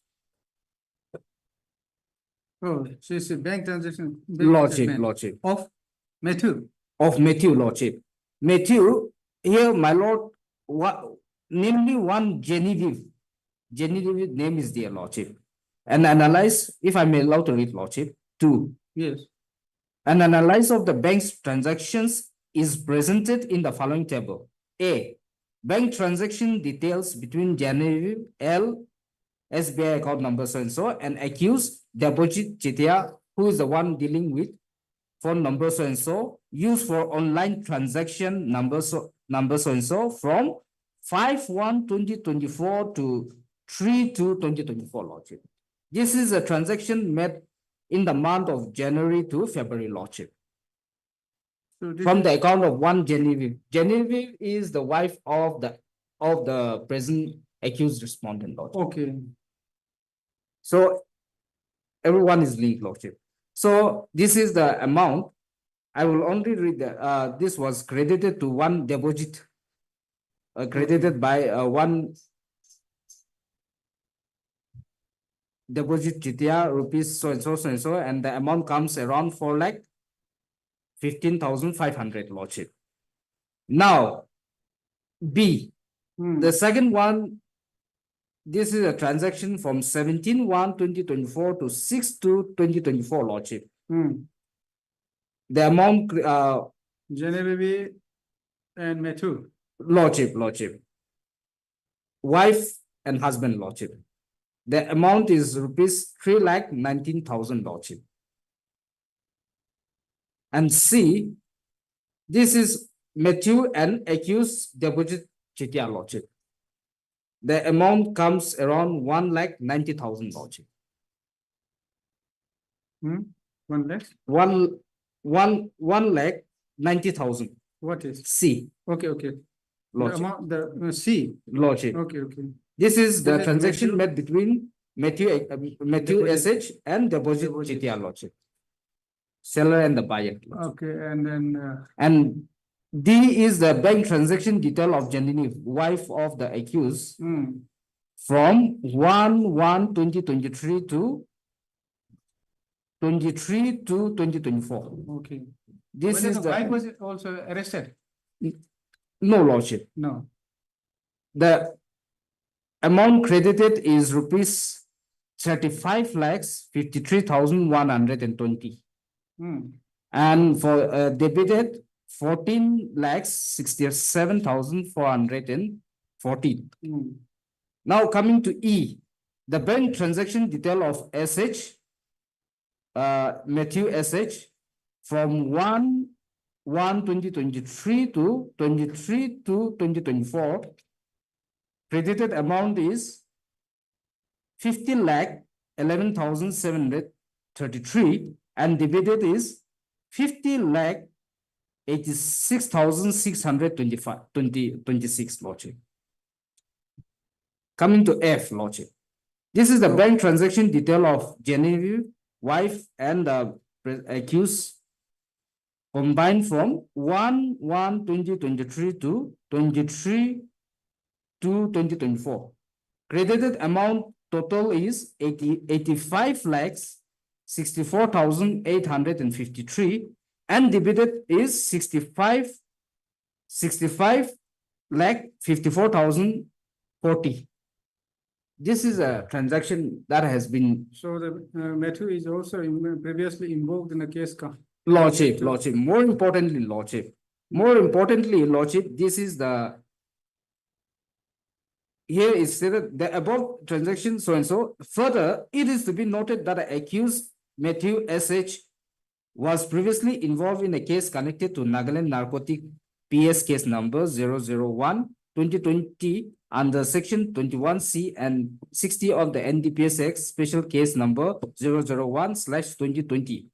Oh, so it's a bank transaction. bank Lordship, statement Lordship, Of Matthew. of Matthew, Lordship. Matthew, here, my lord, what, namely one Genevieve. Genevieve name is there, Lordship. And analyze, if I may allow to read, Lordship, 2. Yes. An analysis of the bank's transactions is presented in the following table. A, bank transaction details between Genevieve L, SBI account number so and so, and accused Debojit Chetia, who is the one dealing with phone number so and so, used for online transaction number so and so from 5/1/2024 to 3/2/2024, Lordship. This is a transaction made in the month of January to February, Lordship. So this From is- the account of one Genevieve. Genevieve is the wife of the present accused respondent, Lordship. Okay. So everyone is linked, Lordship. So this is the amount. I will only read that this was credited to one deposit, credited by one deposit Jitia rupees so and so, so and so, and the amount comes around 4,15,500, Lordship. Now, B, the second one, this is a transaction from 17/1/2024 to 6/2/2024, Lordship. The amount, Genevieve and Matthew. Lordship. Wife and husband, Lordship. The amount is rupees 3,19,000, Lordship. And C, this is Matthew and accused deposit Chetia, Lordship. The amount comes around 1,90,000, Lordship. 1 lakh. 1,90,000. What is? C, Okay, okay. The Lordship. amount, the C. Lordship. Okay, okay. This is the This is transaction Matthew. made between Matthew SH and deposit GTR lordship. Seller and the buyer. Okay, and then, And D is the bank transaction detail of Janini, wife of the accused, from 1/1/2023 to 2024. okay. This Whether is the wife the, was also arrested? no lordship. No. The amount credited is rupees 35,53,120. And for debited 14,67,440. Now coming to E, the bank transaction detail of SH, Matthew SH, from 1/1/2023 to 23/2/2024. Credited amount is 50,11,733 and debited is 50,86,626 lordship. Coming to F lordship. This is the bank transaction detail of Genevieve, wife and the accused combined from 1/1/2023 to 23/2/2024. Credited amount total is 85,64,853 and debited is 65,54,040. This is a transaction that has been. So the Matthew is also previously involved in the case. Lordship, more importantly, lordship, this is the. Here is stated the above transaction so and so. Further, it is to be noted that the accused Matthew SH was previously involved in a case connected to Nagaland narcotic PS case number 001/2020 under section 21C and 60 of the NDPS Act special case number 001/2020.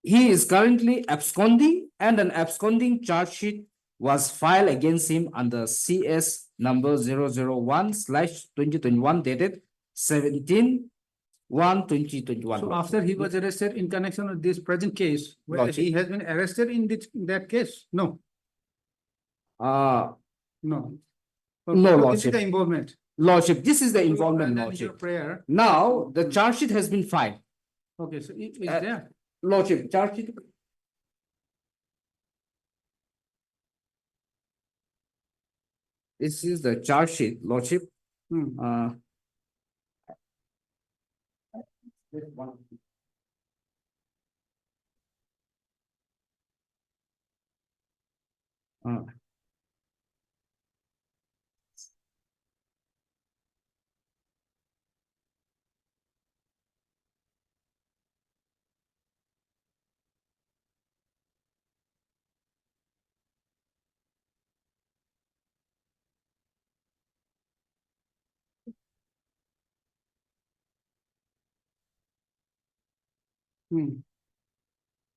He is currently absconding and an absconding charge sheet was filed against him under CS number 001/2021 dated 17/1/2021. So after he was arrested in connection with this present case, whether he has been arrested in that case? No. No. No, So this is lordship. the involvement. Lordship, this is the So, involvement, and then lordship. your prayer. Now, the charge sheet has been filed. Okay, so it is there. Lordship, charge sheet. This is the charge sheet, lordship.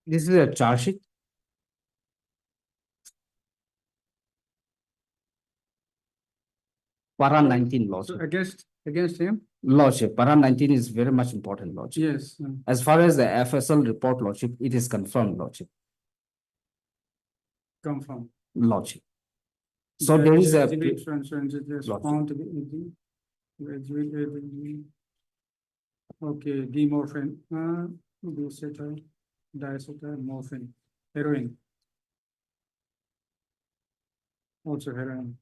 This is a charge sheet. Para 19 So lordship. against him? Lordship, para 19 is very much important, lordship. Yes. As far as the FSL report, lordship, it is confirmed, lordship. Confirm. Lordship. So there is a. Exhibit found to be. Okay, demorphin, diacetylmorphin, heroin. Also heroin.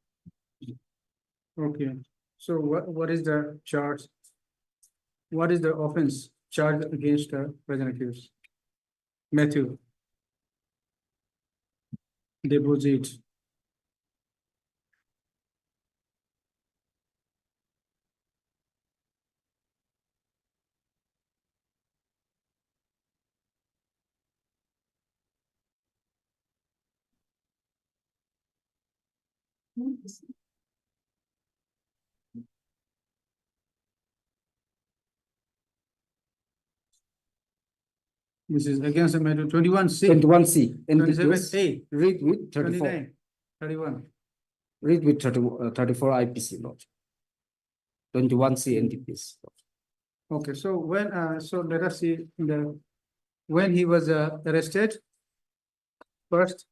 Okay, so what is the charge? What is the offense charged against the present accused? Matthew. Deposit. This is against the matter 21C. 21C. 27A. Read with 34. 29, 31. Read with 34 IPC, lordship. 21C NDPS. Okay, so when, so let us see when he was arrested first.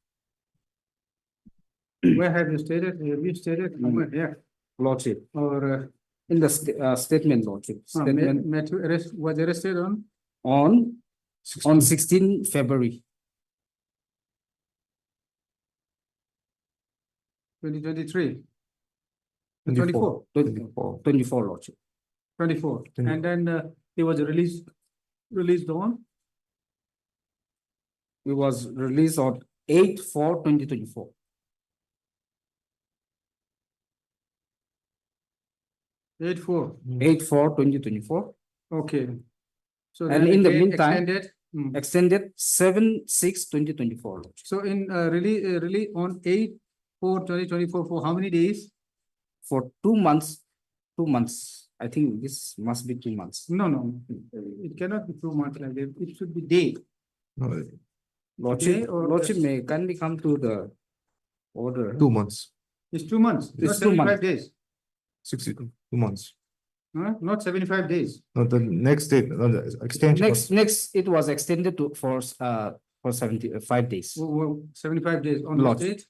Where have you stated? Have you stated? Yeah, Lordship, or in the statement, Lordship, statement Matthew was arrested on on 16 February 2023. 24. 24, Lordship. 24, and then he was released on It was released on 8/4/2024. 8/4. 8/4/2024. Okay. So And then in the again meantime, extended. extended 7/6/2024. So in release on 8/4/2024 for how many days? For 2 months, 2 months. I think this must be 2 months. No, it cannot be 2 months like that. It should be day. Lordship, Day or Lordship may kindly come to the order. 2 months, It's 2 months, not It's 2 months. 75 days, 2 months. huh? Not 75 days. No, the next date, the extension. Next, it was extended to for 75 days. 75 days on the Lodge. date.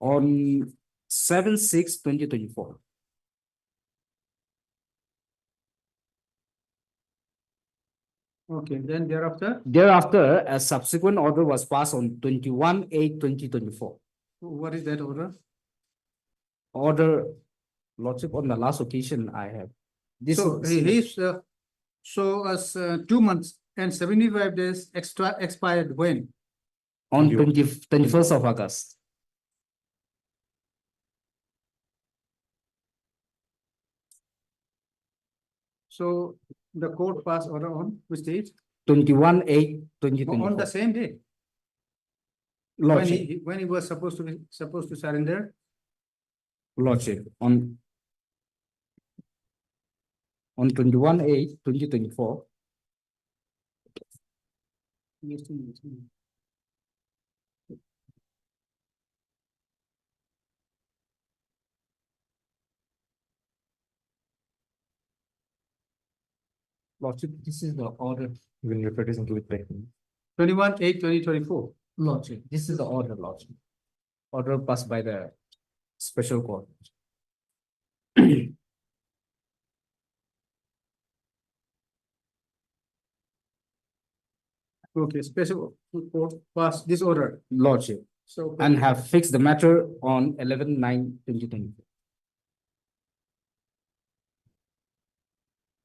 On 7/6/2024. Okay, then thereafter, Thereafter, a subsequent order was passed on 21/8/2024. what is that order? Order, Lordship, on the last occasion I have. This So is- he's, so as 2 months and 75 days extra expired when? on 21st of August. So the court passed order on which date? 21/8/2024. On the same day, when Lordship, when he was supposed to surrender? Lordship, on 21/8/2024. Lordship, this is the order. When you refer this into it, like, 21/8/2024. Lordship, this is the order, Lordship. Order passed by the special court. Okay, special court passed this order. Lordship, So. and have fixed the matter on 11/9/2024.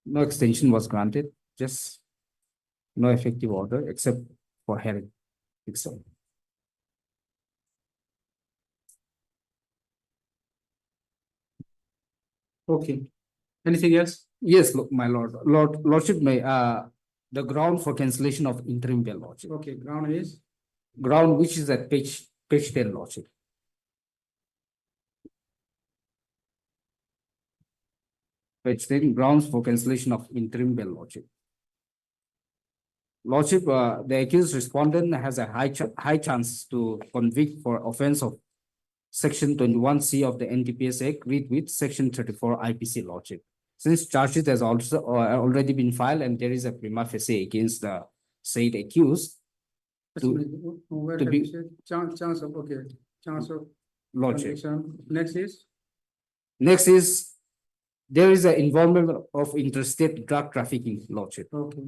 No extension was granted, just no effective order except for hearing itself. Okay. Anything else? Yes, my lordship may, the ground for cancellation of interim bail, Lordship. Okay, ground is, Ground which is at page 10, Lordship. Page 10, grounds for cancellation of interim bail, Lordship. Lordship, the accused respondent has a high chance to convict for offense of Section 21C of the NTPS Act, read with Section 34 IPC, Lordship. Since charge sheet has also already been filed and there is a prima facie against the said accused, where to have be- you said? Chance of, okay, chance of. Lordship. conviction. Next is, there is an involvement of interstate drug trafficking, Lordship. Okay.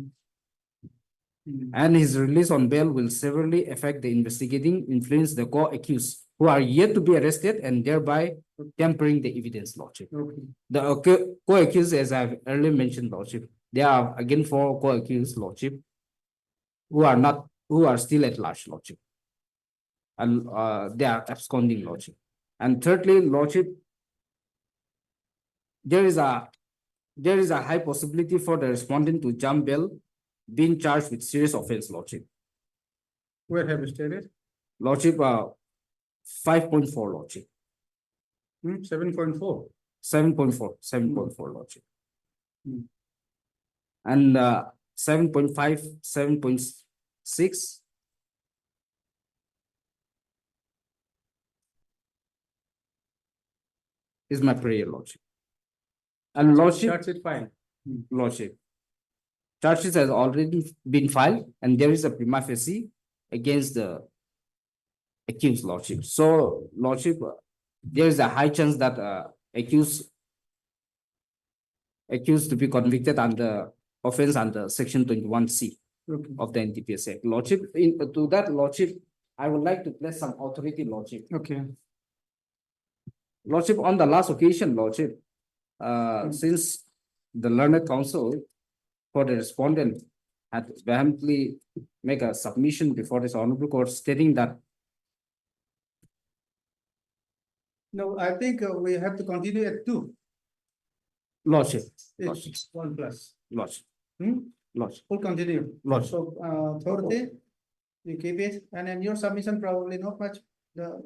And his release on bail will severely affect the investigating, influence the co-accused who are yet to be arrested and thereby tempering the evidence, Lordship. Okay. The co-accused, as I've earlier mentioned, Lordship, there are again 4 co-accused, Lordship, who are still at large, Lordship. And they are absconding, Lordship. And thirdly, Lordship, there is a high possibility for the respondent to jump bail being charged with serious offense, Lordship. Where have you stated? Lordship, 5.4, Lordship. 7.4. 7.4, Lordship. Hmm. And 7.5, 7.6. Is my prayer, Lordship. And Lordship, Charge it fine. Lordship. charge sheet has already been filed and there is a prima facie against the accused lordship. So lordship, there is a high chance that accused to be convicted under offense under section 21C of the NTPS Act. Lordship, to that lordship, I would like to place some authority, lordship. Okay. Lordship, on the last occasion, lordship, since the learned counsel for the respondent had vehemently make a submission before this honorable court stating that. No, I think we have to continue at two. Lordship, It's 1+. lordship, Hmm? lordship, We'll continue. lordship. So, authority, you keep it, and then your submission probably not much, the,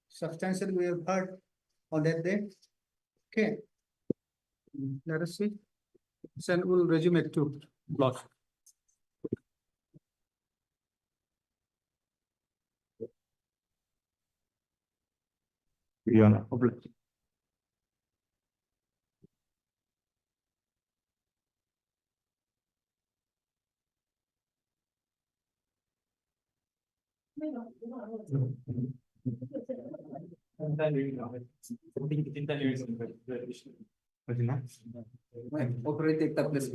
substantial we have heard on that day. Okay. Let us see. Then we'll resume at two. Lordship. Your Honor. Authority take place.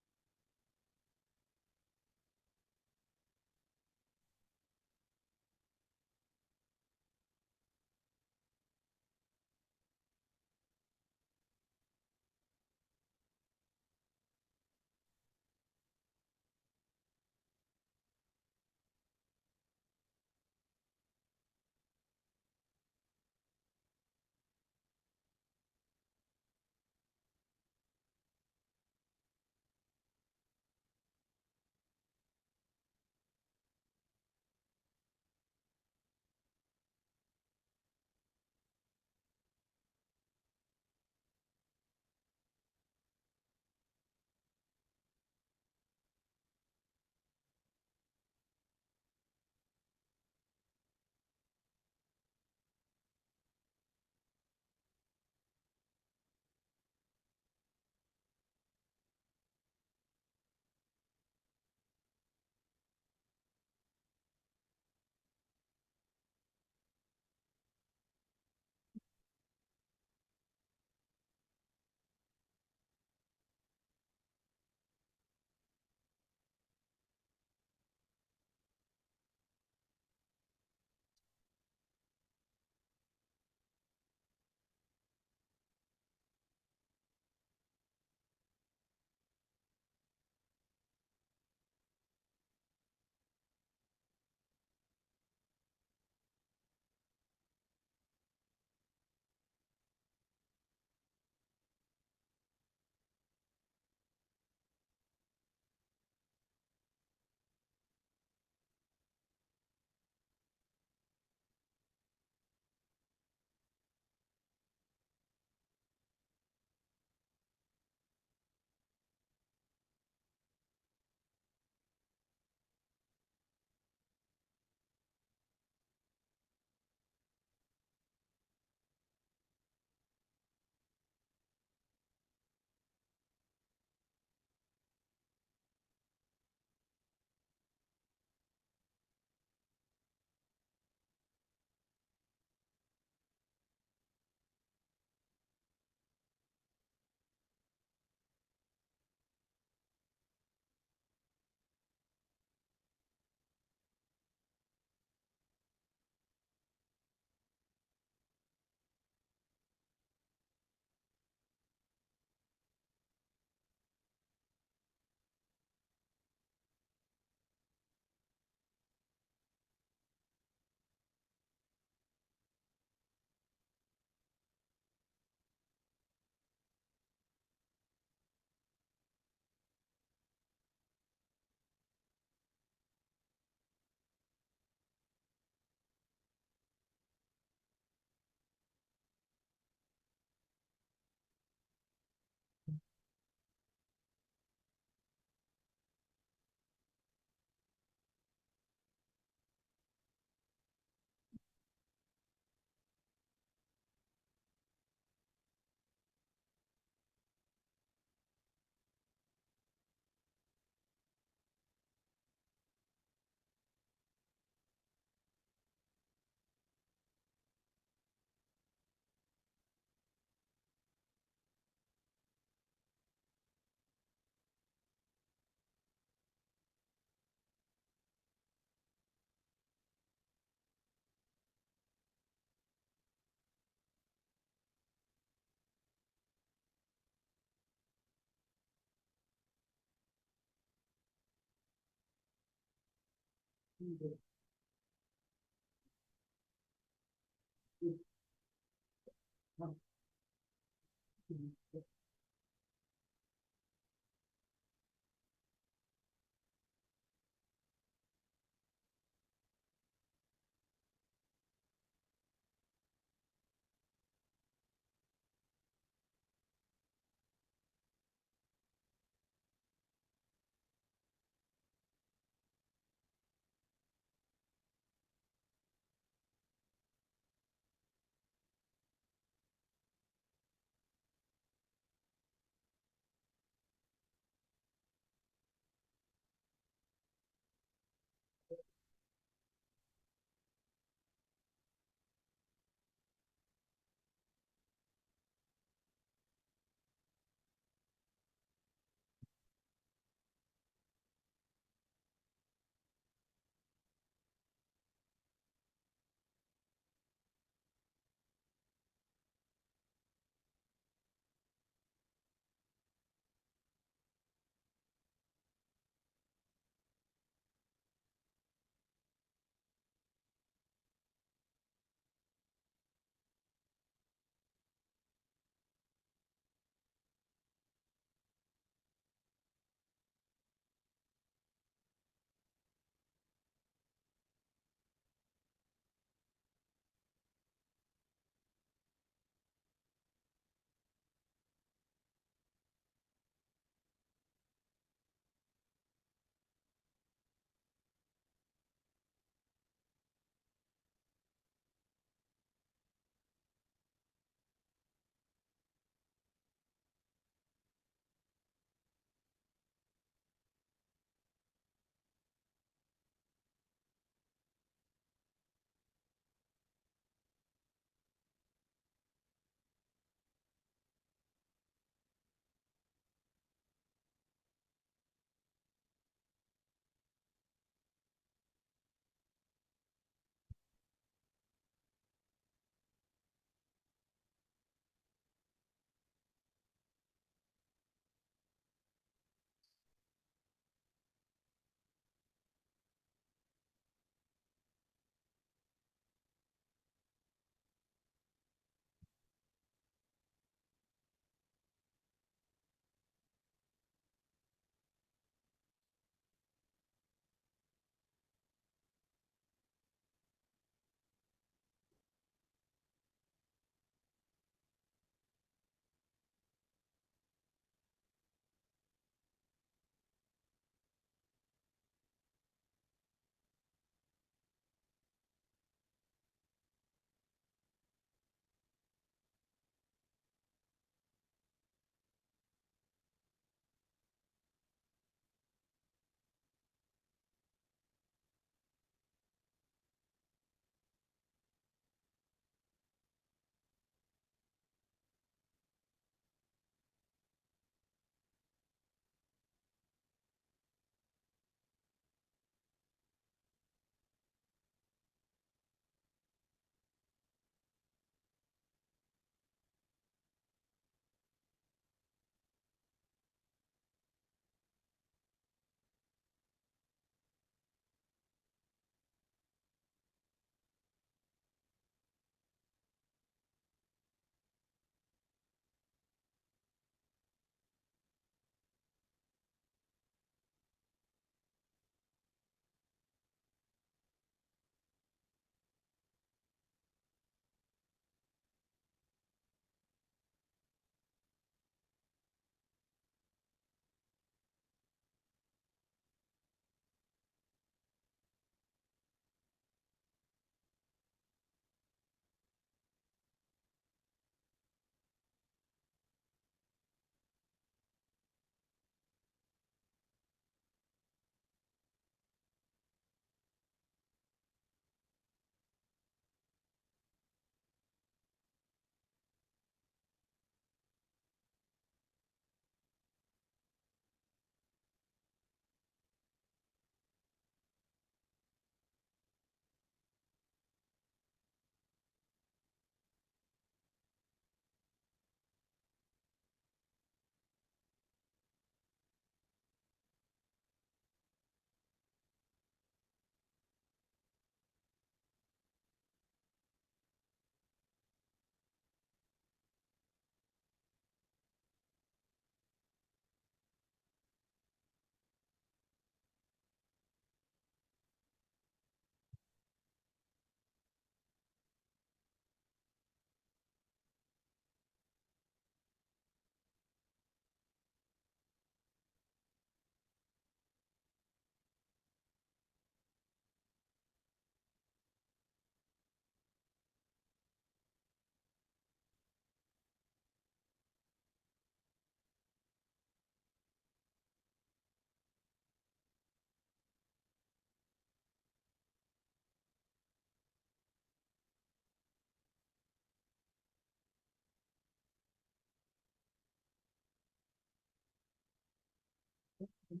Your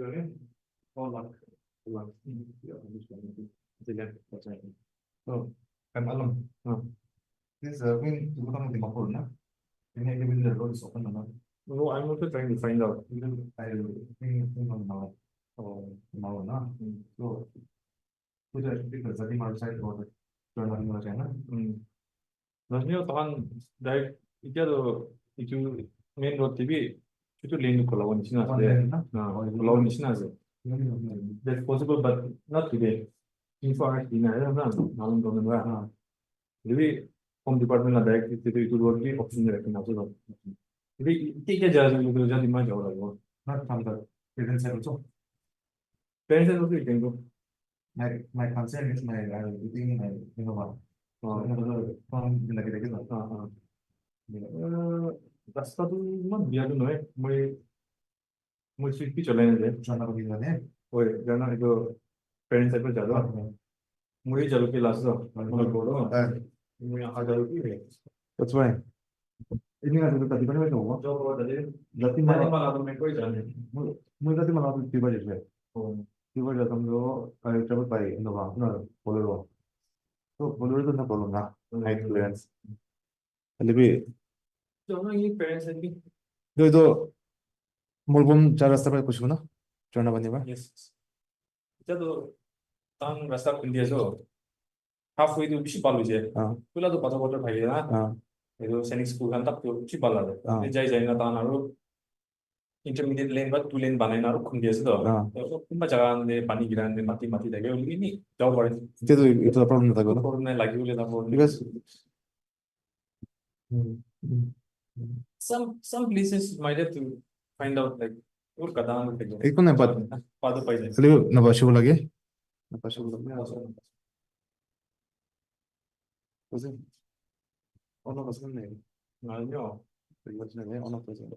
name? Hold on. Oh, I'm Alam. This when you come to Dimapur, na? When I live in the road is open or not? No, I'm also trying to find out. I think on now. Oh, now, na? So, put a because I think outside or turn on your channel. 나중에 또한 나의 이제도 이쪽 메인 로드 TV 이쪽 레인도 올라오는 신화세. 올라오는 신화세. That's possible, but not today. Info dinner na nalang doon na. Jadi home department na direct itu road की option direct ना तो. Jadi ठीक है जैसे लोग जल्दी में जाओ लगो. ना काम कर. Parents है तो. Parents है तो ठीक है तो. My concern is my everything you know what. from lagi lagi ना. रास्ता तो मत बिया तो नहीं. मैं स्विच भी चलाने दे. जाना कभी जाने. ओए जाना है तो parents है तो ज़्यादा. मुझे चलो के लास्ट तो मैं बोलो. मैं आ जाओ की है. That's why. Ini nggak ada tadi mana itu? Jauh tadi. Berarti malah tuh mereka jalan. Mungkin tadi malah tuh tiba aja. Tiba aja kamu tuh kayak cepet baik, enggak bang? Nah, boleh loh. Tuh boleh itu nggak boleh nggak? Night clearance. Lebih. Jangan ini parents lagi. itu 몰봄 잘 라스타 밟고 싶구나? 전화 받니 봐? Yes. 저도 당 라스타 근디에서 halfway to Chibaluje. Kula to Patagoda Payana. Itu sainik school kan tak to Chibala. Jai Jaina Tanaru intermediate lane but 2 lane banana ru kundias to. Kumba jagan de pani giran de mati dege ini jauh bari. Itu problem na tago. Problem na lagi ule na problem. Because some places might have to find out like और कदान पे एक को नहीं पाद पाई जाए चलिए नबाशो लगे उसे ओनो पसंद नहीं नालियो रिवर्स नहीं ओनो पसंद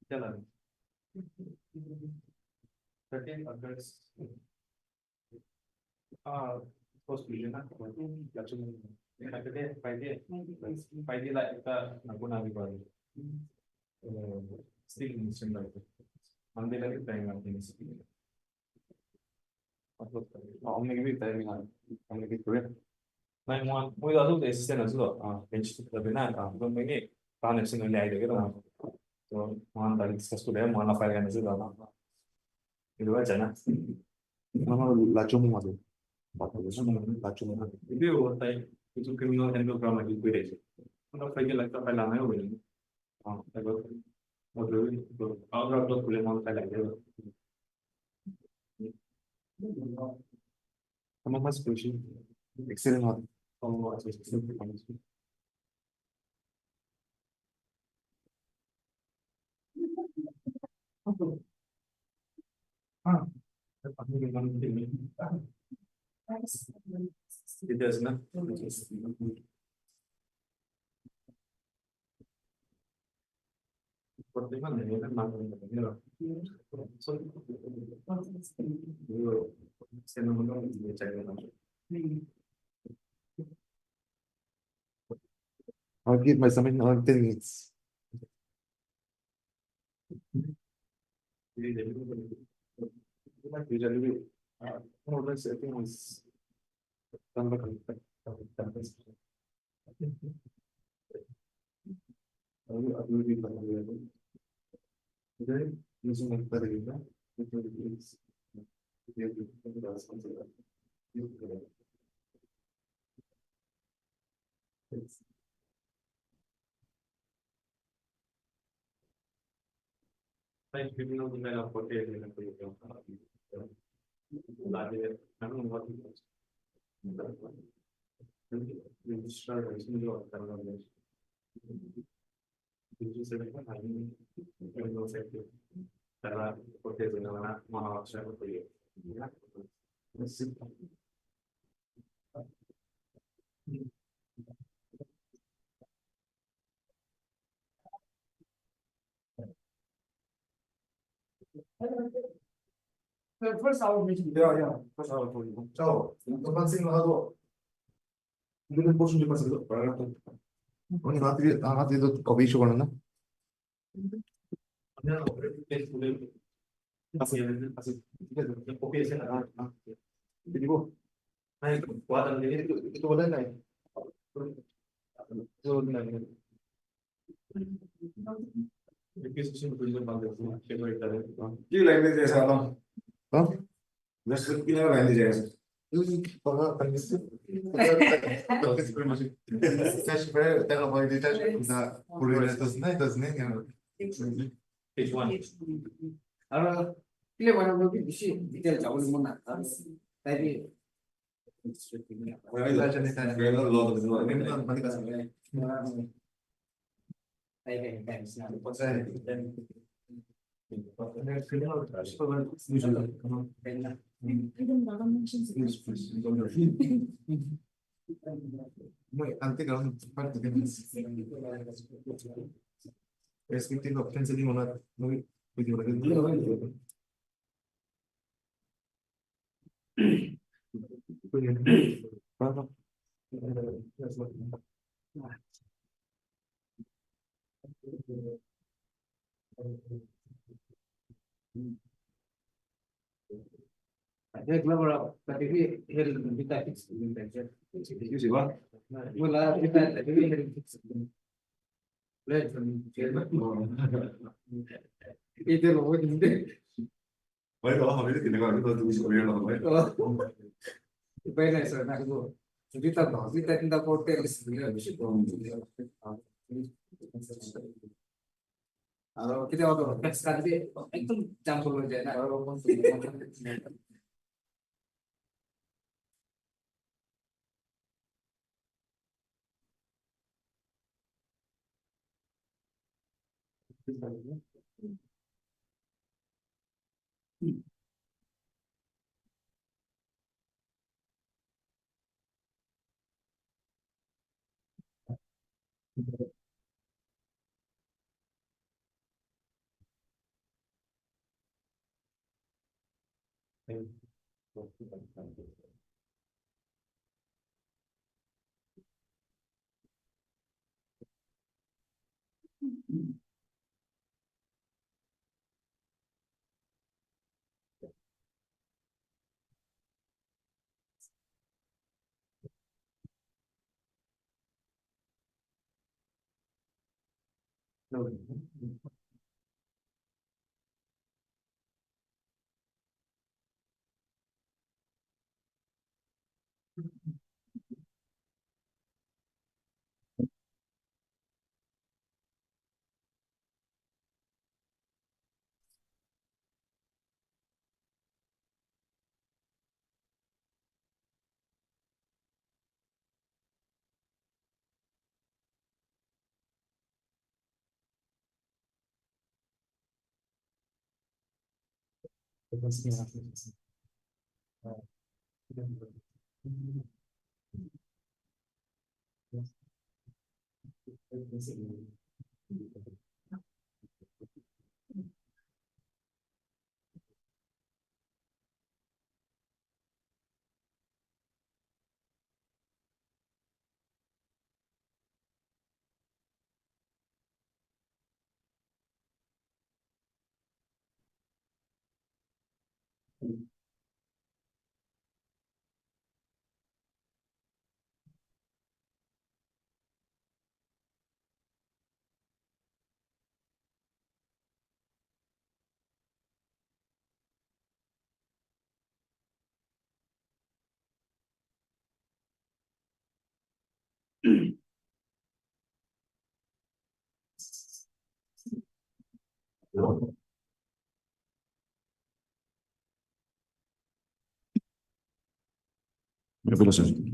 चला 13 August. Post vision na langsung Friday lah kita naguna di bawah. Still mission lah itu. Monday lagi time nanti ini. Om lagi bi time ni, om lagi kuliah. Nah, mau itu assistant aja bench tu tapi na, belum ini tahan sini lagi deh gitu. So, mau tadi discuss tu deh, mau apa yang aja lah. Itu aja na. Nama lacung ada. Lacung ada. Itu orang itu criminal handle drama di Indonesia. Orang pergi lagi tak payah lama ya. Tapi modal itu orang tu boleh mau tak lagi. Kamu masih pusing. Excellent hot. Kamu masih pusing. It does not. I'll give my submission on 10 minutes. Usually, more or less, I think was done by using a better like people know the man of what they first hour meeting. Yeah, first hour for you. Ciao. Pansin na ako. Hindi ko po siya pansin ko. Oni hati to coffee show na. Hindi ko. Ay, kuwatan din ito wala na eh. So na. Requisition ko yung bang you like this ano? Huh? Just pinaka this. Para kanisi. Taş böyle terabayı detaş da buraya doesn't Page 1. Ahora, le van a ver que sí, detail jawab mana. Tapi Ay la chane ta gela lo do ne na bani ka sa. Ay, thanks. Antes que parte de respecting offensive monarch no Ada keluar tapi kita fix intention. You see what? Wala kita tapi itu loh ini. Baik kalau habis itu kita itu tulis original lah baik. Baik lah sir, nak go. Jadi tak tahu, kita tidak hotel sebenarnya bisa. Kalau kita auto text tadi itu campur aja. Kalau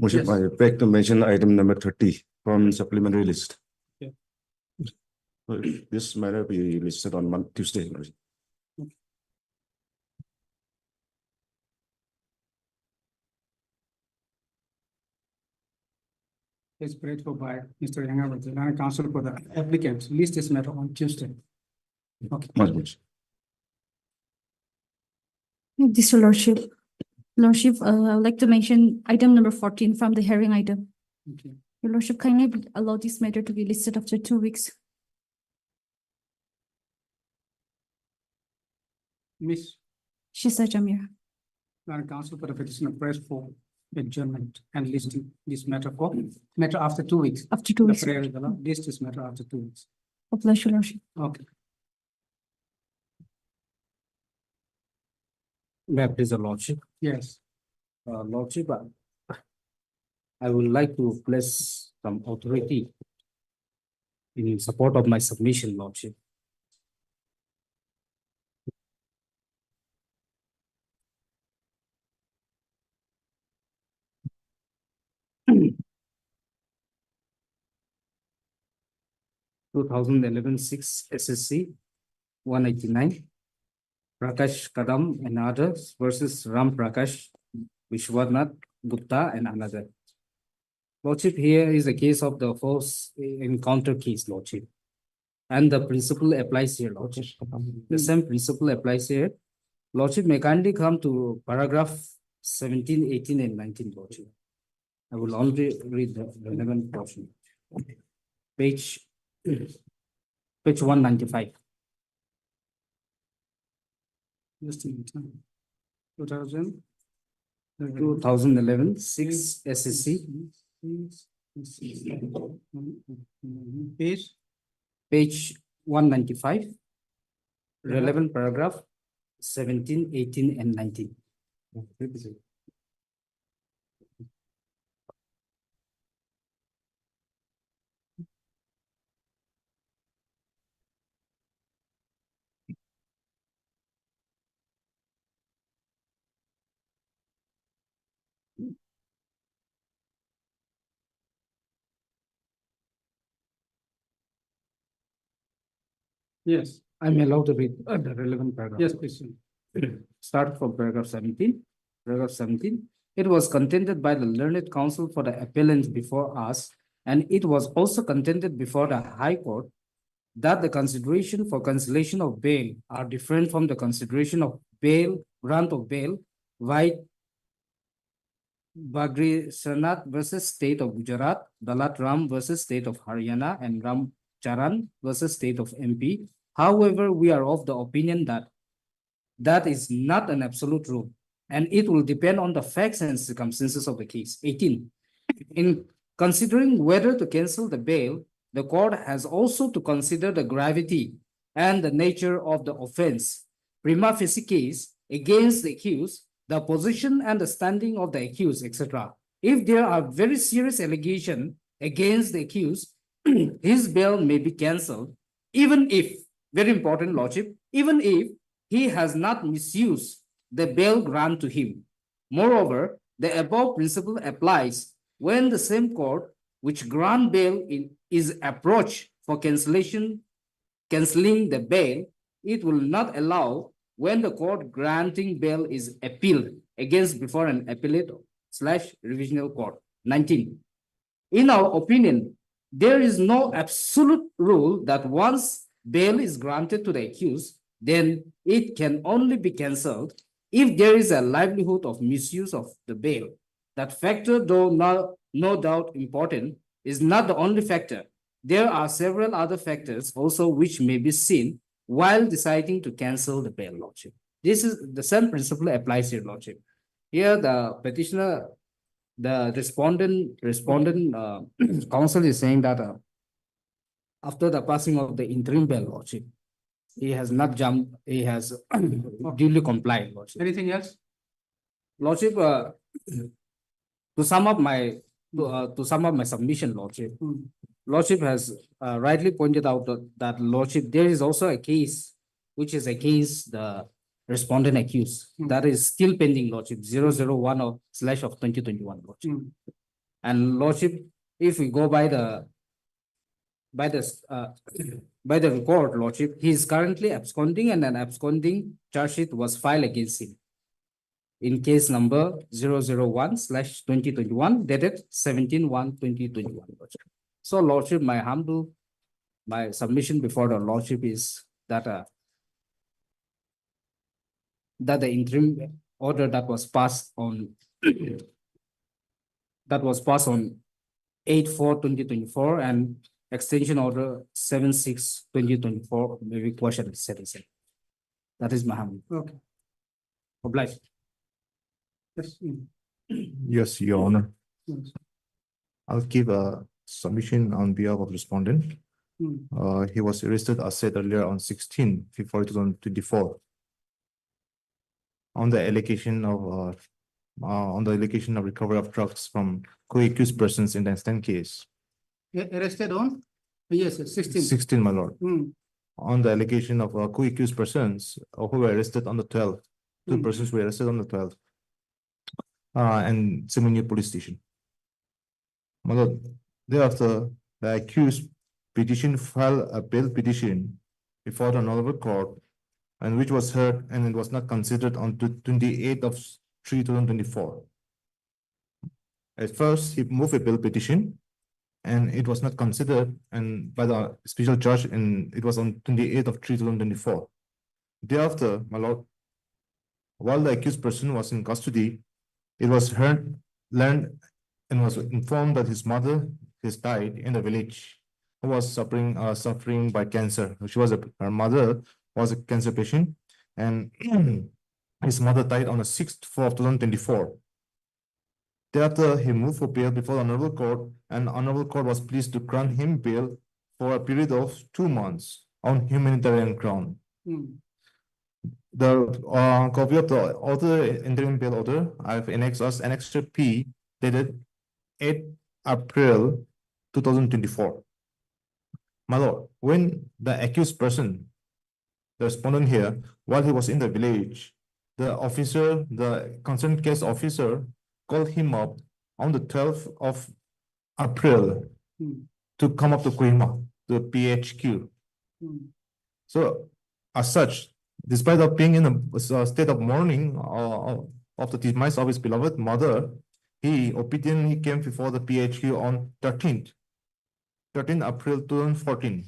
Worship, I beg to mention item number 30 from supplementary list. Yeah. This matter be listed on Tuesday. Is prayed for by Mr. Yangavat, and counsel for the applicants. List this matter on Tuesday. Okay. Much. This your lordship. Lordship, I would like to mention item number 14 from the hearing item. Okay. Your lordship, kindly allow this matter to be listed after 2 weeks. Miss, Shisa Jamir. Honorable Counsel for the petitioner press for adjournment and listing this matter after 2 weeks. After 2 The weeks. prayer is allowed. This matter after 2 weeks. Oh, bless your lordship. Okay. May I please, your lordship? Yes. Lordship, I would like to place some authority in support of my submission, lordship. Two thousand 11-6 SSC 189. Prakash Kadam and others versus Ram Prakash Vishwanath Gupta and another. Lordship, here is a case of the force encounter case, lordship. And the principle applies here, lordship. The same principle applies here. Lordship may kindly come to paragraph 17, 18, and 19, lordship. I will only read the relevant portion. Page 195. Just a minute. 2000. 2011 6 SSC. Page 195. Relevant paragraph 17, 18, and 19. Yes. I'm allowed to read the relevant paragraph. Yes, please. Start from paragraph 17. Paragraph 17. It was contended by the learned counsel for the appellant before us, and it was also contended before the High Court that the consideration for cancellation of bail are different from the consideration of bail, grant of bail, by Bagri Sanath versus State of Gujarat, Dalat Ram versus State of Haryana, and Ram Charan versus State of MP. However, we are of the opinion that that is not an absolute rule, and it will depend on the facts and circumstances of the case. 18. In considering whether to cancel the bail, the court has also to consider the gravity and the nature of the offense, prima facie case against the accused, the position and the standing of the accused, etc. If there are very serious allegations against the accused, his bail may be cancelled, even if, very important, lordship, even if he has not misused the bail grant to him. Moreover, the above principle applies when the same court which grant bail is approached for cancelling the bail, it will not allow when the court granting bail is appealed against before an appellate/revisional court. 19. In our opinion, there is no absolute rule that once bail is granted to the accused, then it can only be cancelled if there is a likelihood of misuse of the bail. That factor, though no doubt important, is not the only factor. There are several other factors also which may be seen while deciding to cancel the bail, lordship. This is the same principle applies here, lordship. Here, the petitioner, the respondent counsel is saying that after the passing of the interim bail, lordship, he has not jumped, he has duly complied, lordship. Anything else? Lordship, to sum up my submission, lordship, lordship has rightly pointed out that lordship, there is also a case which is against the respondent accused that is still pending, lordship, 001 of /2021, lordship. And lordship, if we go by the record, lordship, he is currently absconding, and an absconding charge sheet was filed against him in case number 001/2021 dated 17/1/2021. So lordship, my submission before the lordship is that that the interim order that was passed on 8/4/2024 and extension order 7/6/2024 may be questioned at 7/7. That is my hammer. Okay. Obliged. Yes. Yes, Your Honor. Yes. I'll give a submission on behalf of respondent. He was arrested, as said earlier, on 16/February 2024. On the allegation of recovery of drugs from co-accused persons in the instant case. Arrested on? Yes, 16. 16, my lord. Hmm. On the allegation of co-accused persons who were arrested on the 12th. Two persons were arrested on the 12th. And Seminole police station. My lord, thereafter, the accused petition filed a bail petition before the honorable court, and which was heard and it was not considered on 28/3/2024. At first, he moved a bail petition and it was not considered and by the special judge, and it was on 28/3/2024. Thereafter, my lord, while the accused person was in custody, it was learned and was informed that his mother has died in the village, who was suffering by cancer. Her mother was a cancer patient, and his mother died on the 6/4/2024. Thereafter, he moved for bail before the honorable court, and honorable court was pleased to grant him bail for a period of 2 months on humanitarian ground. The copy of the interim bail order I have annexed as Annexure P dated 8 April 2024. My lord, when the accused person, the respondent here, while he was in the village, the concerned case officer called him up on the 12th April to come up to Kohima, the PHQ. So, as such, despite of being in a state of mourning of the demise of his beloved mother, he obediently came before the PHQ on 13th April 2014.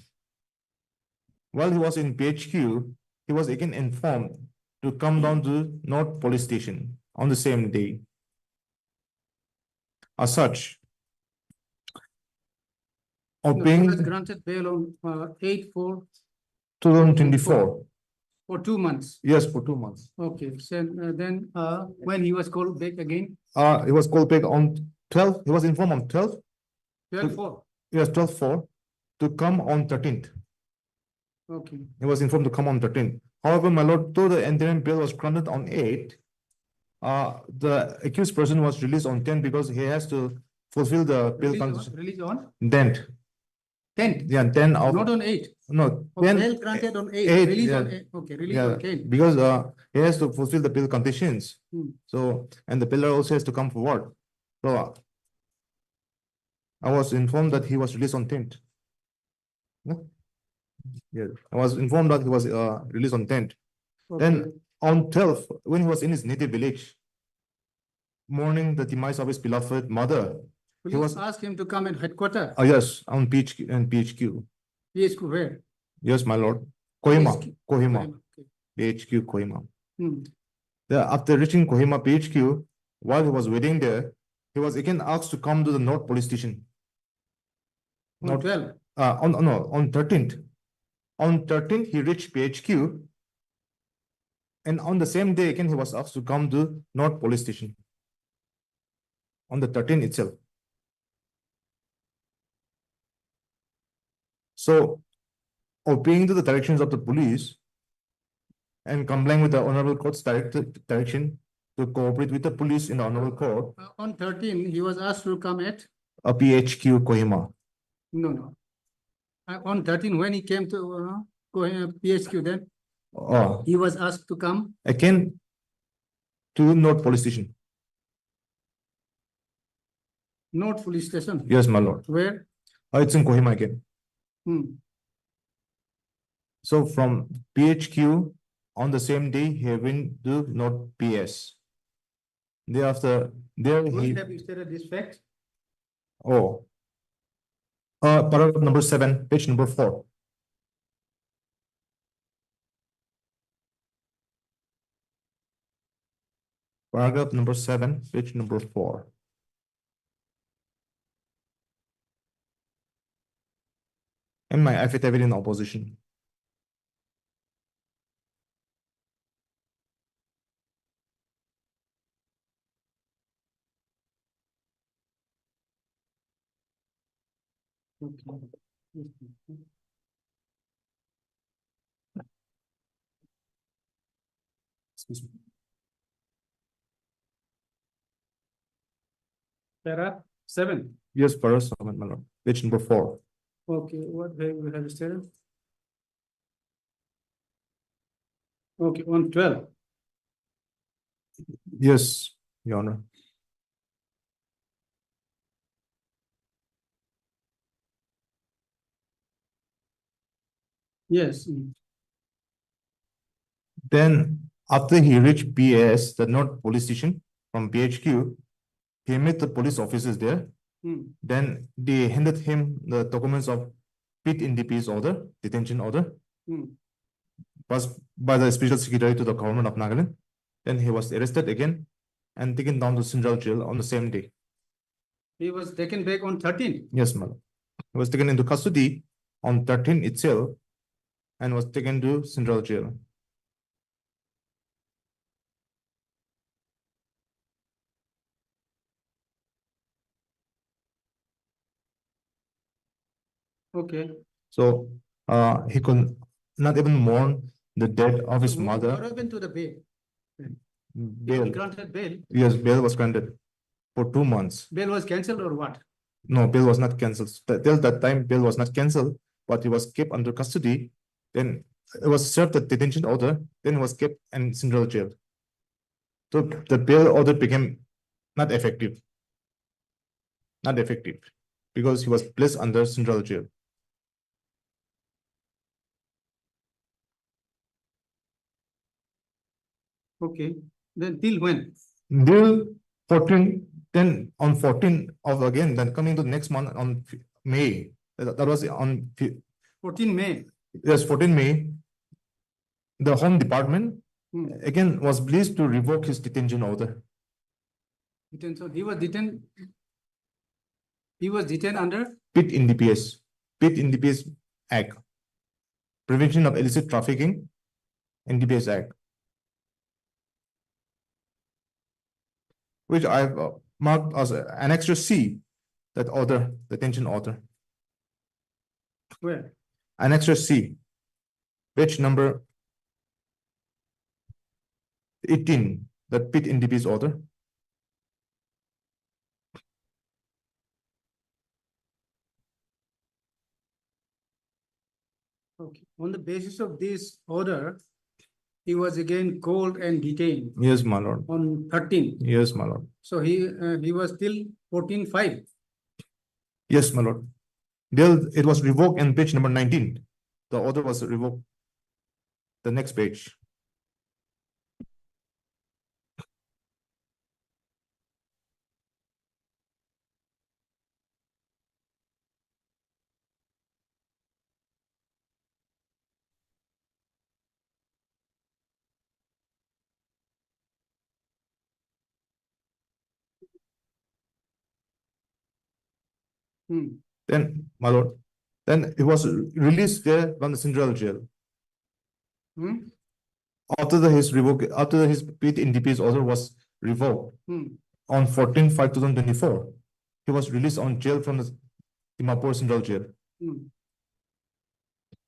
While he was in PHQ, he was again informed to come down to North Police Station on the same day. As such, He was granted bail on 8/4/2024. For 2 months. Yes, for 2 months. Okay, so then when he was called back again? He was called back on 12th. He was informed on 12th. 12/4. Yes, 12/4 to come on 13th. Okay. He was informed to come on 13th. However, my lord, though the interim bail was granted on 8th, the accused person was released on 10th because he has to fulfill the bail condition. Release on? 10th. 10th? Yeah, 10 of. Not on 8. No, Okay, 10. bail granted on 8. 8, Release yeah. on 8. Okay, release Yeah, on 10. because he has to fulfill the bail conditions. So, and the bailer also has to come forward. So, I was informed that he was released on 10th. Yeah, I was informed that he was released on 10th. Then on 12th, when he was in his native village, mourning the demise of his beloved mother, Will he you was. ask him to come at headquarters? Yes, on PHQ and PHQ. PHQ where? Yes, my lord. Kohima, PHQ. Kohima, Okay. PHQ, Kohima. Hmm. After reaching Kohima PHQ, while he was waiting there, he was again asked to come to the North Police Station. On 12. On 13th. On 13th, he reached PHQ. And on the same day, again, he was asked to come to North Police Station. On the 13th itself. So, obeying to the directions of the police and complying with the Honorable Court's direction to cooperate with the police in the Honorable Court. On 13, he was asked to come at? A PHQ Kohima. No. On 13, when he came to PHQ then? He was asked to come? Again, to North Police Station. North Police Station? Yes, my lord. Where? It's in Kohima again. So from PHQ, on the same day, he went to North PS. Thereafter, there he. Have you stated this fact? Paragraph number 7, page number 4. paragraph number 7, page number 4. And my affidavit in opposition. Para 7. Yes, paragraph 7, my lord. Page number 4. Okay, what we have stated? Okay, on 12. Yes, Your Honor. Yes. Then after he reached PAS, the North Police Station from PHQ, he met the police officers there. Then they handed him the documents of Pit NDP's order, detention order, was by the special secretary to the government of Nagaland. Then he was arrested again and taken down to Central Jail on the same day. He was taken back on 13. Yes, madam. He was taken into custody on 13 itself and was taken to Central Jail. Okay. So he could not even mourn the death of his What mother. happened to the bail? Bail. He granted bail. Yes, bail was granted for 2 months. Bail was cancelled or what? No, bail was not cancelled. Till that time, bail was not cancelled, but he was kept under custody. Then it was served the detention order. Then he was kept in Central Jail. So the bail order became not effective. Not effective because he was placed under Central Jail. Okay. Then till when? Till 14, then on 14 of again, then coming to next month on May. That was on 14 May. yes, 14 May. The Home Department again was pleased to revoke his detention order. So he was detained. He was detained under Pit NDPS, Pit NDPS Act, Prevention of Illicit Trafficking, NDPS Act, which I've marked as Annexure C, that order, detention order. where? Annexure C, page number 18, the Pit NDPS order. Okay. On the basis of this order, he was again called and detained Yes, my lord. on 13. Yes, my lord. So he was still 14/5. Yes, my lord. Then it was revoked in page number 19. The order was revoked. The next page. Then, my lord, then he was released there from the Central Jail. After his Pit NDPS order was revoked on 14/5/2024, he was released on jail from the Dimapur Central Jail.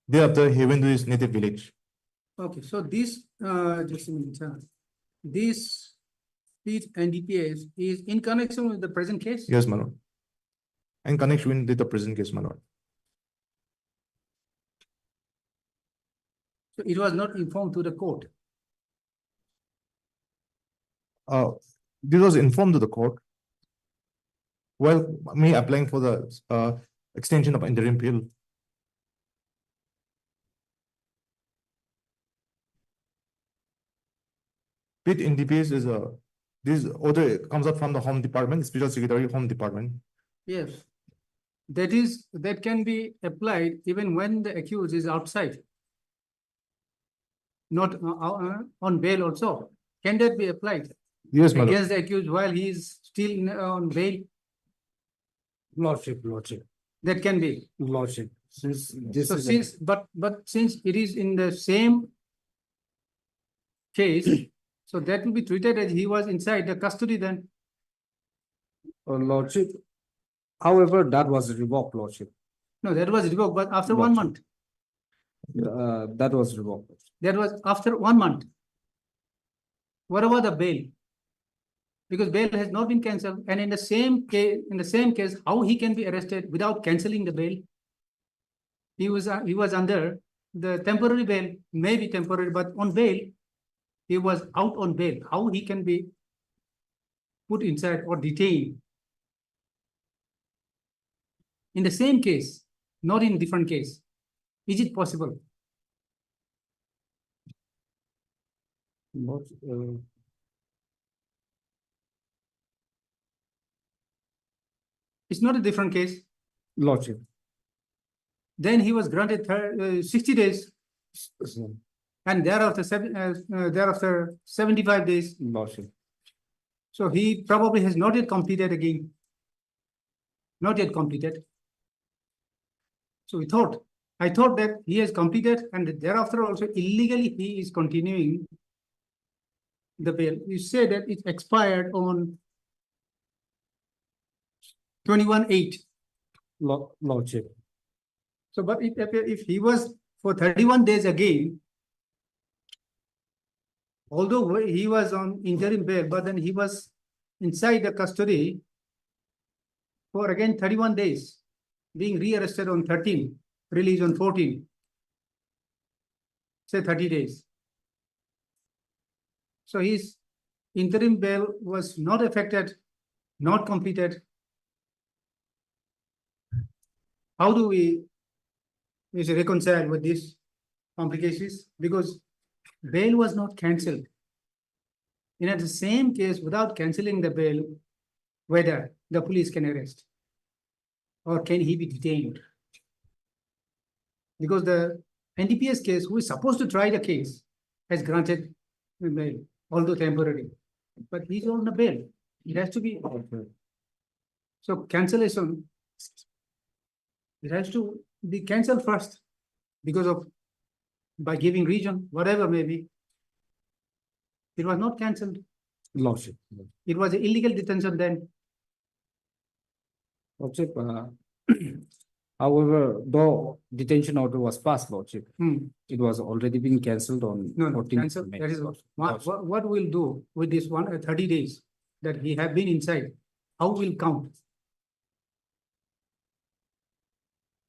Thereafter, he went to his native village. Okay, so this just a minute, this Pit NDPS is in connection with the present case? Yes, my lord. In connection with the present case, my lord. So it was not informed to the court. This was informed to the court. Well, me applying for the extension of interim appeal. Pit NDPS is this order comes up from the Home Department, Special Secretary, Home Department. Yes. That can be applied even when the accused is outside. Not on bail also. Can that be applied? Yes, my lord. against the accused while he is still on bail? Lordship, That can be. lordship, since this So is. since, but since it is in the same case, so that will be treated as he was inside the custody then. Lordship, however, that was revoked, lordship. No, that was revoked, but after 1 month. That was revoked. That was after 1 month. What about the bail? Because bail has not been cancelled, and in the same case, how he can be arrested without cancelling the bail? He was under the temporary bail, maybe temporary, but on bail, he was out on bail. How he can be put inside or detained? In the same case, not in different case. Is it possible? It's not a different case. Lordship. Then he was granted 60 days, and thereafter 75 days. Lordship. So he probably has not yet completed again. Not yet completed. So I thought that he has completed, and thereafter also illegally he is continuing the bail. You say that it expired on 21/8. Lordship. So, but if he was for 31 days again, although he was on interim bail, but then he was inside the custody for again 31 days, being rearrested on 13, released on 14, say 30 days. So his interim bail was not affected, not completed. How do we reconcile with these complications? Because bail was not cancelled. In the same case, without cancelling the bail, whether the police can arrest or can he be detained? Because the NDPS case, who is supposed to try the case, has granted bail, although temporary, but he's on the bail. It has to be. So cancellation, it has to be cancelled first because of by giving reason, whatever may be. It was not cancelled. Lordship. It was an illegal detention then. Lordship, however, though detention order was passed, Lordship, it was already been cancelled on. No, 14th cancel. May. That is what we'll do with this 30 days that he have been inside. How will count?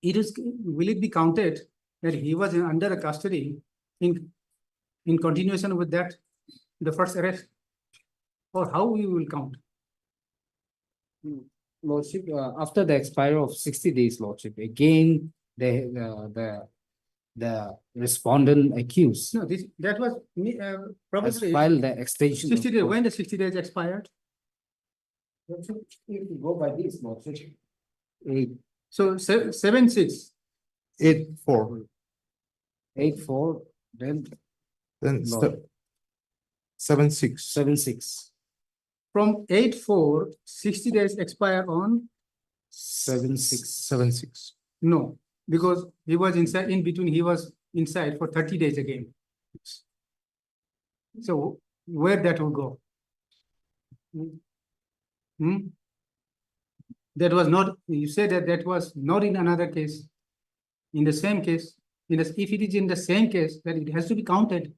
Will it be counted that he was under a custody in continuation with that, the first arrest? Or how we will count? Lordship, after the expiry of 60 days, Lordship, again, the respondent accused. No, that was probably filed the extension. 60 days. When the 60 days expired? Lordship, if you go by this, Lordship. So 7/6. 8/4. 8/4, then. Then No. 7/6. 7/6. From 8/4, 60 days expire on 7/6. 7/6. no, because he was inside, in between, he was inside for 30 days again. So where that will go? That was not, you said that was not in another case. In the same case, if it is in the same case, then it has to be counted.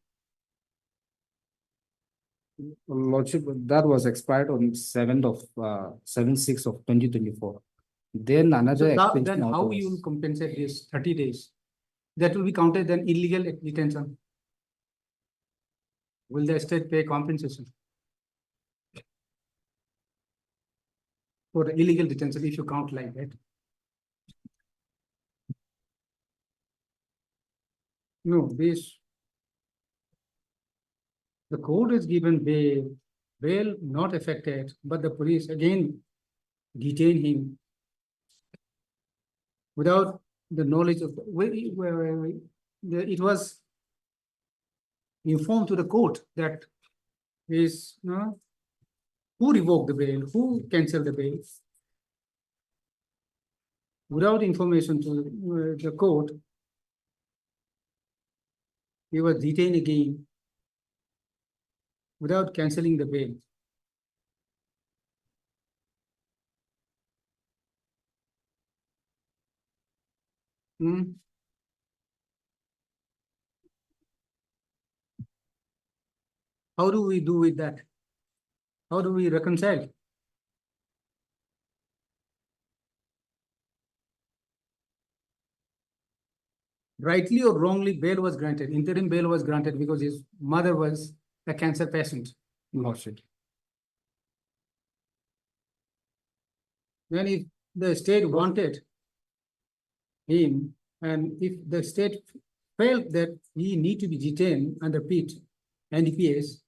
Lordship, that was expired on 7/6 of 2024. Then another So extension. then how order you will was- compensate this 30 days? That will be counted then illegal detention. Will the state pay compensation for the illegal detention if you count like that? No, the court is given bail not affected, but the police again detain him without the knowledge of, it was informed to the court that his who revoked the bail, who canceled the bail. Without information to the court, he was detained again without cancelling the bail. How do we do with that? How do we reconcile? Rightly or wrongly, bail was granted. Interim bail was granted because his mother was a cancer patient. Lordship. Then if the state wanted him, and if the state felt that he need to be detained under PIT and DPS,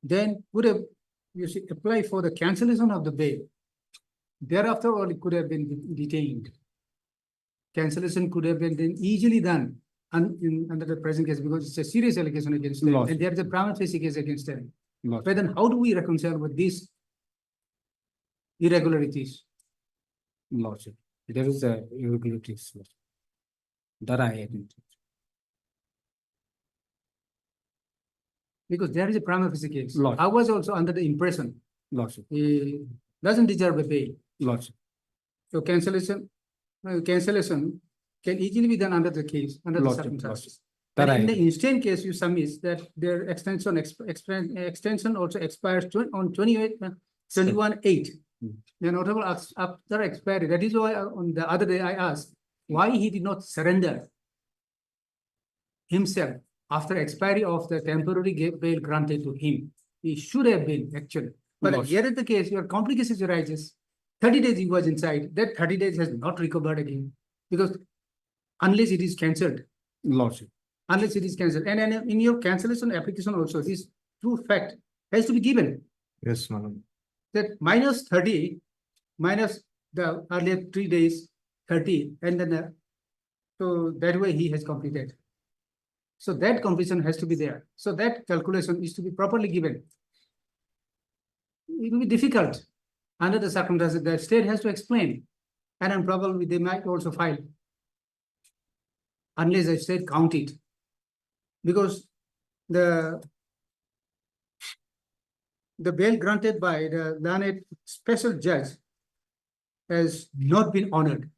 then would have you should apply for the cancellation of the bail. Thereafter, all it could have been detained. Cancellation could have been then easily done under the present case because it's a serious allegation against them, and there is a prima facie case against them. But then, how do we reconcile with these irregularities? Lordship, there is a irregularities that I admit. Because there is a prima facie case. Lordship. I was also under the impression Lordship, he doesn't deserve a bail. Lordship, So cancellation can easily be done under the case, under the Lordship, circumstances. that And I in the agree. instant case, you submit that their extension also expires on 21/8. Mm. The notable after expiry. That is why on the other day I asked why he did not surrender himself after expiry of the temporary bail granted to him. He should have been actually. But Lordship. here is the case, your complications arises. 30 days he was inside. That 30 days has not recovered again because unless it is cancelled. Lordship, Unless it is cancelled. And in your cancellation application also, this true fact has to be given Yes, madam. that minus 30, minus the earlier 3 days, 30, and then so that way he has completed. So that completion has to be there. So that calculation is to be properly given. It will be difficult under the circumstances. The state has to explain, and then probably they might also file unless the state count it, because the bail granted by the learned special judge has not been honored.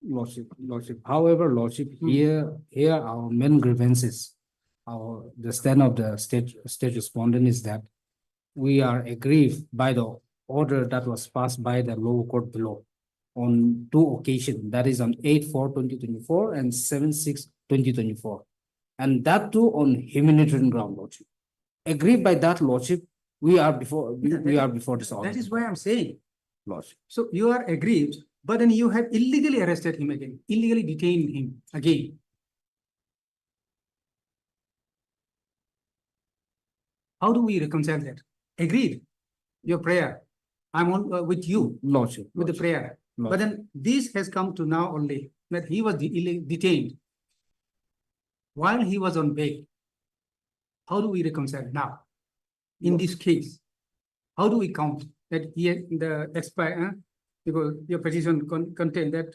Lordship. However, Lordship, here our main grievances, the stand of the state respondent is that we are aggrieved by the order that was passed by the lower court below on 2 occasions, that is on 8/4/2024 and 7/6/2024. And that too on humanitarian ground, Lordship. Aggrieved by that, Lordship, we are before this order. That is why I'm saying. Lordship. So you are aggrieved, but then you have illegally arrested him again, illegally detained him again. How do we reconcile that? Agreed, your prayer. I'm on with you, Lordship. with the prayer. But Lordship. then this has come to now only that he was detained while he was on bail. How do we reconcile now? In this case, how do we count that he had the expire, because your petition contained that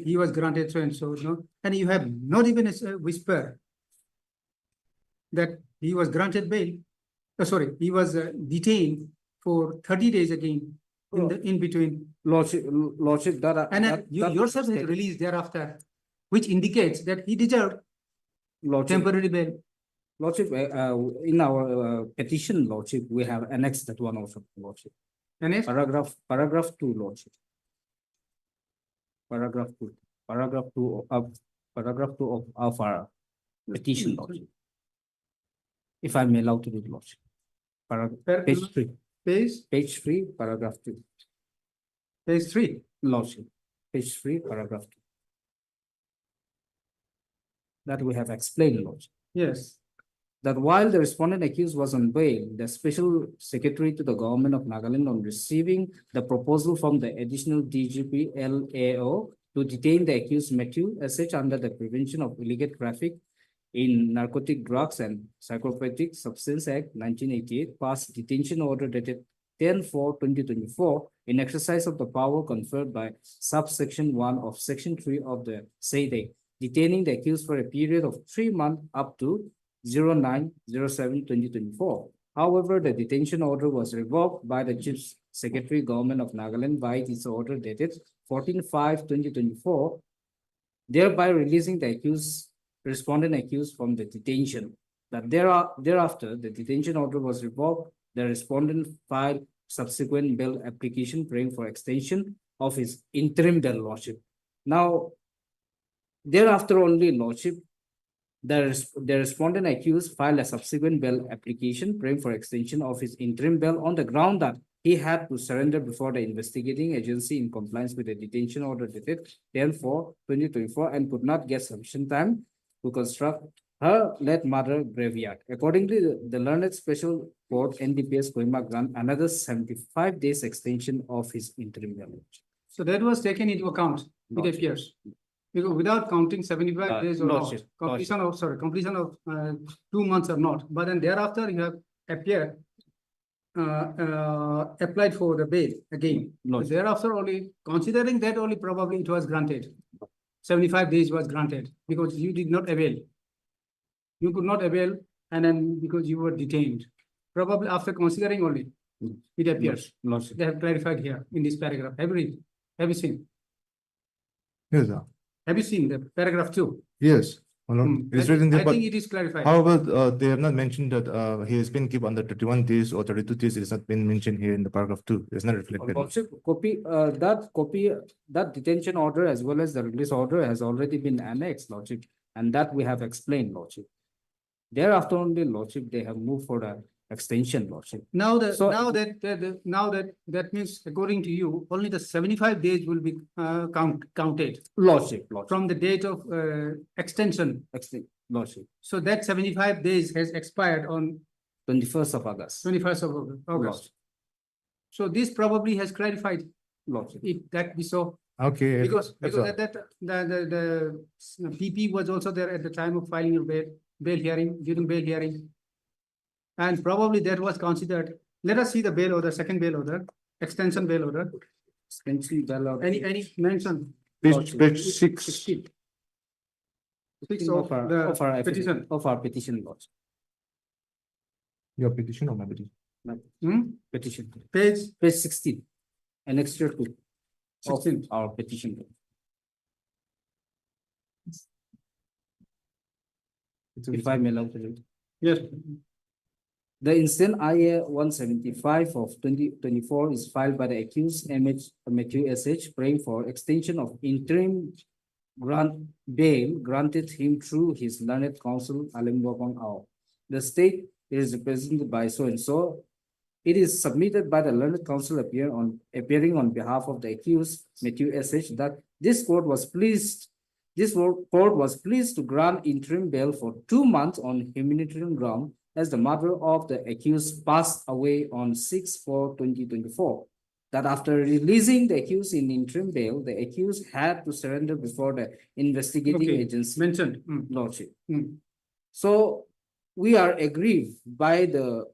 he was granted so and so, no? And you have not even a whisper that he was granted bail. He was detained for 30 days again in between. Lordship, that You yourself has released thereafter, which indicates that he deserved temporary bail. Lordship, in our petition, Lordship, we have annexed that one also, Lordship. And Paragraph 2, Lordship. Paragraph 2 of our petition, Lordship. If I'm allowed to do it, Lordship. Page 3. Page 3, paragraph 2. Page 3. Lordship. Page 3, paragraph 2. That we have explained, Lordship. Yes. That while the respondent accused was on bail, the special secretary to the government of Nagaland on receiving the proposal from the additional DGP LAO to detain the accused Matthew as such under the Prevention of Illegal Traffic in Narcotic Drugs and Psychopathic Substance Act 1988 passed detention order dated 10/4/2024 in exercise of the power conferred by subsection 1 of section 3 of the said act, detaining the accused for a period of 3 months up to 09/07/2024. However, the detention order was revoked by the Chief Secretary Government of Nagaland by this order dated 14/5/2024, thereby releasing the respondent accused from the detention. But thereafter, the detention order was revoked. The respondent filed subsequent bail application praying for extension of his interim bail, lordship. Now, thereafter only, lordship, the respondent accused filed a subsequent bail application praying for extension of his interim bail on the ground that he had to surrender before the investigating agency in compliance with the detention order dated 10/4/2024 and could not get sufficient time to construct her late mother graveyard. Accordingly, the learned special court NDPS Kohima grant another 75 days extension of his interim bail. So that was taken into account, it appears. Because without counting 75 days or not, lordship, completion of 2 months or not, but then thereafter you have appeared, applied for the bail again. Lordship. Thereafter only, considering that only probably it was granted. 75 days was granted because you did not avail. You could not avail and then because you were detained. Probably after considering only, it appears. Lordship. They have clarified here in this paragraph. Have you seen? Yes, sir. Have you seen the paragraph 2? Yes. my lord. It is written there, I but think it is clarified. however, they have not mentioned that he has been kept under 31 days or 32 days. It has not been mentioned here in the paragraph 2. It's not reflected. Lordship, that detention order as well as the release order has already been annexed, lordship, and that we have explained, lordship. Thereafter only, lordship, they have moved for the extension, lordship. Now So- that means according to you, only the 75 days will be counted Lordship, from the date of extension. Lordship, So that 75 days has expired on 21st of August. 21st of August. So this probably has clarified Lordship. if that be so. Okay. Because that's all. the PP was also there at the time of filing your bail hearing, during bail hearing. And probably that was considered. Let us see the bail order, second bail order, extension bail order. Extension bail order. Any mention? Page 6. 16. Six Of of the petition. Of our petition, lordship. Your petition or my petition? Petition. Page Page 16. Annexure 2. Of 16. our petition. If I may allow to read. Yes. The instant IA 175 of 2024 is filed by the accused Matthew SH praying for extension of interim bail granted him through his learned counsel Alimbopong Ao. The state is represented by so and so. It is submitted by the learned counsel appearing on behalf of the accused Matthew SH that this court was pleased to grant interim bail for 2 months on humanitarian ground as the mother of the accused passed away on 6/4/2024. That after releasing the accused in interim bail, the accused had to surrender before the investigating Okay, agency. mentioned. Lordship. Mm. So we are aggrieved by the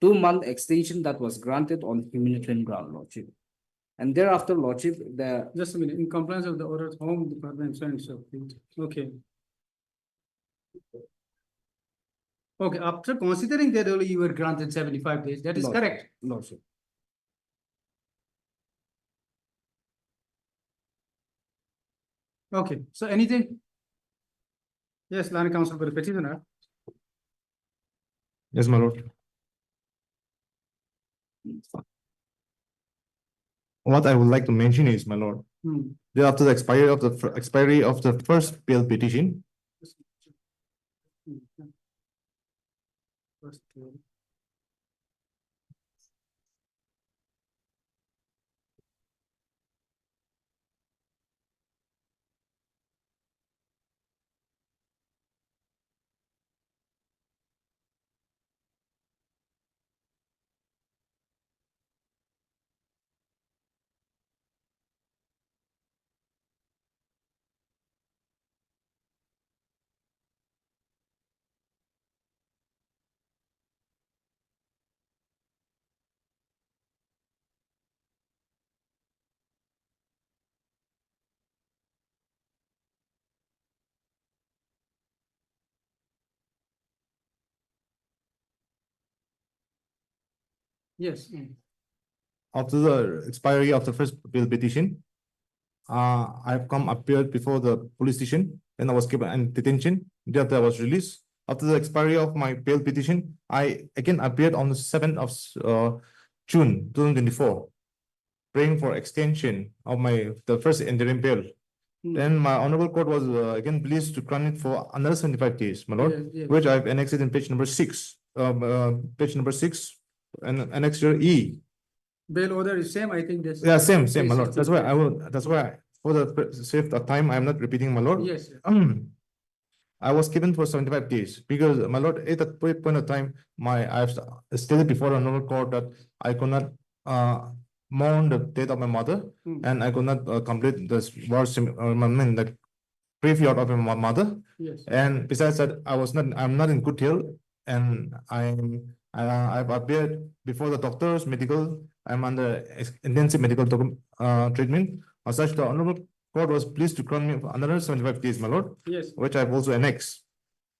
2-month extension that was granted on humanitarian ground, lordship. And thereafter, lordship, Just a minute, in compliance of the order of Home Department, so and so. Okay. Okay, after considering that only you were granted 75 days, that is Lordship. correct. Lordship. Okay, so anything? Yes, Land Council for the petitioner. Yes, my lord. What I would like to mention is, my lord, after the expiry of the first bail petition, Yes. After the expiry of the first bail petition, I've come appeared before the police station, and I was given in detention. Thereafter, I was released. After the expiry of my bail petition, I again appeared on the 7th of June 2024, praying for extension of the first interim bail. Then my honorable court was again pleased to grant it for another 75 days, my lord, Yes, yes. which I've annexed in page number 6, and annexure E. Bail order is same, I think this. Yeah, same, my lord. That's why for the sake of time, I'm not repeating, my lord. Yes, sir. I was given for 75 days because, my lord, at that point of time, I've stated before the honorable court that I could not mourn the death of my mother, and I could not complete the the graveyard of my mother. Yes. And besides that, I'm not in good health, and I've appeared before the doctors, medical. I'm under intensive medical treatment. As such, the honorable court was pleased to grant me for another 75 days, my lord. Yes. Which I've also annexed.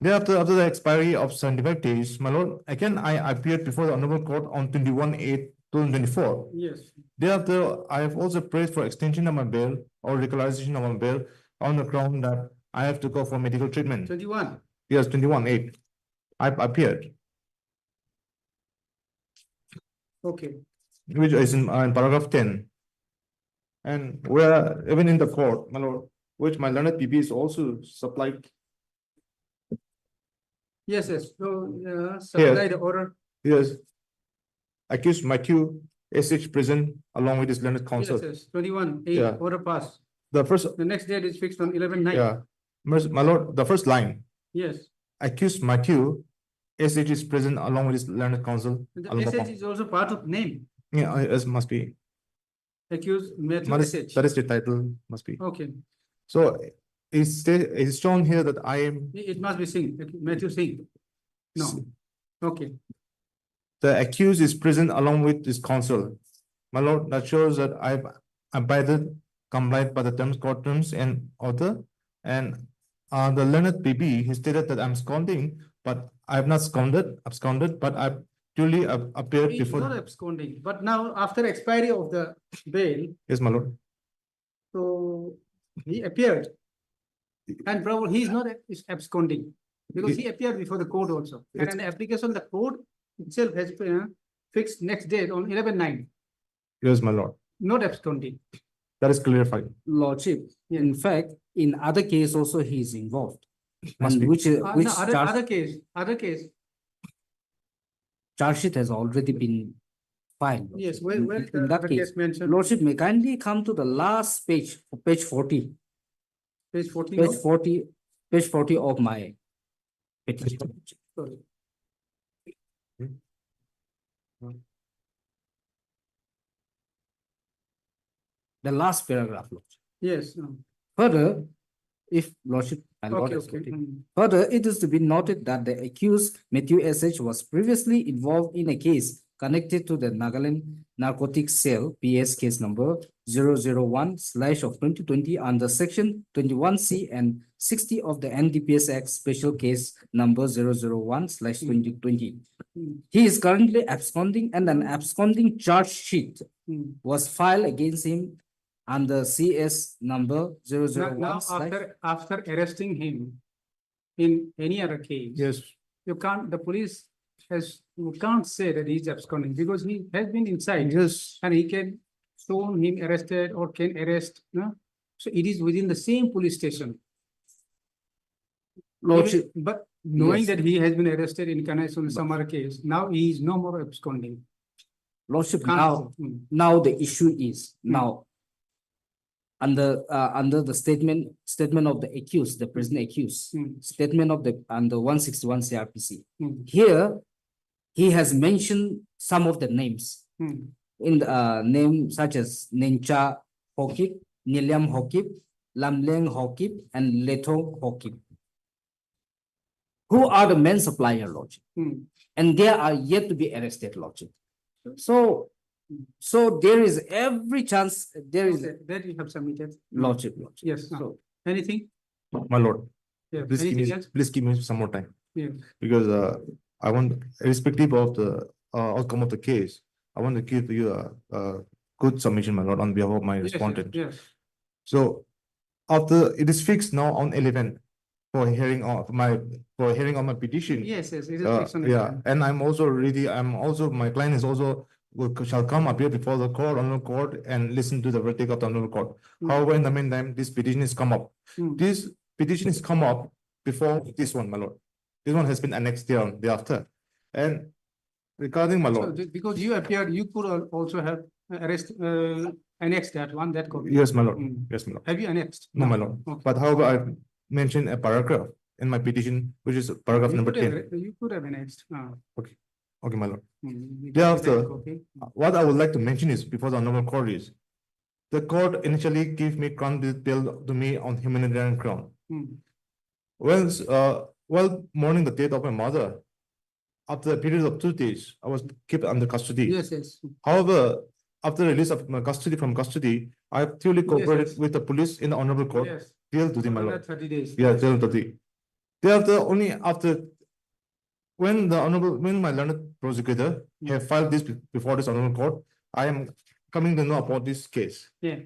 Thereafter, after the expiry of 75 days, my lord, again I appeared before the honorable court on 21/8/2024. Yes. Thereafter, I have also prayed for extension of my bail or regularization of my bail on the ground that I have to go for medical treatment. 21. Yes, 21/8. I've appeared, Okay. which is in paragraph 10. And where even in the court, my lord, which my learned PP is also supplied. Yes, yes. So, supply the order. Yes. Accused Matthew SH prison along with his learned counsel. Yes, yes. 21/8 Yeah. order pass. The first, The next date is fixed on 11/9. yeah, my lord, the first line, Yes. accused Matthew SH is present along with his learned counsel. The along the SH is also part of name. Yeah, it must be. Accused Matthew That is, SH. that is the title, must be. Okay. So it's shown here that I am, It must be Singh, Matthew Singh. No. Okay. the accused is present along with his counsel. My lord, that shows that I've complied by the terms, court terms and order. And the learned PP, he stated that I'm absconding, but I have not absconded, but I've duly appeared He's before. not absconding, but now after expiry of the bail, Yes, my lord. so he appeared. And probably he's not absconding because he appeared before the court also. And It's- in the application, the court itself has fixed next date on 11/9, Yes, my lord. not absconding. That is clarified. Lordship, in fact, in other case also he is involved. Must And be. which No, other charge case. sheet has already been filed. Yes, where In that the case, case mentioned, Lordship may kindly come to the last page, page 40, page 14. page 40, page 40 of my petition. Sorry. The last paragraph, Lordship. Yes. Further, if Lordship. Okay, okay. Further, it is to be noted that the accused Matthew SH was previously involved in a case connected to the Nagaland Narcotics Cell PS case number 001/2020 under section 21C and 60 of the NDPS Act special case number 001/2020. He is currently absconding and an absconding charge sheet was filed against him under CS number Now, 001/. after arresting him in any other case. Yes. You can't say that he's absconding because he has been inside. Yes. And he can show him arrested or can arrest, no? So it is within the same police station. Lordship, But knowing Yes. that he has been arrested in connection with some other case, now he is no more absconding. Lordship, Can't- now the issue is now under the statement of the accused, the prisoner accused, statement of the under 161 CRPC. Here, he has mentioned some of the names in the name such as Nencha Hokip, Niliam Hokip, Lamleng Hokip, and Leto Hokip, who are the main supplier, Lordship, and they are yet to be arrested, Lordship. So there is every chance, there is That you have submitted. Lordship. Yes. So Anything? My lord, Yeah. please give Anything me, else? please give me some more time. Yeah. Because I want, irrespective of the outcome of the case, I want to give you a good submission, my lord, on behalf of my Yes, yes, respondent. yes. So after it is fixed now on 11 for hearing on my petition. Yes, yes, it is Uh, fixed on yeah, 11. and my client is also shall come appear before the court, honorable court, and listen to the verdict of the honorable court. However, in the meantime, this petition has come up. This petition has come up before this one, my lord. This one has been annexed thereafter. And regarding my So lord, because you appeared, you could also have annexed that one, that copy. yes, my lord, Mm. yes, my lord. Have you annexed? No, my lord. Okay. But however, I've mentioned a paragraph in my petition, which is paragraph You number could have 10. You could have annexed. Okay, my lord. We got Thereafter, that copy. what I would like to mention is before the honorable court is the court initially gave me ground bill to me on humanitarian ground. Mm. While mourning the death of my mother, after a period of 2 days, I was kept under custody. Yes, yes. However, after release of my custody, I have duly cooperated yes. with the police in the honorable court Yes. till today, my Another lord. 30 days. Yeah, till today. Thereafter, only after when my learned prosecutor have filed this before this honorable court, I am coming to know about this case. Yeah.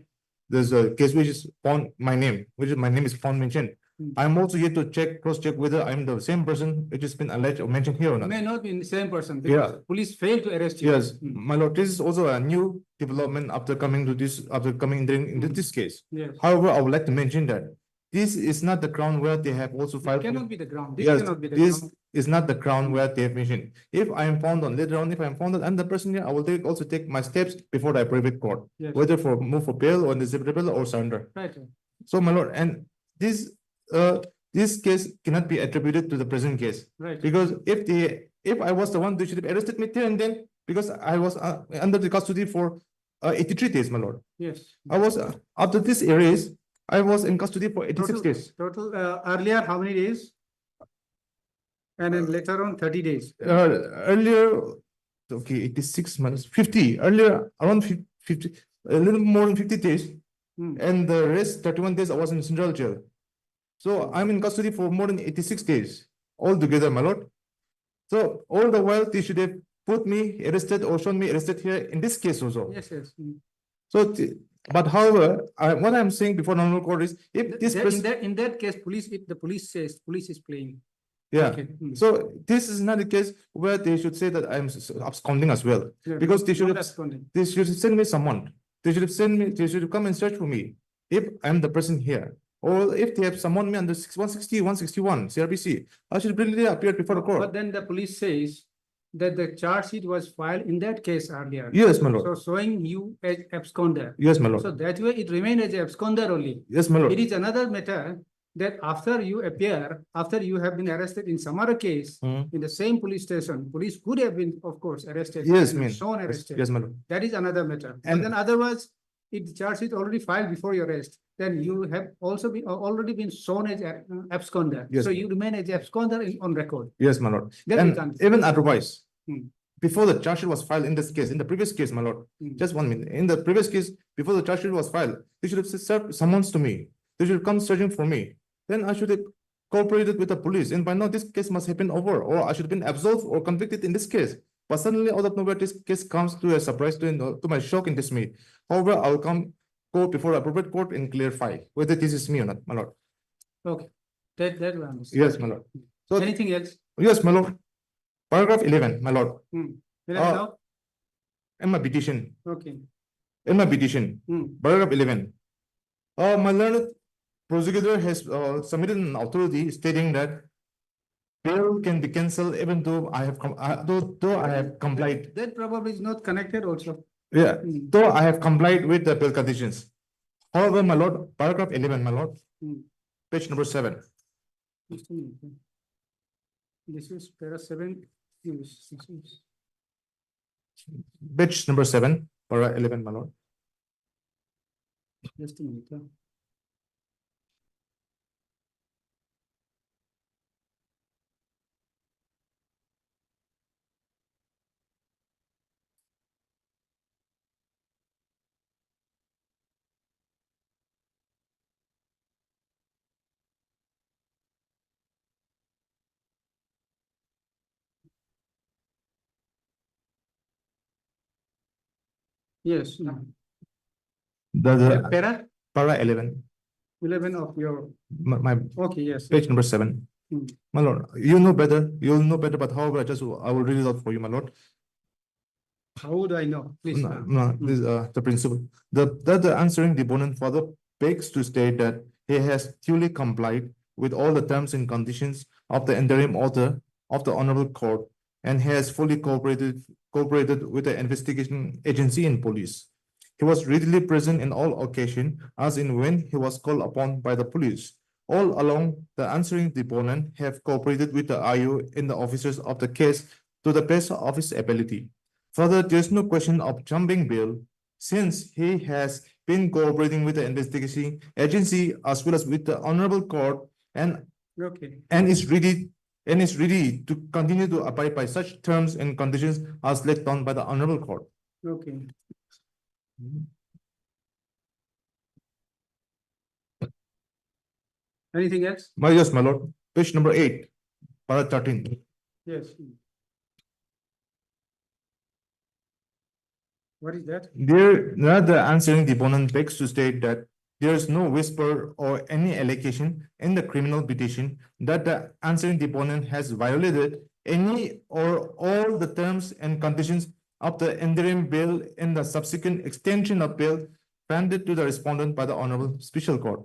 There's a case which is found my name, is found mentioned. I'm also here to cross-check whether I'm the same person which has been alleged or mentioned here or not. May not be the same person Yeah. because police failed to arrest you. Yes, my lord, this is also a new development after coming into this case. Yes. However, I would like to mention that this is not the ground where they have also It filed. cannot be the ground. This Yes, cannot be the this ground. is not the ground where they have mentioned. If I am found on later on, if I am found that I'm the person here, I will also take my steps before the private court, Yes. whether for move for bail or disable or surrender. Right. So, my lord, and this case cannot be attributed to the present case. Right. Because if I was the one, they should have arrested me there and then, because I was under the custody for 83 days, my lord. Yes. I was after this arrest, I was in custody for 86 Total, days. earlier, how many days? And then later on, 30 days. Earlier, okay, 86 minus 50. Earlier, around 50, a little more than 50 days. And the rest, 31 days, I was in central jail. So I'm in custody for more than 86 days altogether, my lord. So all the while, they should have put me arrested or shown me arrested here in this case also. Yes, yes. So, but however, what I'm saying before normal court is, if this person, In that case, the police says police is playing. yeah. Okay. So this is not the case where they should say that I'm absconding as well, Yeah, because they should not have, absconding. they should send me someone. They should have come and search for me if I'm the person here. Or if they have summoned me under 160, 161 CRPC, I should really appear before the court. But then the police says that the charge sheet was filed in that case earlier. Yes, my lord. So showing you as absconder. Yes, my lord. So that way it remained as absconder only. Yes, my lord. It is another matter that after you appear, after you have been arrested in some other case, in the same police station, police could have been, of course, arrested. Yes, and ma'am. shown Yes, arrested. yes, my lord. That is another matter. And- And then otherwise, if the charge sheet already filed before your arrest, then you have also been already been shown as absconder. Yes, So ma'am. you remain as absconder on record. Yes, my lord. Then we And can- even otherwise, Hmm. before the charge sheet was filed in this case, in the previous case, my lord, just 1 minute. In the previous case, before the charge sheet was filed, they should have served summons to me. They should have come searching for me. Then I should have cooperated with the police. And by now, this case must have been over, or I should have been absolved or convicted in this case. But suddenly, out of nowhere, this case comes to a surprise to my shock and dismay. However, I will go before appropriate court and clarify whether this is me or not, my lord. Okay, that we understand. Yes, my lord. So, Anything else? yes, my lord. Paragraph 11, my lord. Will I Uh, now? In my petition, Okay. paragraph 11. My learned prosecutor has submitted an authority stating that bail can be cancelled even though I have though I have complied. That probably is not connected also. Yeah, though I have complied with the bail conditions. However, my lord, paragraph 11, my lord, page number 7. Just a minute. This is para 7. Page number 7, para 11, my lord. Just a minute. Yes. The Para para 11, 11 of your, my okay, yes. page number 7. Hmm. My lord, you know better, you'll know better, but however, I will read it out for you, my lord. How would I know? Please. No, this, the principle. The answering deponent further begs to state that he has duly complied with all the terms and conditions of the interim order of the honorable court and has fully cooperated with the investigation agency and police. He was readily present in all occasions, as in when he was called upon by the police. All along, the answering deponent have cooperated with the IO and the officers of the case to the best of his ability. Further, there is no question of jumping bail since he has been cooperating with the investigation agency as well as with the honorable court and Okay. is ready to continue to abide by such terms and conditions as laid down by the honorable court. Okay. Anything else? Yes, my lord. Page number 8, para 13. Yes. What is that? The answering deponent begs to state that there is no whisper or any allegation in the criminal petition that the answering deponent has violated any or all the terms and conditions of the interim bail in the subsequent extension of bail granted to the respondent by the Honorable Special Court.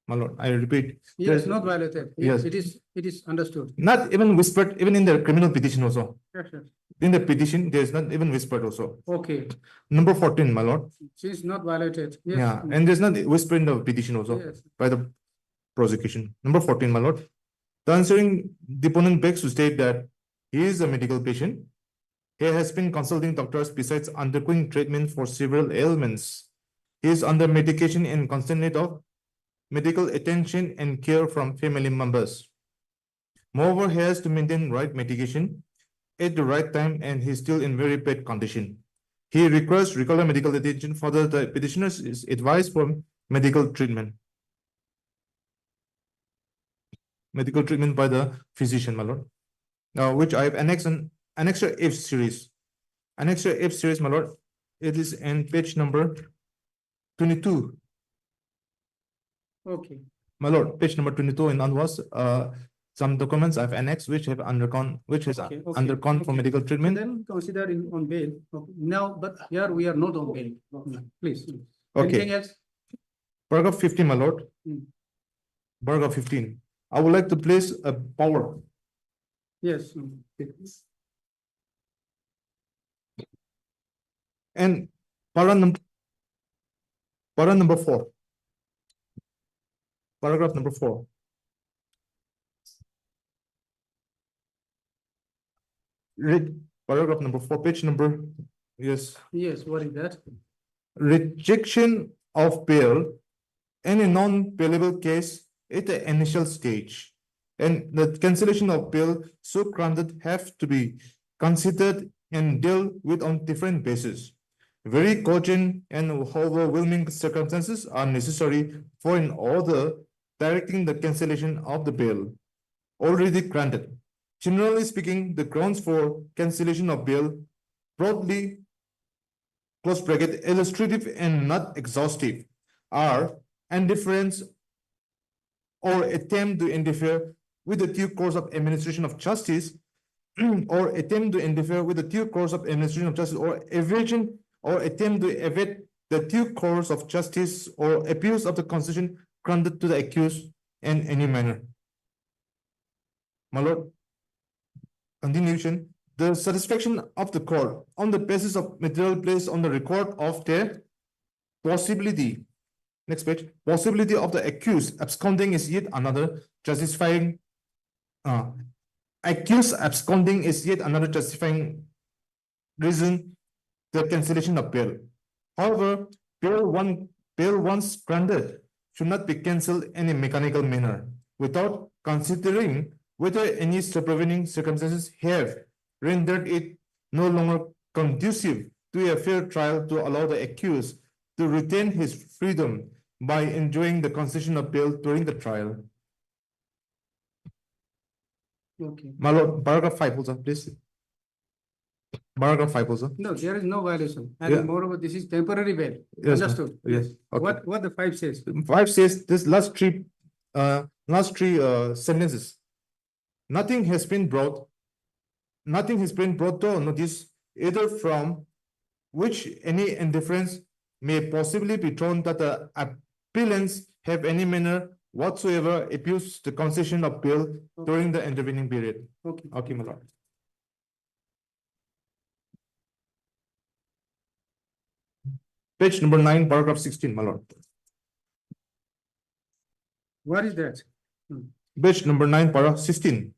My lord, I repeat. Yes, not violated. Yes. It is understood. Not even whispered, even in the criminal petition also. Yes, yes. In the petition, there is not even whispered also. Okay. Number 14, my lord. Since not violated. Yes. Yeah, and there's not whisper in the petition also Yes. by the prosecution. Number 14, my lord. The answering deponent begs to state that he is a medical patient. He has been consulting doctors besides undergoing treatment for several ailments. He is under medication and constant need of medical attention and care from family members. Moreover, he has to maintain right medication at the right time and he is still in very bad condition. He requires regular medical attention. Further, the petitioner is advised for medical treatment. Medical treatment by the physician, my lord. Now, which I have annexure F series. Annexure F series, my lord. It is in page number 22. Okay. My lord, page number 22 in onwards, some documents I've annexed which have undergone, for medical treatment. Then consider on bail. Okay. Now, but here we are not on bail. Please. Okay. Anything else? Paragraph 15, my lord. Hmm. Paragraph 15. I would like to place a power. Yes. And para number 4. Paragraph number 4. Read paragraph number 4, page number, yes. Yes, what is that? Rejection of bail in a non-bailable case at the initial stage. And the cancellation of bail so granted have to be considered and dealt with on different bases. Very cogent and overwhelming circumstances are necessary for an order directing the cancellation of the bail already granted. Generally speaking, the grounds for cancellation of bail, broadly, close bracket, illustrative and not exhaustive, are indifference or attempt to interfere with the due course of administration of justice or attempt to interfere with the due course of administration of justice or evasion or attempt to evade the due course of justice or abuse of the constitution granted to the accused in any manner. My lord, continuation. The satisfaction of the court on the basis of material placed on the record of the possibility. Next page. Possibility of the accused absconding is yet another justifying. Accused absconding is yet another justifying reason the cancellation of bail. However, bail once granted should not be cancelled in a mechanical manner without considering whether any supervening circumstances have rendered it no longer conducive to a fair trial to allow the accused to retain his freedom by enjoying the concession of bail during the trial. Okay. My lord, paragraph 5 also, please. Paragraph 5 also. No, there is no violation. Yeah. And moreover, this is temporary bail. Yes, Understood? yes, okay. What the 5 says? 5 says this last three sentences. Nothing has been brought to notice either from which any indifference may possibly be thrown that the appellants have any manner whatsoever abused the concession of bail during the intervening period. Okay. Okay, my lord. Page number 9, paragraph 16, my lord. What is that? Page number 9, paragraph 16.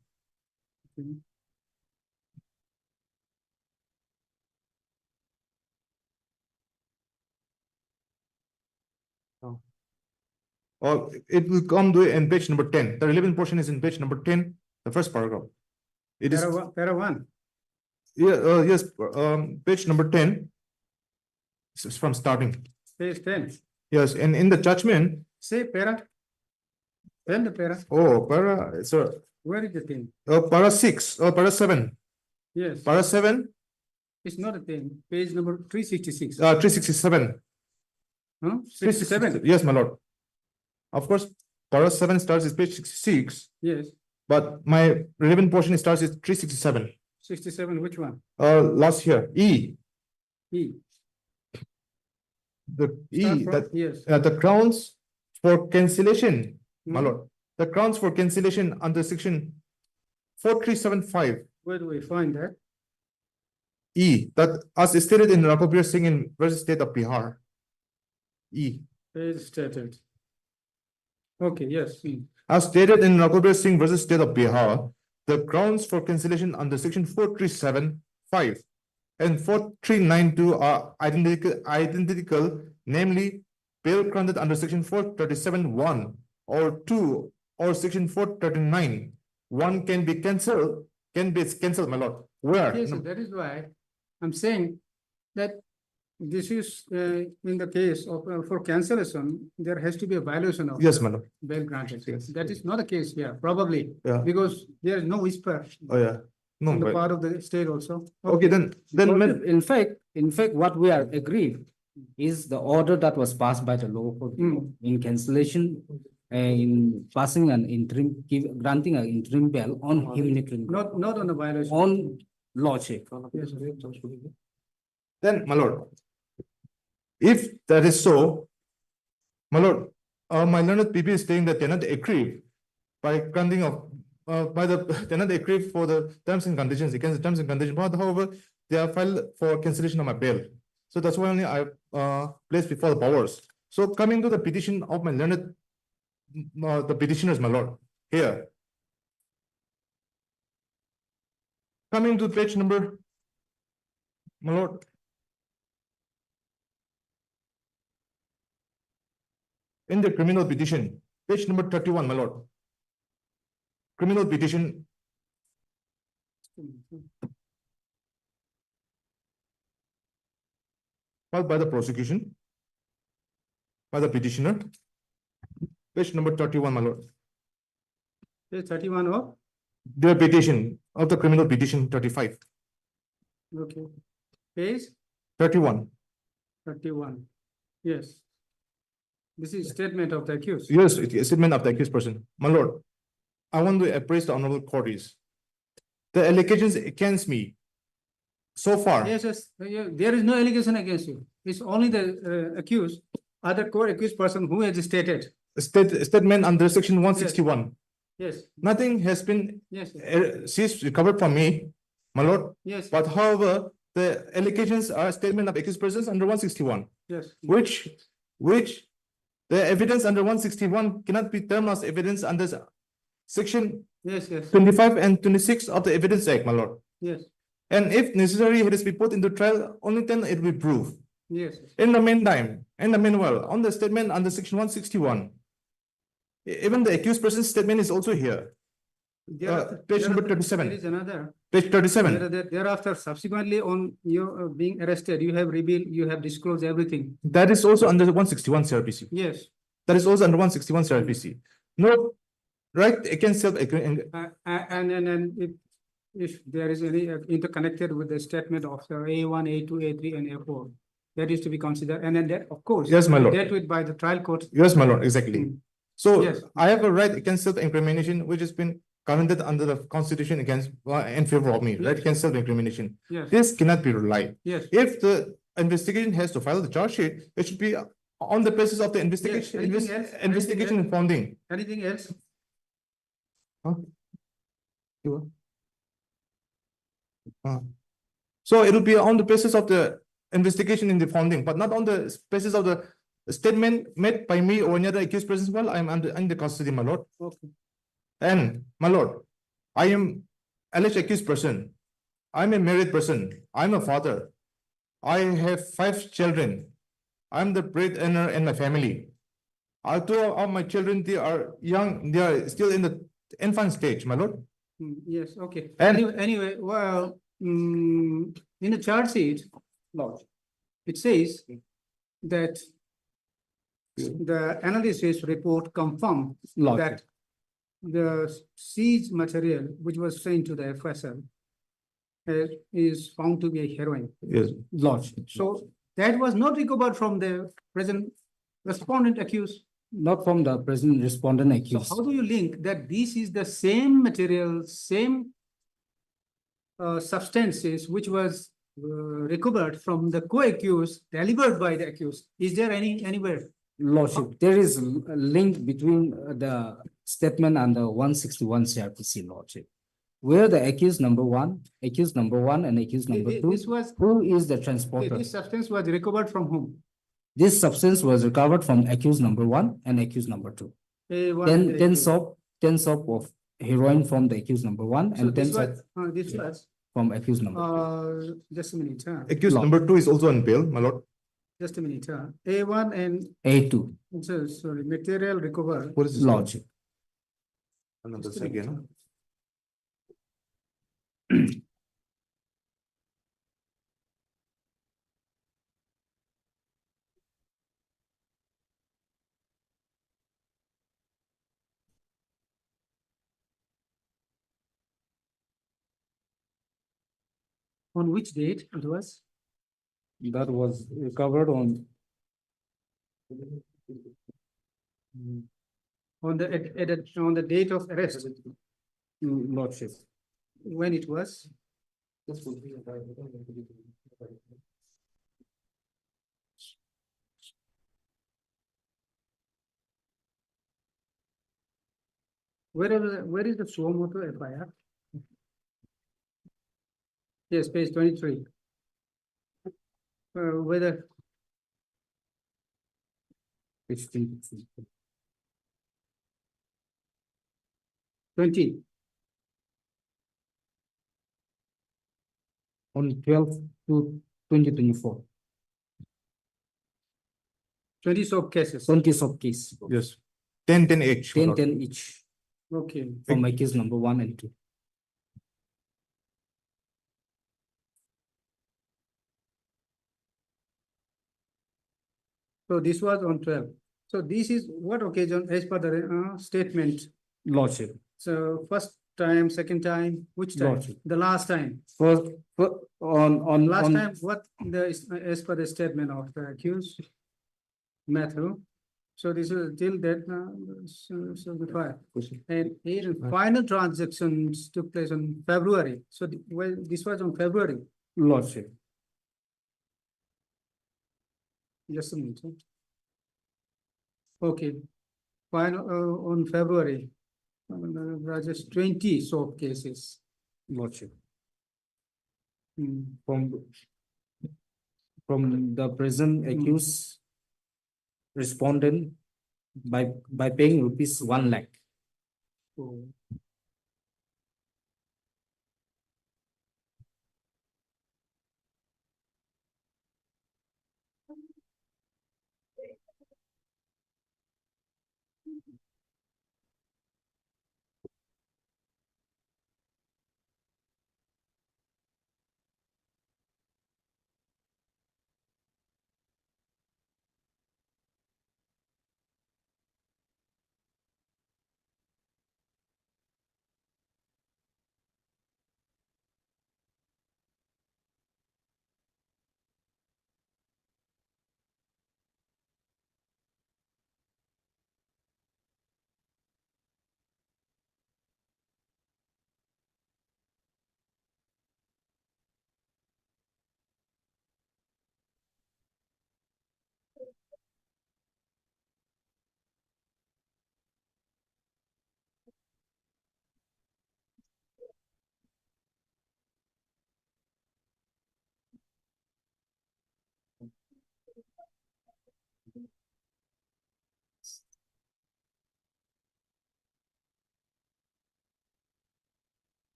Or it will come to in page number 10. The relevant portion is in page number 10, the first paragraph. It is Para 1. yes, page number 10. This is from starting. Page 10. Yes, and in the judgment. Say para. Tell the para. Oh, para, sir. Where is the thing? Para 6 or para 7. Yes. Para 7. It's not a thing. Page number 366. 367. Huh? 67. Yes, my lord. Of course, para 7 starts is page 66. Yes. But my relevant portion starts is 367. 67, which one? Last here, E. E. The E, Start from- that, yes. the grounds for cancellation, my Hmm. lord. The grounds for cancellation under section 4375 Where do we find that? E, that as stated in Rakobir Singh in versus state of Bihar. E. Page stated. Okay, yes. As stated in Rakobir Singh versus state of Bihar, the grounds for cancellation under section 4375 and 4392 are identical, namely bail granted under section 437(1) or 2 or section 439. One can be cancelled, my lord. Where? Yes, that is why I'm saying that this is in the case of for cancellation, there has to be a violation of Yes, my lord. bail granted. That is not the case here, probably, Yeah. because there is no whisper Oh, yeah. No, on the but part of the state also. okay, then In fact, what we are agreed is the order that was passed by the law court in cancellation and in passing an interim, granting an interim bail on humanitarian, Not on the violation. on lordship. Yes. then, my lord, if that is so, my lord, my learned PP is saying that they're not agree by granting of they're not agree for the terms and conditions against the terms and conditions, but however, they are filed for cancellation of my bail. So that's why only I placed before the powers. So coming to the petition of my learned, the petitioners, my lord, here. Coming to page number, my lord. In the criminal petition, page number 31, my lord. Criminal petition. Filed by the prosecution. By the petitioner. Page number 31, my lord. Page 31 of, Their petition of the criminal petition 35. okay. Page 31. 31. Yes. This is statement of the accused. Yes, it is statement of the accused person. My lord, I want to appraise the honorable court is. The allegations against me so far. Yes, there is no allegation against you. It's only the accused, other co-accused person who has stated. Statement under section 161. Yes, Nothing has been yes, seized, recovered from me, my lord. yes, But however, the allegations are statement of accused persons under 161, yes. which the evidence under 161 cannot be termed as evidence under section Yes, yes, 25 and 26 of the Evidence Act, my lord. yes, And if necessary, it is be put into trial, only then it will be proved. yes. In the meanwhile, on the statement under section 161, even the accused person's statement is also here. Page number 37. There is another. Page 37. Thereafter, subsequently on your being arrested, you have revealed, you have disclosed everything. That is also under 161 CRPC. Yes. That is also under 161 CRPC. No right against self. And if if there is any interconnected with the statement of the A1, A2, A3, and A4, that is to be considered, and then that, of course. Yes, my lord. Dealt with by the trial court. Yes, my lord, exactly. Mm. So Yes. I have a right against self-incrimination, which has been granted under the constitution against, in favor of me, right, against self-incrimination. Yes. This cannot be relied. Yes. If the investigation has to file the charge sheet, it should be on the basis of the investigation, Anything else? investigation and founding. Anything else? Huh? You are? So it will be on the basis of the investigation in the founding, but not on the basis of the statement made by me or any other accused person while I am in the custody, my lord. Okay. And my lord, I am alleged accused person. I'm a married person. I'm a father. I have 5 children. I'm the breadwinner in my family. Two of my children, they are young, they are still in the infant stage, my lord. Yes, okay. And- Anyway, well, in the charge sheet, Lord, it says that the analysis report confirmed Lord. that the seized material which was sent to the FSL is found to be a heroin. Yes. Lordship. So that was not recovered from the present respondent accused. Not from the present respondent So accused. how do you link that this is the same material, same substances which was recovered from the co-accused, delivered by the accused? Is there anywhere? Lordship, there is a link between the statement and the 161 CRPC, Lordship. Where the accused number one and accused number two, This was, who is the transporter? this substance was recovered from whom? This substance was recovered from accused number 1 and accused number 2. A1 Then and 10 A2. soap of heroin from the accused number 1 So and 10 this soap was, this was, from accused number 2. just a minute, Accused Lord. number 2 is also on bail, my lord. just a minute, A1 and, A2, so, sorry, material recovered. What is this? Lordship. Another Just a minute. second. On which date it was? That was recovered on On the, on the date of arrest, Lordship. when it was? Where is the Suomoto FIR? Yes, page 23. Whether, It's 20, on 12th to 2024. 20 soap cases. 20 soap case. Yes. 10 each. my 10 lord. 10 each Okay, from accused number 1 and 2. so this was on 12. So this is what occasion as per the statement. Lordship. So first time, second time, which time? Lordship. The last time. First, on Last on time, what the, as per the statement of the accused, Matthew. So this is till that, 75. And here, final transactions took place on February. So well, this was on February. Lordship. Just a minute. Okay. Final, on February, just 20 soap cases. Lordship. Hmm. From the present accused respondent by paying rupees 1 lakh. So,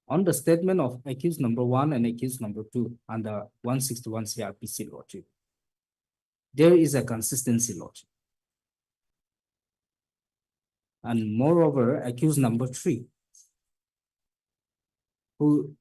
On the statement of accused number 1 and accused number 2 under 161 CRPC, Lordship, there is a consistency, Lordship. And moreover, accused number 3, who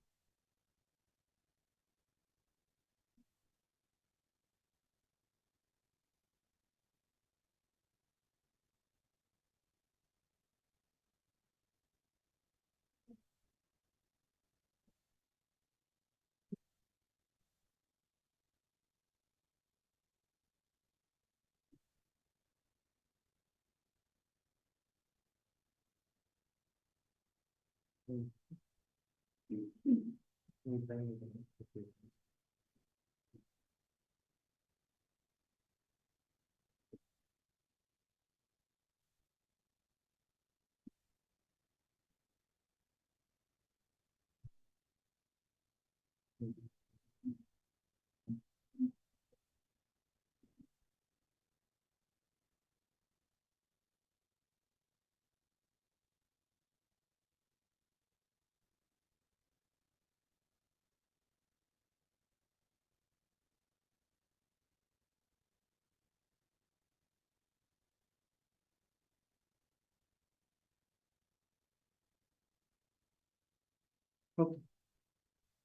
Okay.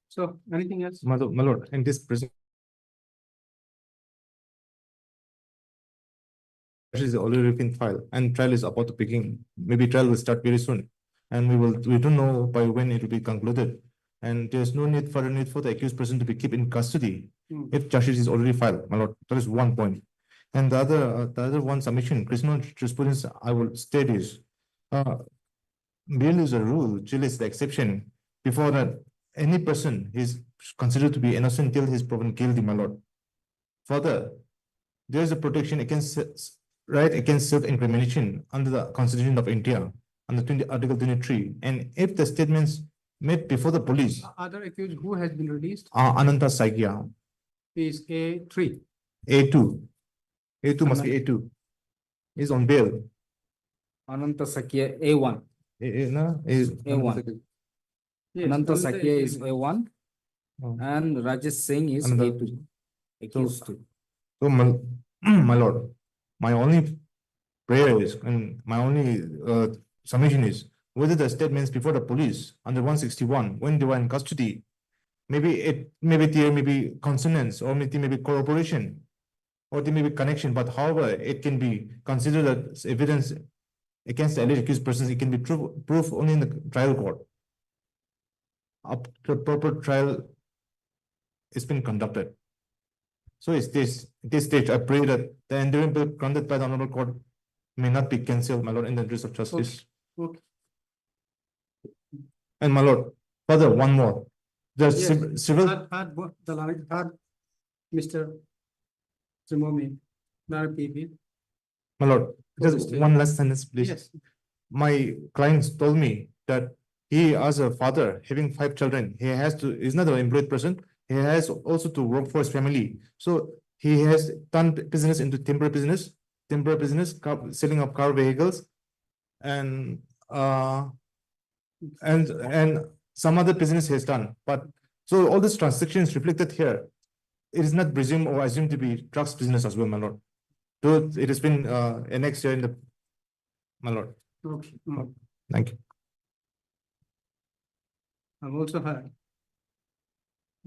So anything else? My lord, in this present is already been filed and trial is about to begin. Maybe trial will start very soon. And we don't know by when it will be concluded. And there's no further need for the accused person to be kept in custody if charge sheet is already filed, my lord. That is one point. And the other one submission, criminal jurisprudence, I will state is, bail is a rule, jail is the exception. Before that, any person is considered to be innocent till he's proven guilty, my lord. Further, there is a protection against right against self-incrimination under the Constitution of India, under Article 23. And if the statements made before the police, Other accused who has been released Ananta Saikya, is A3. A2, A2 must be A2, is on bail. Ananta Sakya A1. Is A1. Yes, Ananta Ananta Sakya is is A1. A1 and Rajesh Singh is Ananta- A2. Accused two. So, my lord, my only prayer is, and my only submission is, whether the statements before the police under 161, when they were in custody, maybe there may be consonance, or maybe corroboration, or there may be connection, but however, it can be considered as evidence against the alleged accused persons. It can be proof only in the trial court. Up to proper trial has been conducted. So is this stage, I pray that the interim bill granted by the honorable court may not be cancelled, my lord, in the interest of justice. Okay. And my lord, further, one more. The Yes. civil, The line, Mr. Trimomi, PB. my lord, For the just state. one last sentence, please. Yes. My clients told me that he, as a father having 5 children, he has to, is not an employed person, he has also to work for his family. So he has turned business into timber business, selling of car vehicles, and some other business he has done. But so all these transactions reflected here, it is not presumed or assumed to be drugs business as well, my lord. Though it has been annexed here in the, my lord. Okay. Thank you. I've also heard.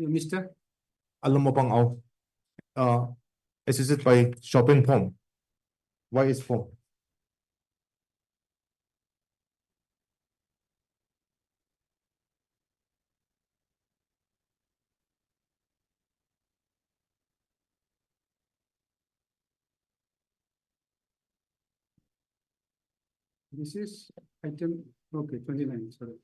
Mr. Alamopang Au, assisted by Chopin form. Why is form? This is item, okay, 29, sorry.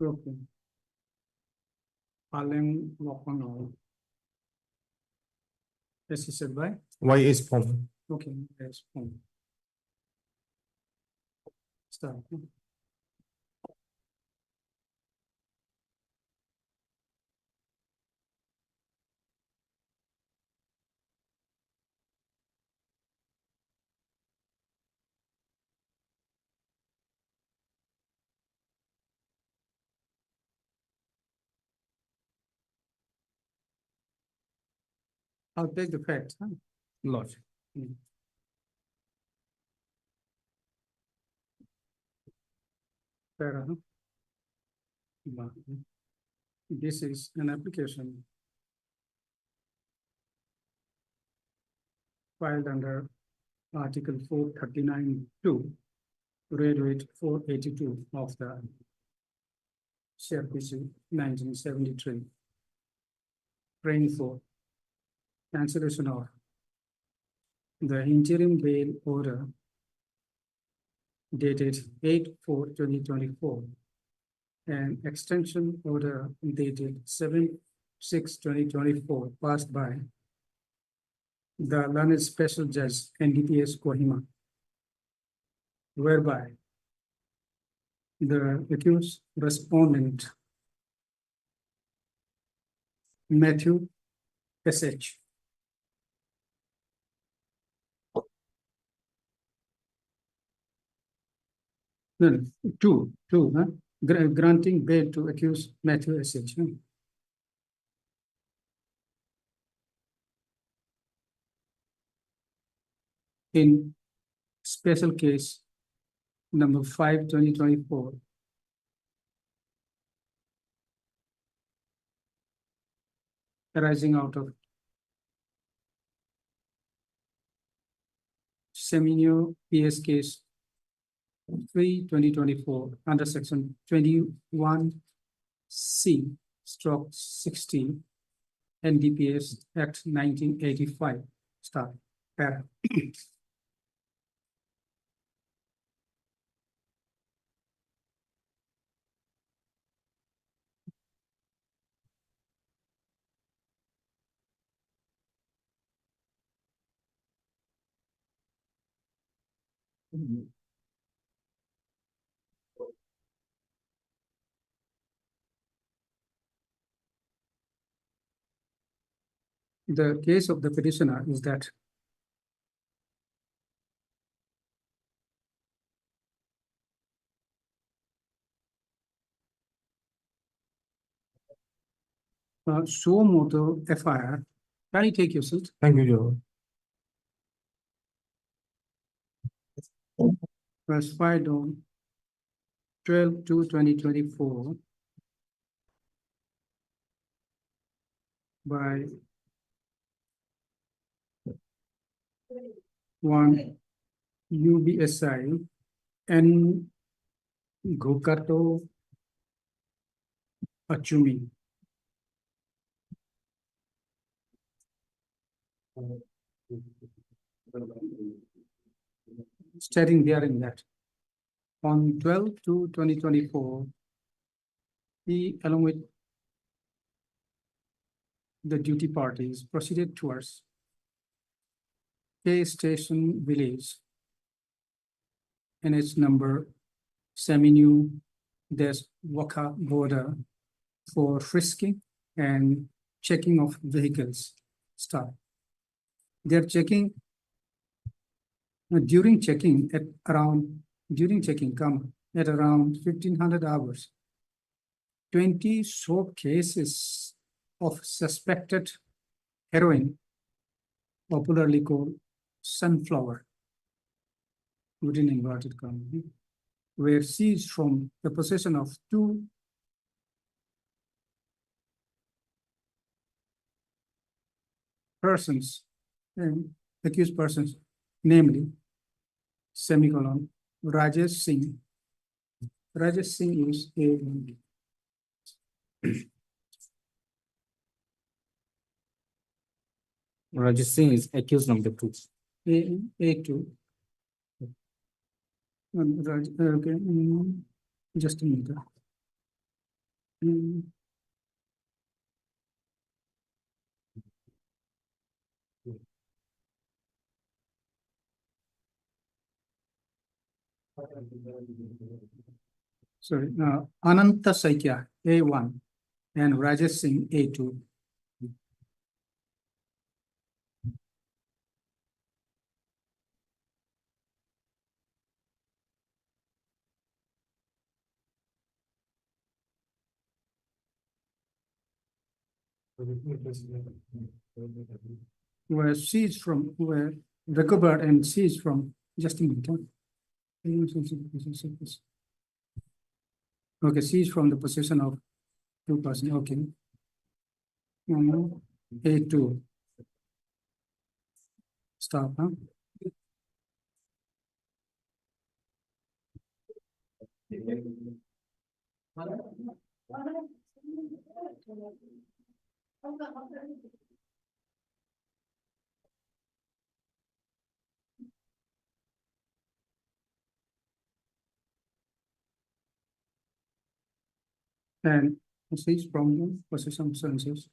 Okay. Palem Lokono. Assisted by, Why is form? okay, yes. Start. I'll take the fact, huh? Lord. Fair enough. This is an application filed under Article 439(2), read with 482 of the CRPC 1973, praying for cancellation of the interim bail order dated 8/4/2024 and extension order dated 7/6/2024 passed by the learned special judge NDPS Kohima, whereby the accused respondent Matthew SH two, huh? Granting bail to accused Matthew SH. Huh? In special case number 5/2024, arising out of Seminio PS case 3/2024 under section 21C/16 NDPS Act 1985 star para. The case of the petitioner is that suo moto FIR. Can you take your seat? Thank you, Your Honor. Was filed on 12/2/2024 by one UBSI and Gokato Achumi. Stating therein that on 12/2/2024, he, along with the duty parties, proceeded towards K Station Village and its number Seminu-Waka border for frisking and checking of vehicles. Start. They're checking during checking at around 1500 hours. 20 soap cases of suspected heroin, popularly called sunflower, within inverted commas, were seized from the possession of two persons, accused persons, namely, semicolon, Rajesh Singh. Rajesh Singh is a Rajesh Singh is accused number 2. A2. Okay, just a minute. Sorry, Ananta Saikya, A1, and Rajesh Singh, A2. were seized from, were recovered and seized from, just a minute. Okay, seized from the possession of two persons, okay. A2. Stop, huh? And seized from the possession of substances.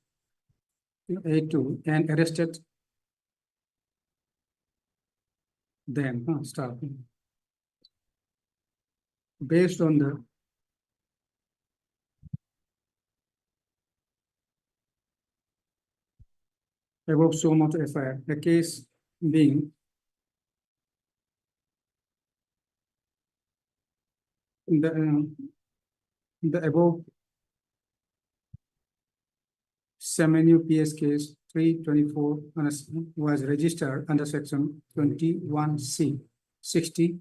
A2 and arrested them, stop. Based on the above so much FIR, the case being the above Semenu PS case 324 was registered under section 21C 60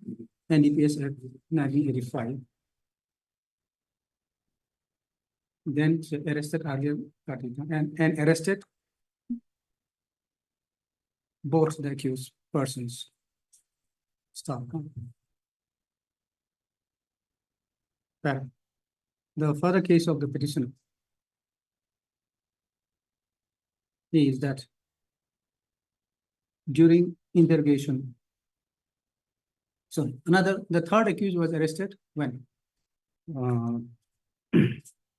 NDPS Act 1985. Then she arrested earlier party and arrested both the accused persons. Stop. The further case of the petitioner is that during interrogation, so the third accused was arrested when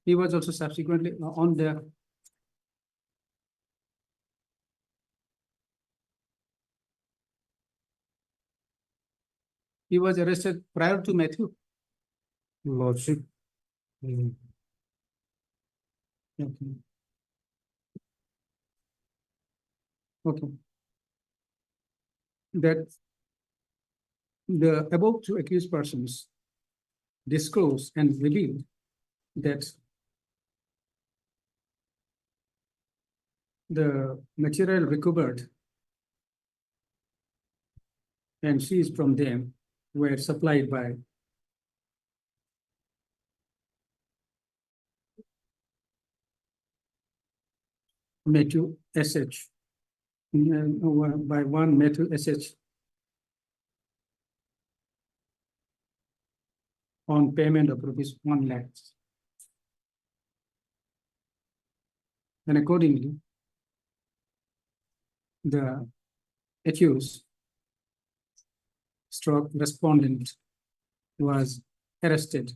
he was also subsequently on the he was arrested prior to Matthew. Lordship. Okay. Okay. That the above two accused persons disclosed and revealed that the material recovered and seized from them were supplied by Matthew SH, by one Matthew SH on payment of ₹1 lakh. And accordingly, the accused stroke respondent was arrested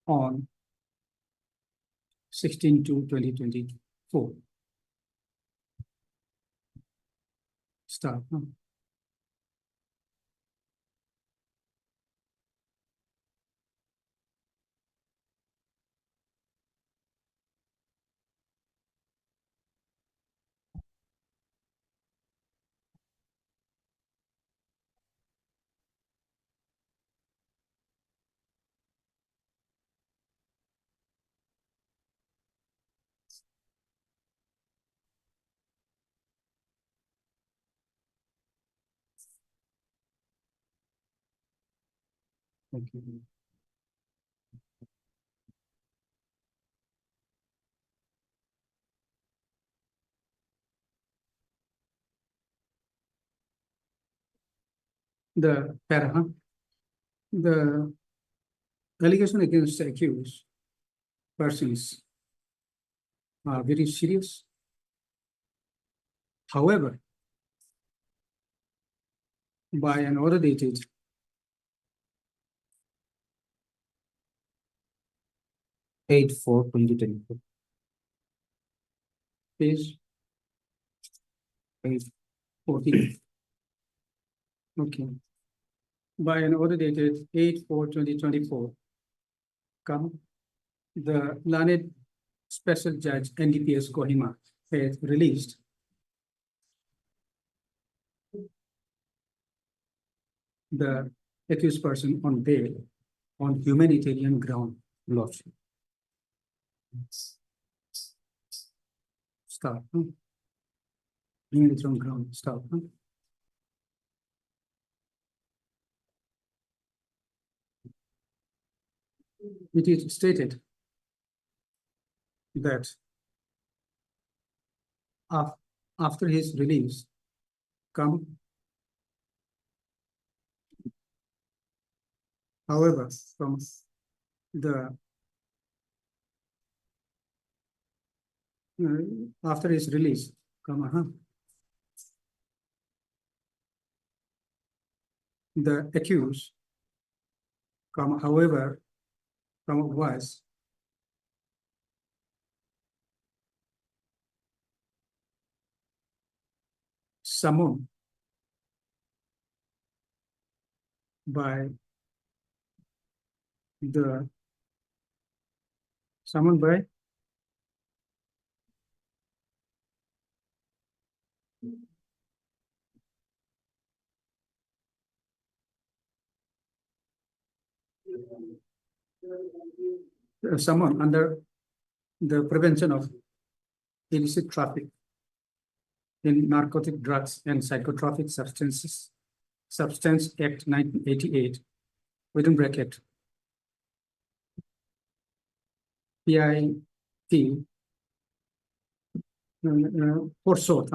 on 16/2/2024. Stop. Okay. The allegation against the accused persons are very serious. However, by an order dated Eight four 2024. page 14. Okay. By an order dated 8/4/2024, come the learned special judge NDPS Kohima has released the accused person on bail on humanitarian ground. Lordship. Start. bring it on ground, stop. It is stated that after his release, however, from the after his release, the accused, however, was summoned by someone under the prevention of illicit traffic in narcotic drugs and psychotropic substances, Substance Act 1988, within bracket, PIT, forsought,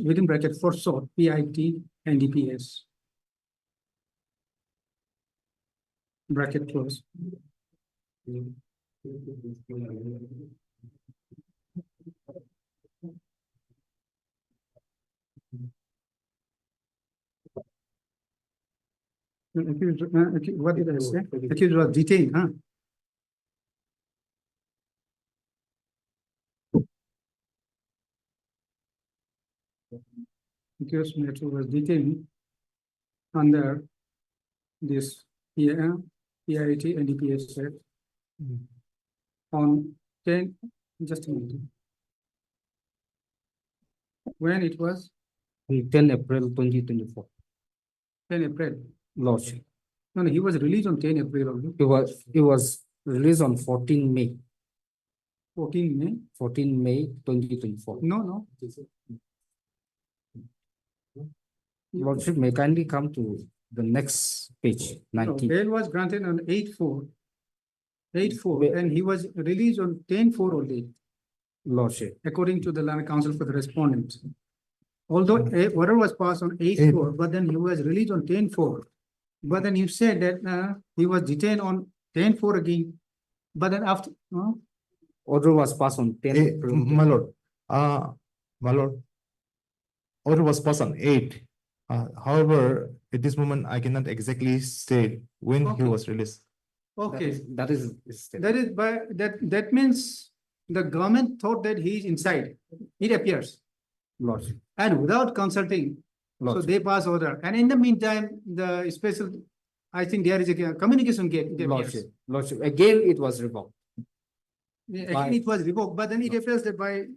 within bracket, forsought, PIT and DPS. Bracket close. What did I say? Accused was detained, huh? Accused was detained under this PIT and DPS Act on 10, just a minute. When it was? 10 April 2024. 10 April. Lodge. No, he was released on 10 April only. It was released on 14 May. 14 May? 14 May 2024. No. Lordship may kindly come to the next page, 19. Bail was granted on 8/4, and he was released on 10/4 only. Lordship. According to the Land Council for the respondent. Although order was passed on 8/4, but then he was released on 10/4. But then you said that he was detained on 10/4 again. But then after Order was passed on 10 April. My lord, order was passed on 8. However, at this moment, I cannot exactly say when he was released. Okay. That is That means the government thought that he is inside. It appears. Lordship. And without consulting, so they pass order. And in the meantime, the special, I think there is a communication gap. Lordship. Again, it was revoked. Again, it was revoked, but then it appears that by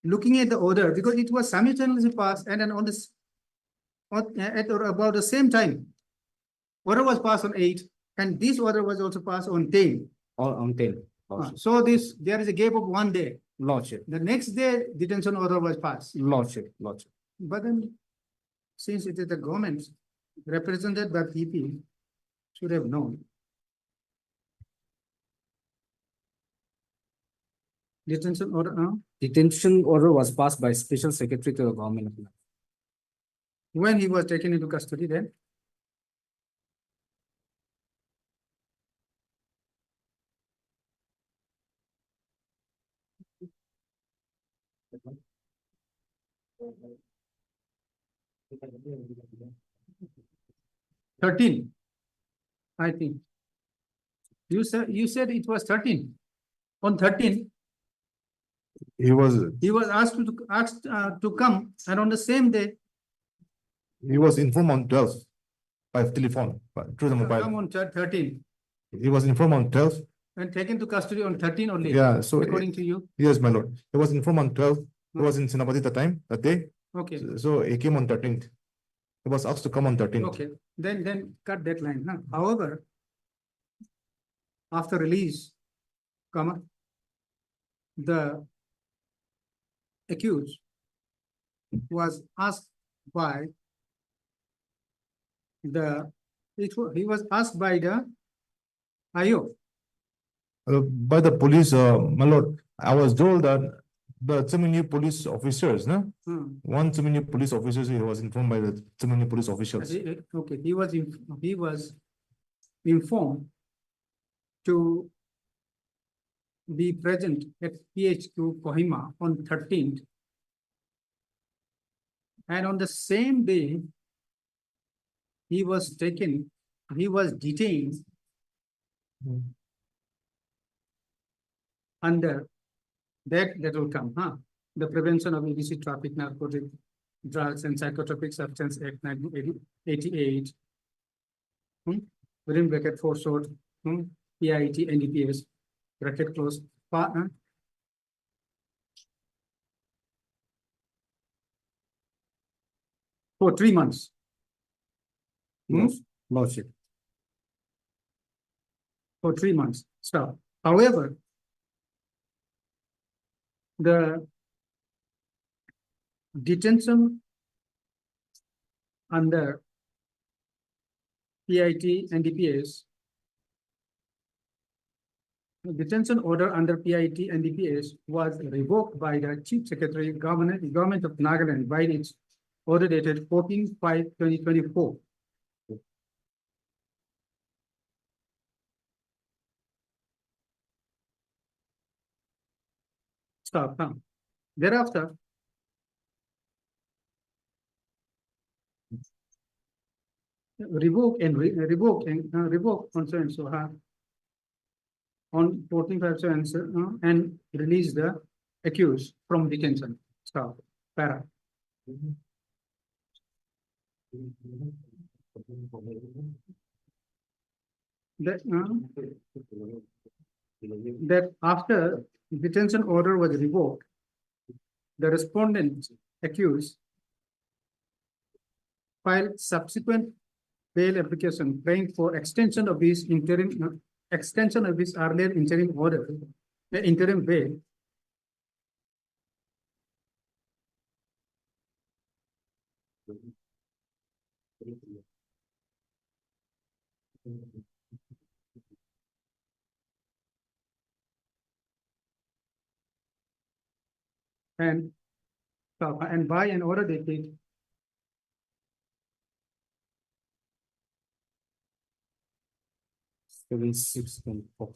looking at the order, because it was simultaneously passed, and then on this, at or about the same time, order was passed on 8, and this order was also passed on 10. On 10. So there is a gap of 1 day. Lordship. The next day, detention order was passed. Lordship. But then, since it is the government represented by PP, should have known. Detention order, Detention order was passed by Special Secretary to the Government of India. when he was taken into custody then? $13, I think. You said it was 13. On 13, He was asked to come, and on the same day, informed on 12 by telephone, through the come mobile. on 13, He was informed on 12. and taken to custody on 13 only. Yeah, so According to you, yes, my lord. He was informed on 12. He was in Senapati that day. okay, So he came on 13th. He was asked to come on 13th. okay, then cut that line, huh? However, after release, the accused was asked by he was asked by the IO. By the police, my lord, I was told that the Tsimini police officers, no? One Tsimini police officer, he was informed by the Tsimini police officials. Okay, he was informed to be present at PHQ Kohima on 13th. And on the same day, he was detained under that will come, the Prevention of Illicit Traffic, Narcotic Drugs and Psychotropic Substance Act 1988, within bracket foreshort, PIT, NDPS, bracket close, partner. For 3 months. Lordship. For 3 months, stop. However, the detention under PIT and DPS, detention order under PIT and DPS was revoked by the Chief Secretary, Government of Nagaland by its order dated 14/5/2024. Stop. Thereafter, revoke on so and so on 14/5 and release the accused from detention. Stop. Para. That after detention order was revoked, the respondent accused filed subsequent bail application praying for extension of his earlier interim order, the interim bail. And by an order dated 7/6/24.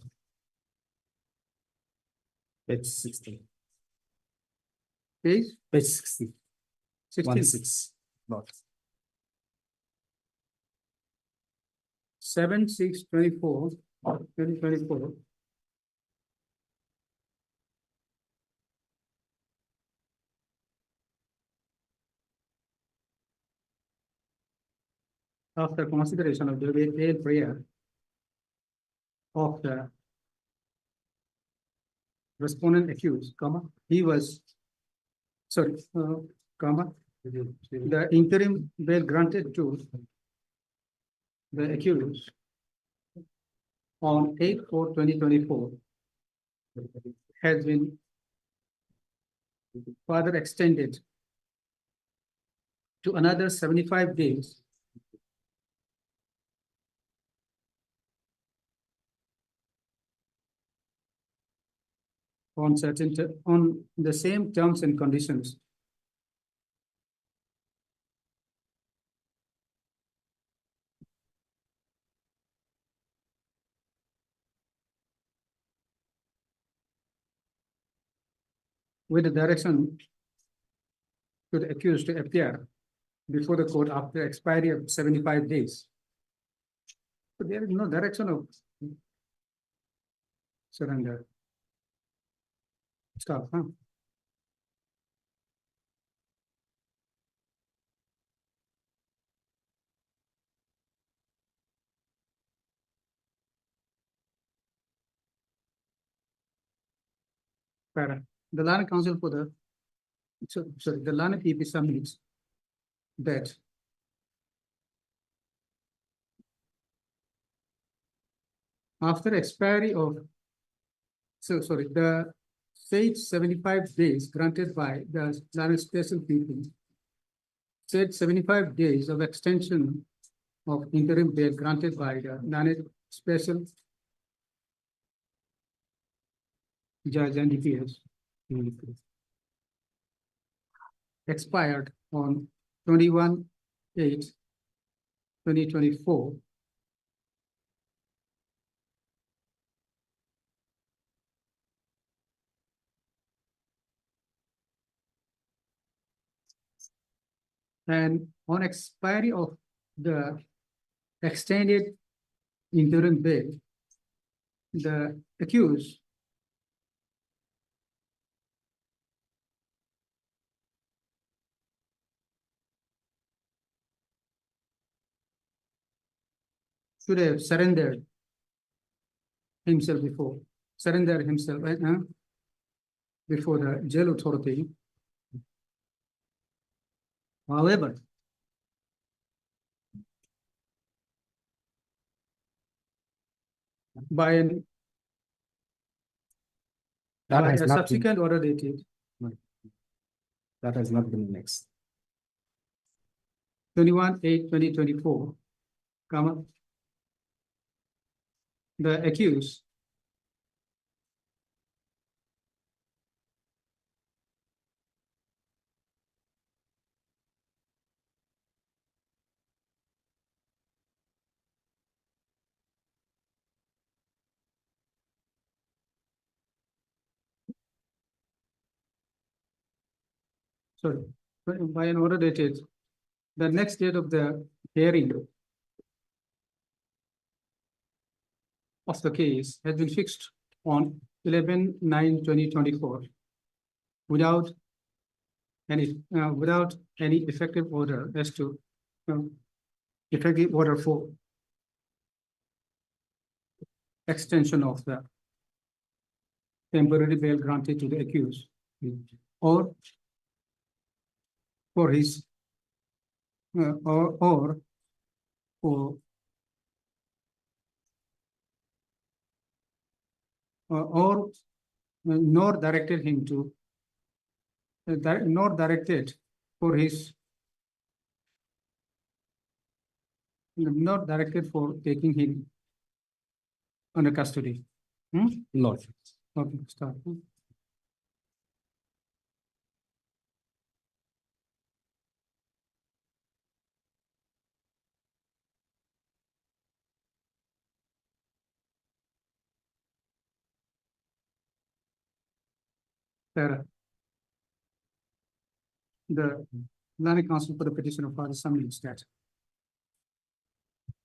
Page 60. Page 60. 16. 16. Not. 7/6/24, 2024. After consideration of the bail prayer of the respondent accused, he was, sorry, the interim bail granted to the accused on 8/4/2024 has been further extended to another 75 days on the same terms and conditions. With the direction to the accused to appear before the court after expiry of 75 days. So there is no direction of surrender. Stop, Para. The Lana Council for the the Lana PP submits that after expiry of the said 75 days granted by the Lana Special PP said 75 days of extension of interim bail granted by the non-special judge and DPS expired on 21/8/2024. And on expiry of the extended interim bail, the accused should have surrendered himself before the jail authority. However, by a subsequent order dated That has not been next. 21/8/2024, the accused sorry, by an order dated the next date of the hearing of the case has been fixed on 11/9/2024 without any effective order as to effective order for extension of the temporary bail granted to the accused or for his or for or nor directed him to nor directed for his not directed for taking him under custody. Lord. Okay, start. The Land Council for the petition of Father submits that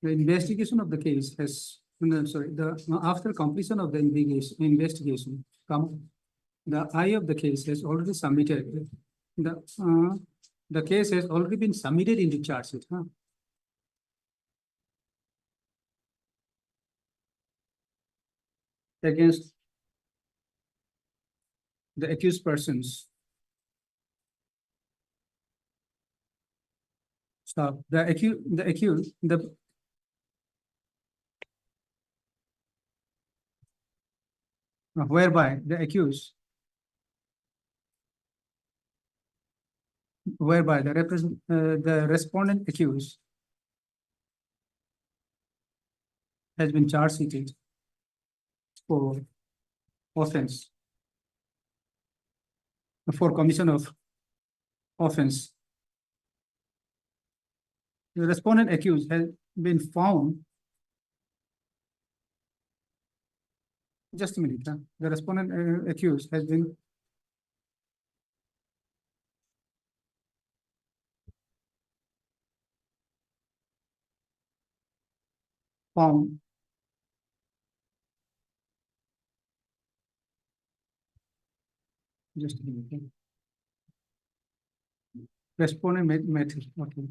the investigation of the case has, no, sorry, after completion of the investigation, the eye of the case has already submitted. The case has already been submitted into charge sheet. Against the accused persons. So whereby the accused, whereby the respondent accused has been charge sheeted for offense, for commission of offense. The respondent accused has been found. Just a minute. The respondent accused has been found just a minute. Respondent method. Okay.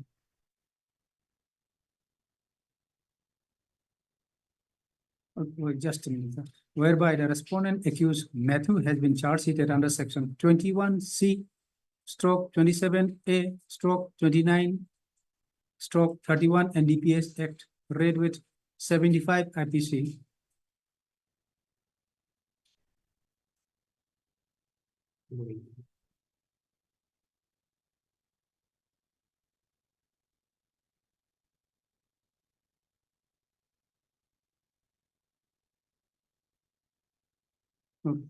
Just a minute. Whereby the respondent accused Matthew has been charge sheeted under section 21C/27A/29/31 NDPS Act read with 75 IPC.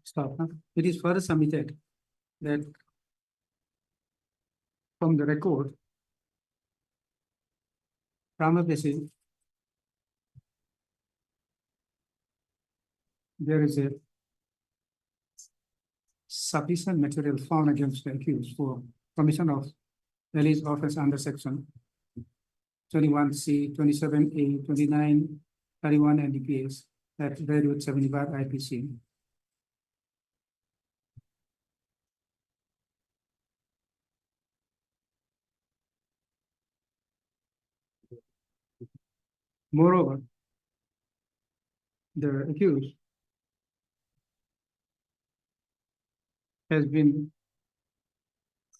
Stop. It is further submitted that from the record, prima facie, there is a sufficient material found against the accused for commission of Ali's offense under section 21C, 27A, 29, 31 NDPS at value 75 IPC. Moreover, the accused has been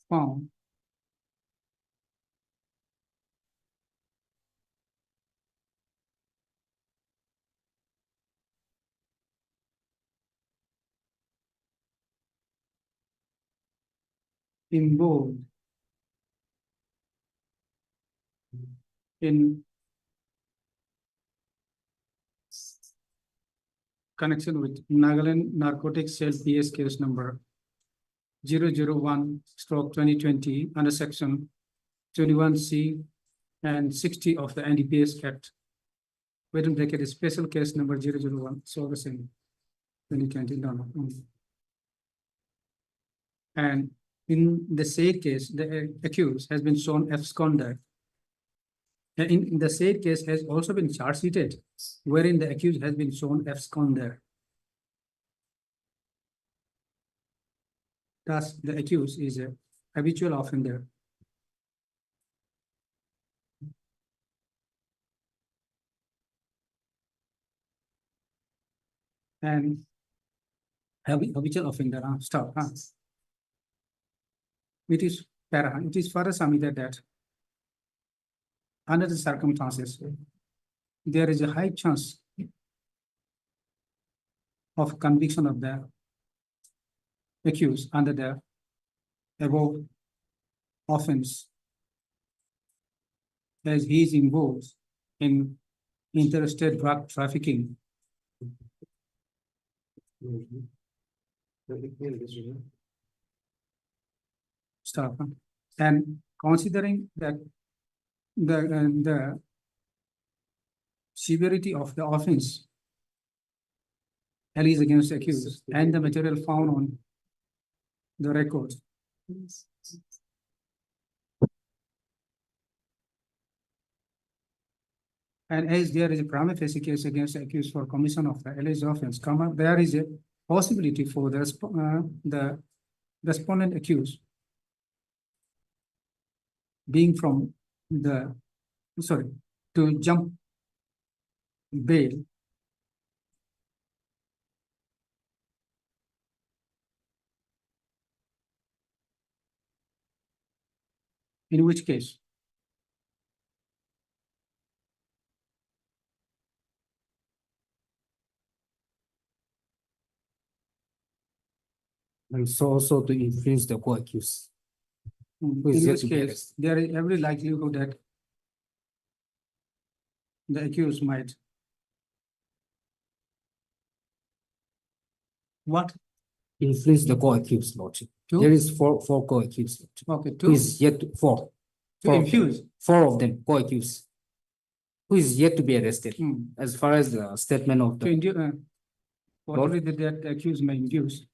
found involved in connection with Nagaland Narcotics Cell PS case number 001/2020 under section 21C and 60 of the NDPS Act. Within bracket is special case number 001, so the same. 2020, no. And in the said case, the accused has been shown absconder. And in the said case has also been charge sheeted, wherein the accused has been shown absconder. Thus, the accused is a habitual offender. And habitual offender, stop. It is further submitted that under the circumstances, there is a high chance of conviction of the accused under the above offense, as he is involved in interstate drug trafficking. Stop. And considering that the severity of the offense alleged against the accused and the material found on the record, and as there is a prima facie case against the accused for commission of the alleged offense, there is a possibility for the respondent accused being from the, to jump bail in which case And so also to influence the co-accused. in Who is yet which to be case arrested. there is every likelihood that the accused might what? Influence the co-accused, Lordship. To? There is four co-accused. Lordship. Okay, Who is yet to, four. to Four of them. infuse. Four of them co-accused. Who is yet to be arrested, as far as the statement of To the induce, whatever that the accused may induce,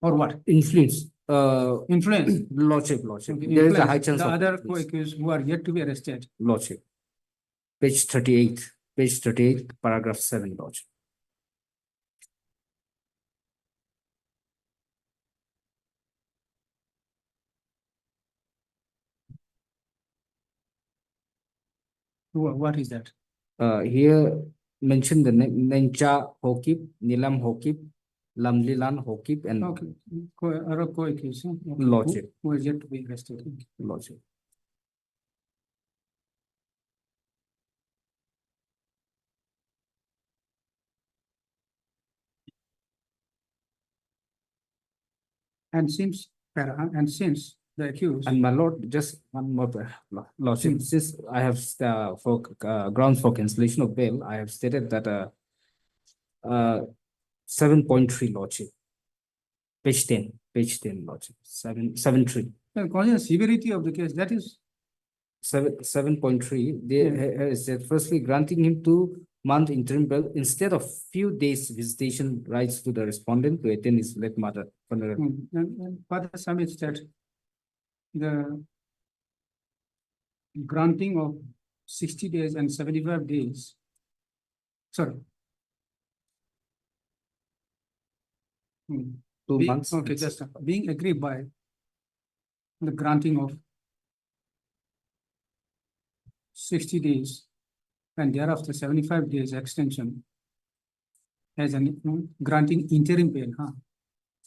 or what? influence, Influence. Lordship. Okay, There is a influence high chance the of other influence. co-accused who are yet to be arrested. Lordship. Page 38, paragraph 7, Lordship. What is that? Here mention the name Nencha Hokip, Nilam Hokip, Lamlilan Hokip, and Okay, other co-accused. Lordship. Who is yet to be arrested. Lordship. And since the accused. And my lord, just one more, Lordship, since I have for grounds for cancellation of bail, I have stated that 7.3 Lordship. Page 10 Lordship, 7.3. Consider severity of the case, that is, 7.3, there is firstly granting him 2-month interim bail instead of few days visitation rights to the respondent to attend his late mother funeral. and further submits that the granting of 60 days and 75 days. Sorry. 2 Being- months. Okay, just being agreed by the granting of 60 days and thereafter 75 days extension as an granting interim bail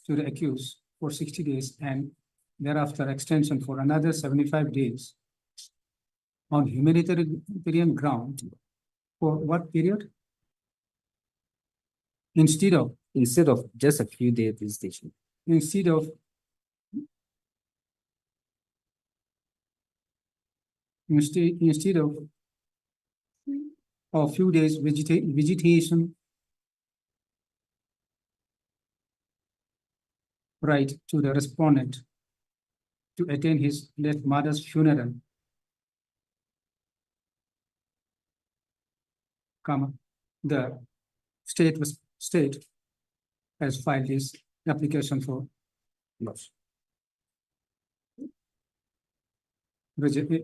to the accused for 60 days and thereafter extension for another 75 days on humanitarian ground for what period? Instead of Just a few days visitation. instead of instead of a few days vegetation right to the respondent to attend his late mother's funeral, comma, the state has filed his application for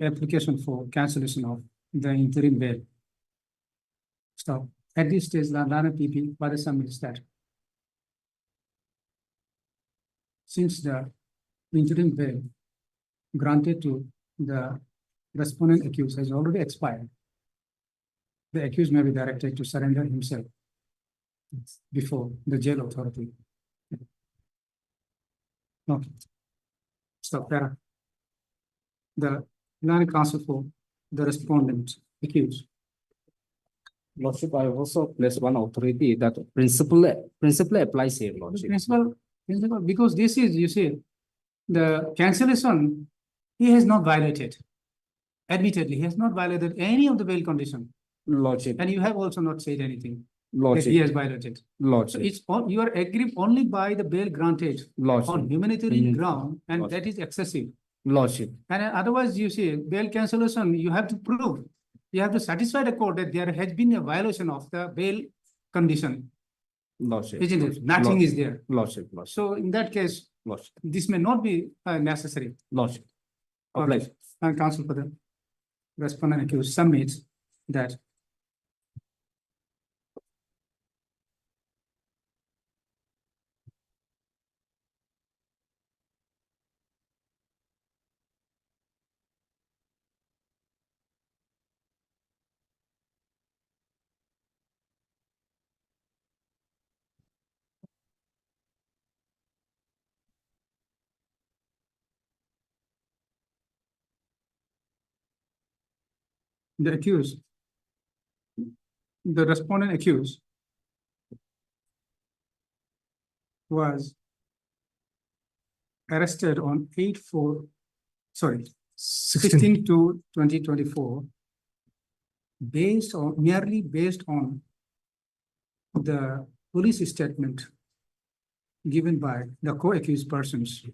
application for cancellation of the interim bail. So at this stage, Lana PP further submits that since the interim bail granted to the respondent accused has already expired, the accused may be directed to surrender himself before the jail authority. Okay. Stop there. The Lana counsel for the respondent accused. Lordship, I also place one authority that principle applies here, Lordship. Principal, because this is, you see, the cancellation, he has not violated. Admittedly, he has not violated any of the bail condition. Lordship, And you have also not said anything that he Lordship, has violated. So Lordship, it's all, you are aggrieved only by the bail granted on Lordship, humanitarian ground, and Lordship. that is excessive. Lordship, And otherwise, you see, bail cancellation, you have to prove, you have to satisfy the court that there has been a violation of the bail condition, Lordship. isn't it? Nothing is there. Lordship, Lordship, So in that case, Lordship, this may not be necessary. Lordship. Okay. Apply. And counsel for the respondent accused submits that the accused, the respondent accused was arrested on 16/2/2024 merely based on the police statement given by the co-accused persons.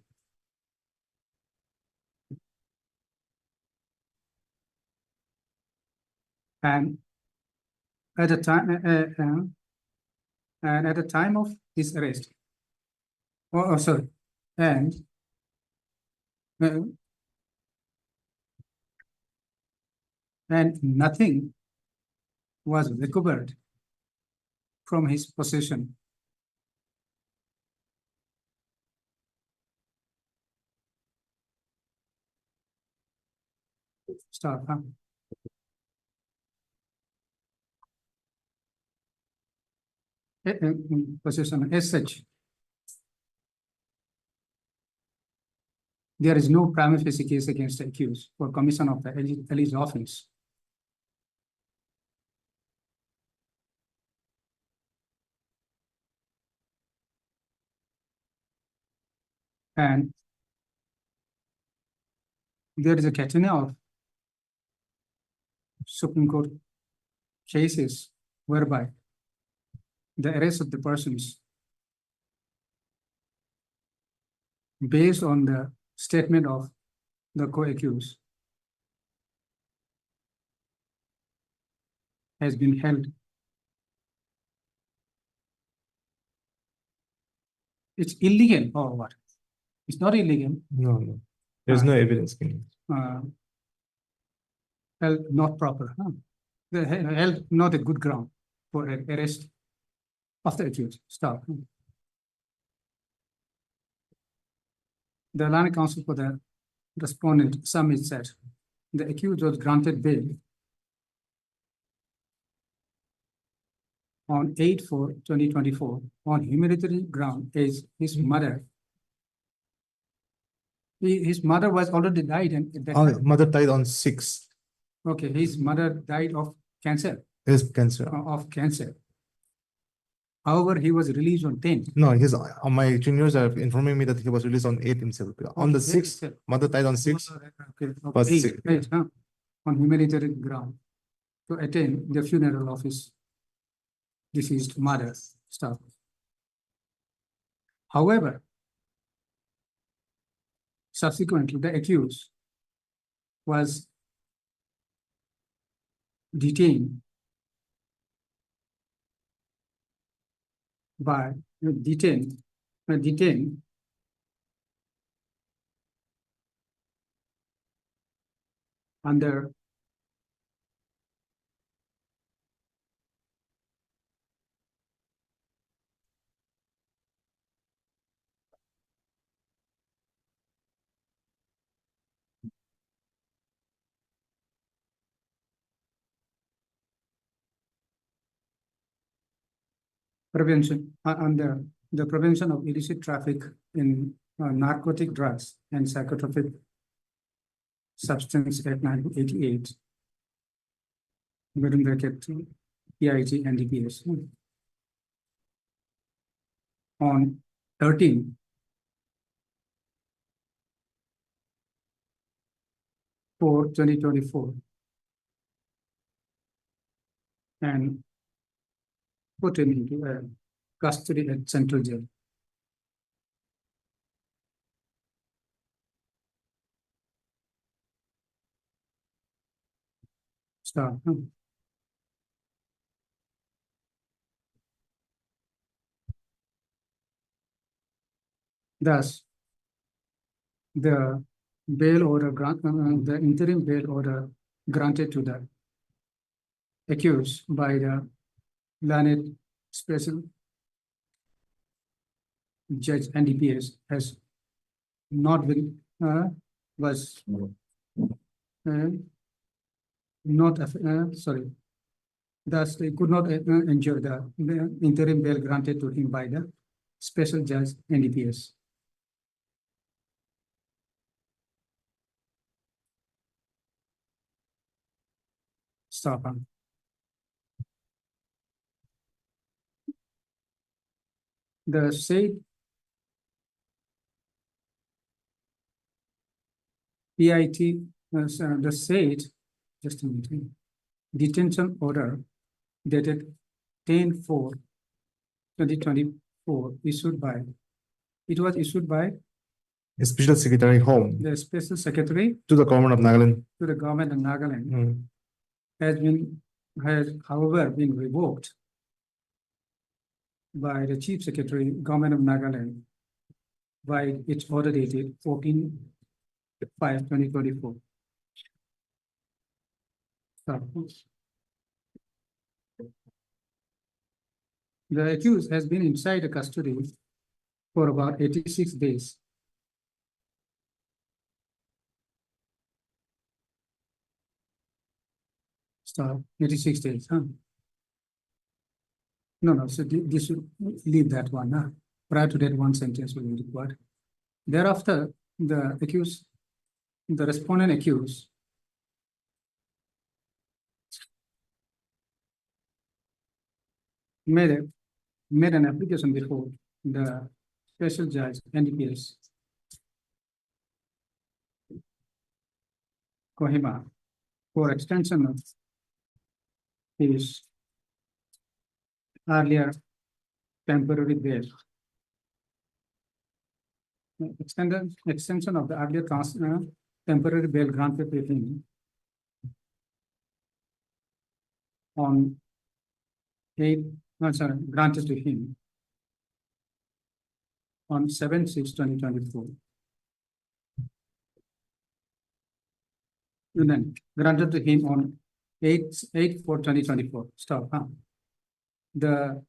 And at the time of his arrest, and nothing was recovered from his possession. Stop, huh? Possession as such. There is no prima facie case against the accused for commission of the alleged offense. And there is a catena of Supreme Court cases whereby the arrest of the persons based on the statement of the co-accused has been held. It's illegal or what? It's not illegal. No. There's no evidence. Held not proper. The held not a good ground for arrest of the accused. Stop. The Atlantic Council for the respondent submits that the accused was granted bail on 8/4/2024 on humanitarian ground as his mother. His mother was already died and at that time. Mother died on 6. Okay, his mother died of cancer. His cancer. Of cancer. However, he was released on 10. No, my juniors are informing me that he was released on 8 himself. On the 6th, mother died on 6. Okay, Was eight, sick. on humanitarian ground to attend the funeral of his deceased mother. Stuff. However, subsequently, the accused was detained under prevention under the Prevention of Illicit Traffic in Narcotic Drugs and Psychotropic Substance Act 1988. Within bracket PIT and DPS. On 13/4/2024 and put him into custody at Central Jail. Stop. Thus, the bail order the interim bail order granted to the accused by the learned special judge NDPS has not been was not sorry. Thus, they could not enjoy the interim bail granted to him by the special judge NDPS. Stop. The said PIT, the said, just a minute, detention order dated 10/4/2024 issued by, it was issued by Special Secretary Home the Special Secretary to the government of Nagaland. to the government of Nagaland has however been revoked by the Chief Secretary, Government of Nagaland, by its order dated 14/5/2024. The accused has been inside the custody for about 86 days. Stop, 86 days, huh? No, so this should leave that one, huh? Prior to that, one sentence will be required. Thereafter, the accused, the respondent accused made an application before the special judge NDPS Kohima for extension of his earlier temporary bail extension of the earlier temporary bail granted to him on granted to him on 7/6/2024. And then granted to him on 8/4/2024. Stop, huh? The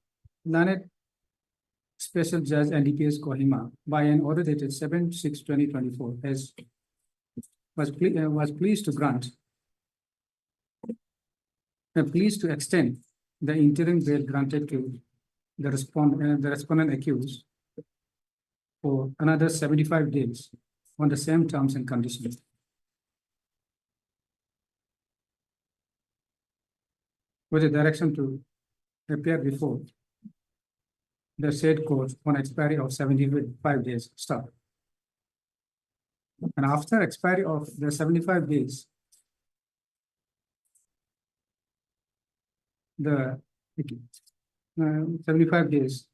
learned Special Judge and DPS Kohima by an order dated 7/6/2024 was pleased to grant pleased to extend the interim bail granted to the respondent accused for another 75 days on the same terms and conditions. With a direction to appear before the said court on expiry of 75 days. Stop. And after expiry of the 75 days, the 75 days,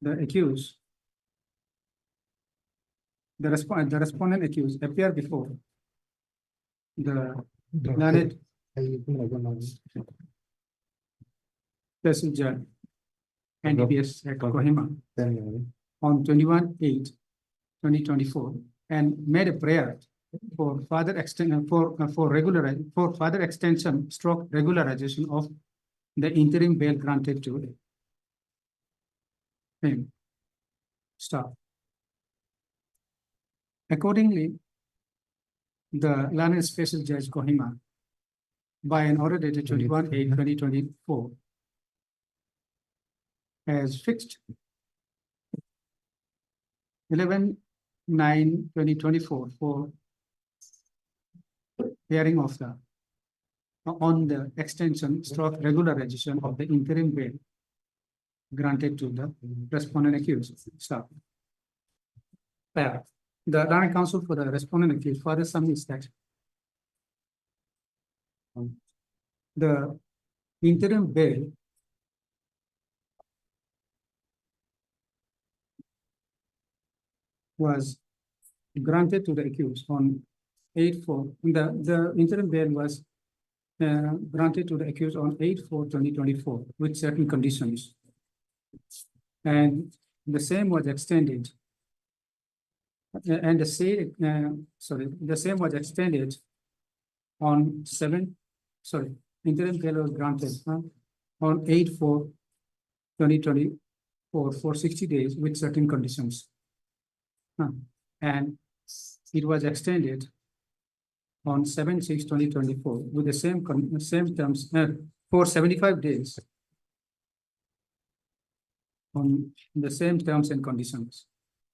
the accused, the respondent accused appear before the learned special judge and DPS at Kohima on 21/8/2024 and made a prayer for further extension stroke regularization of the interim bail granted to him. Stop. Accordingly, the learned special judge Kohima by an order dated 21/8/2024 has fixed 11/9/2024 for hearing of the on the extension stroke regularization of the interim bail granted to the respondent accused. Stop. The learned counsel for the respondent accused further submits that the interim bail was granted to the accused on 8/4. The interim bail was granted to the accused on 8/4/2024 with certain conditions. And the same was extended. And the same was extended on interim bail was granted on 8/4/2024 for 60 days with certain conditions. And it was extended on 7/6/2024 with the same terms for 75 days on the same terms and conditions.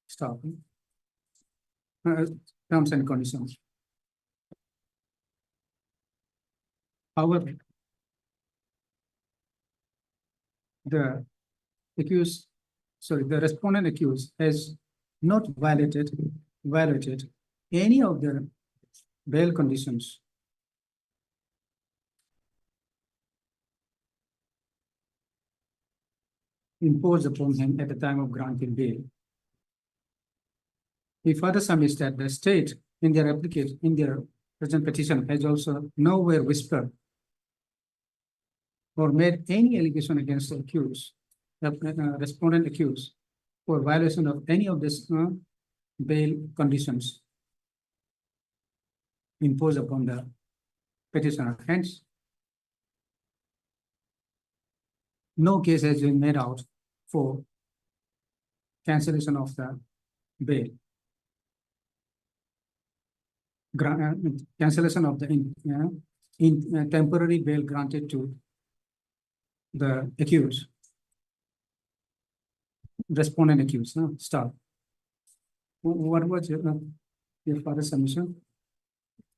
Stop. Terms and conditions. However, the respondent accused has not violated any of the bail conditions imposed upon him at the time of granting bail. He further submits that the state in their application, in their present petition, has also nowhere whispered or made any allegation against the accused, respondent accused, for violation of any of this bail conditions imposed upon the petitioner. Hence, no case has been made out for cancellation of the bail. Cancellation of the temporary bail granted to the accused, respondent accused. Stop. What was your further submission?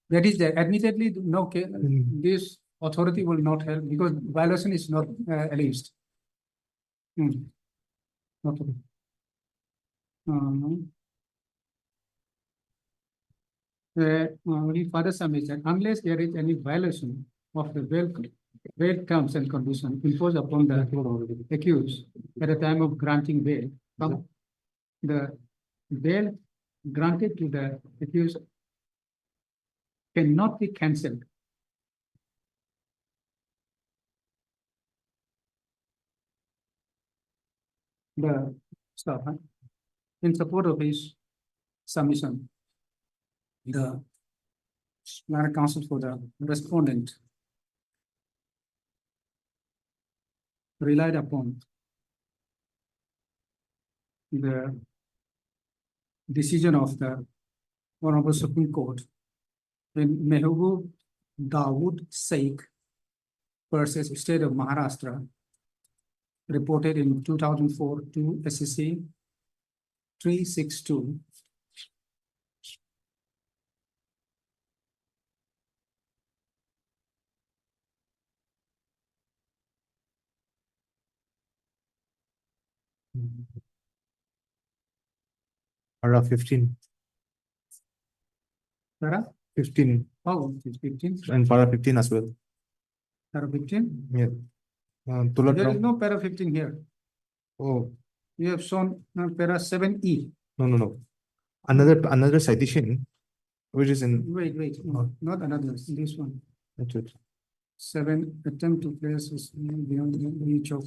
That is that admittedly, no case, this authority will not help because violation is not alleged. Okay. We further submit that unless there is any violation of the bail terms and conditions imposed upon the accused at the time of granting bail, the bail granted to the accused cannot be cancelled. The stuff, in support of his submission, the Lara counsel for the respondent relied upon the decision of the Honorable Supreme Court in Mehboob Dawood Sheikh versus State of Maharashtra, reported in 2004 to SCC 362. Para 15. Para? 15 Oh, it's 15. and para 15 as well. Para 15? Yeah. Tulat There is Ram. no para 15 here. Oh, You have shown para 7E. no. Another citation, which is in. Wait, no, not another, this one. That's it. 7, attempt to place is beyond the reach of.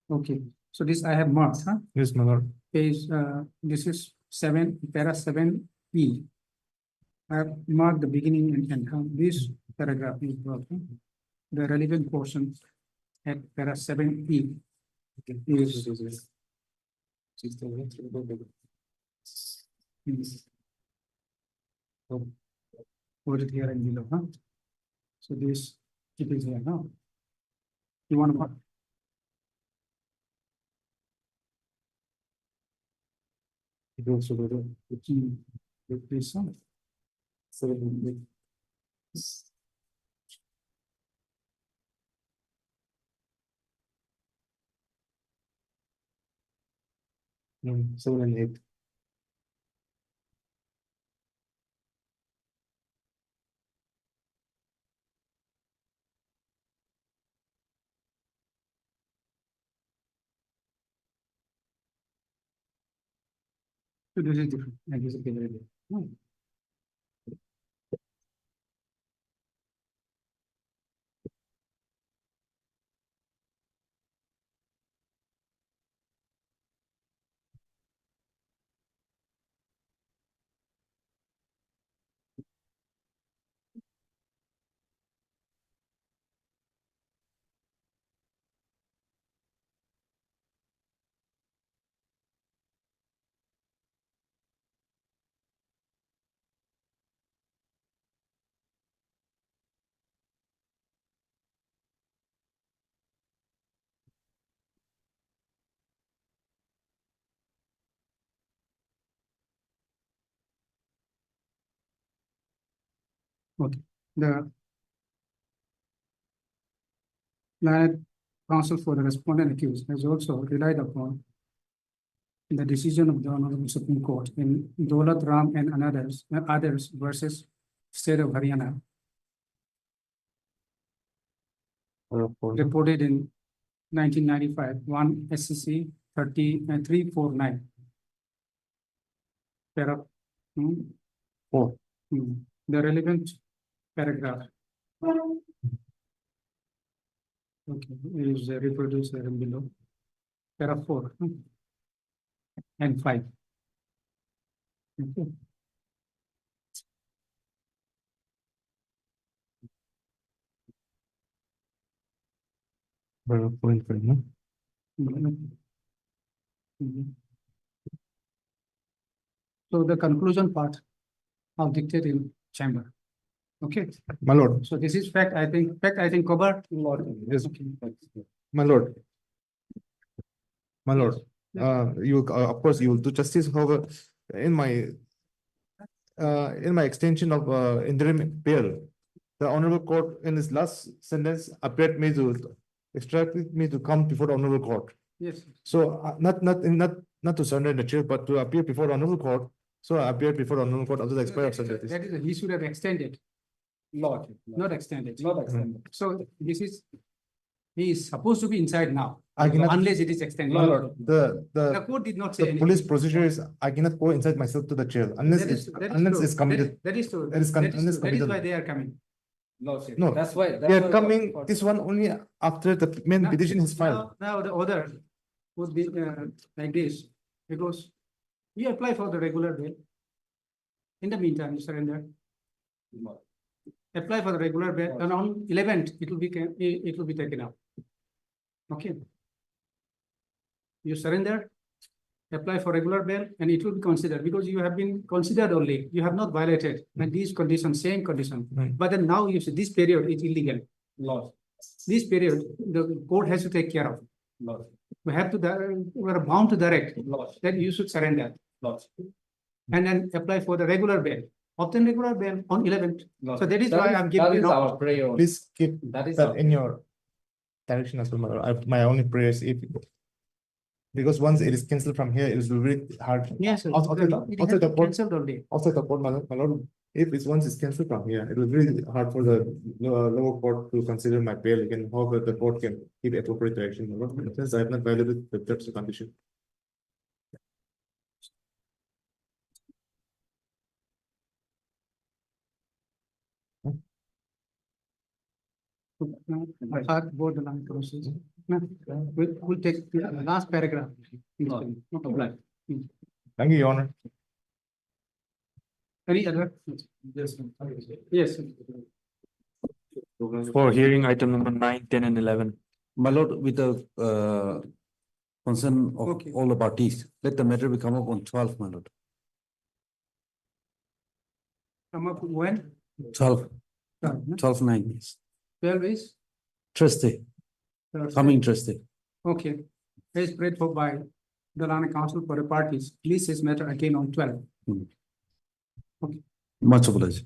Okay, so this I have marked, huh? Yes, my lord. Page, this is 7, para 7E. I have marked the beginning and end. This paragraph is brought, huh? The relevant portion at para 7E is. Put it here and below, huh? So this, it is here, huh? You want to? It also go to This one. 7. No, 7 and 8. So this is different. And this is different. Okay, the Land Counsel for the respondent accused has also relied upon the decision of the Honorable Supreme Court in Dolat Ram and others versus State of Haryana, reported in 1995, 1 SCC 349. Four. The relevant paragraph. Okay, is reproduced there and below. Para 4 and 5. Okay. Para 4 and 5, no? So the conclusion part I'll dictate in chamber. Okay. My lord. So this is fact, I think covered. Yes. Okay. My lord. My lord. Yes. You of course you will do justice. However, in my extension of interim bail, the honorable court in its last sentence appeared me to extracted me to come before the honorable court. Yes. So not to surrender in the chair, but to appear before the honorable court. So I appeared before the honorable court after the expiry of sentence. That is, he should have extended. Lord, not extended. Not extended. So this is, he is supposed to be inside now, I cannot- unless it is extended. The The court did not say the anything. police procedure is, I cannot go inside myself to the jail unless That is- it's, that is unless true. it's committed. That is true. That is con- That is unless true. That is committed. why they are coming. Lordship. No, That's why. they are coming, this one only after the main Now- petition is filed. Now the order would be like this, because you apply for the regular bail. In the meantime, you surrender. Apply for the regular bail, and on 11th, it will be taken out. Okay. You surrender, apply for regular bail, and it will be considered, because you have been considered only, you have not violated, and these conditions, same condition. But then now you say this period is illegal. Law. This period, the court has to take care of. Law. We have to, we are bound to direct that you should surrender. Law. And then apply for the regular bail, obtain regular bail on 11th. So that is why I'm giving That you. is our prayer. Please keep That is that our- in your direction as well, my lord. My only prayer is if, because once it is cancelled from here, it is very hard. Yes, sir. Outside the- It outside has the been court. cancelled already. Outside the court, my lord, if it's once it's cancelled from here, it will be really hard for the lower court to consider my bail again. However, the court can keep appropriate direction, my lord, since I have not violated the terms and condition. Board the line process. We'll take the last paragraph. No problem. Thank you, Your Honor. Any other? Yes. For hearing item number 9, 10, and 11. My lord, with the consent of Okay. all the parties, let the matter be come up on 12, my lord. Come up when? 12, 12/9, yes. 12 is? Thursday, Thursday. coming Thursday. Okay. Is prayed for by the Lana Council for the parties. Please this matter again on 12. Much obliged.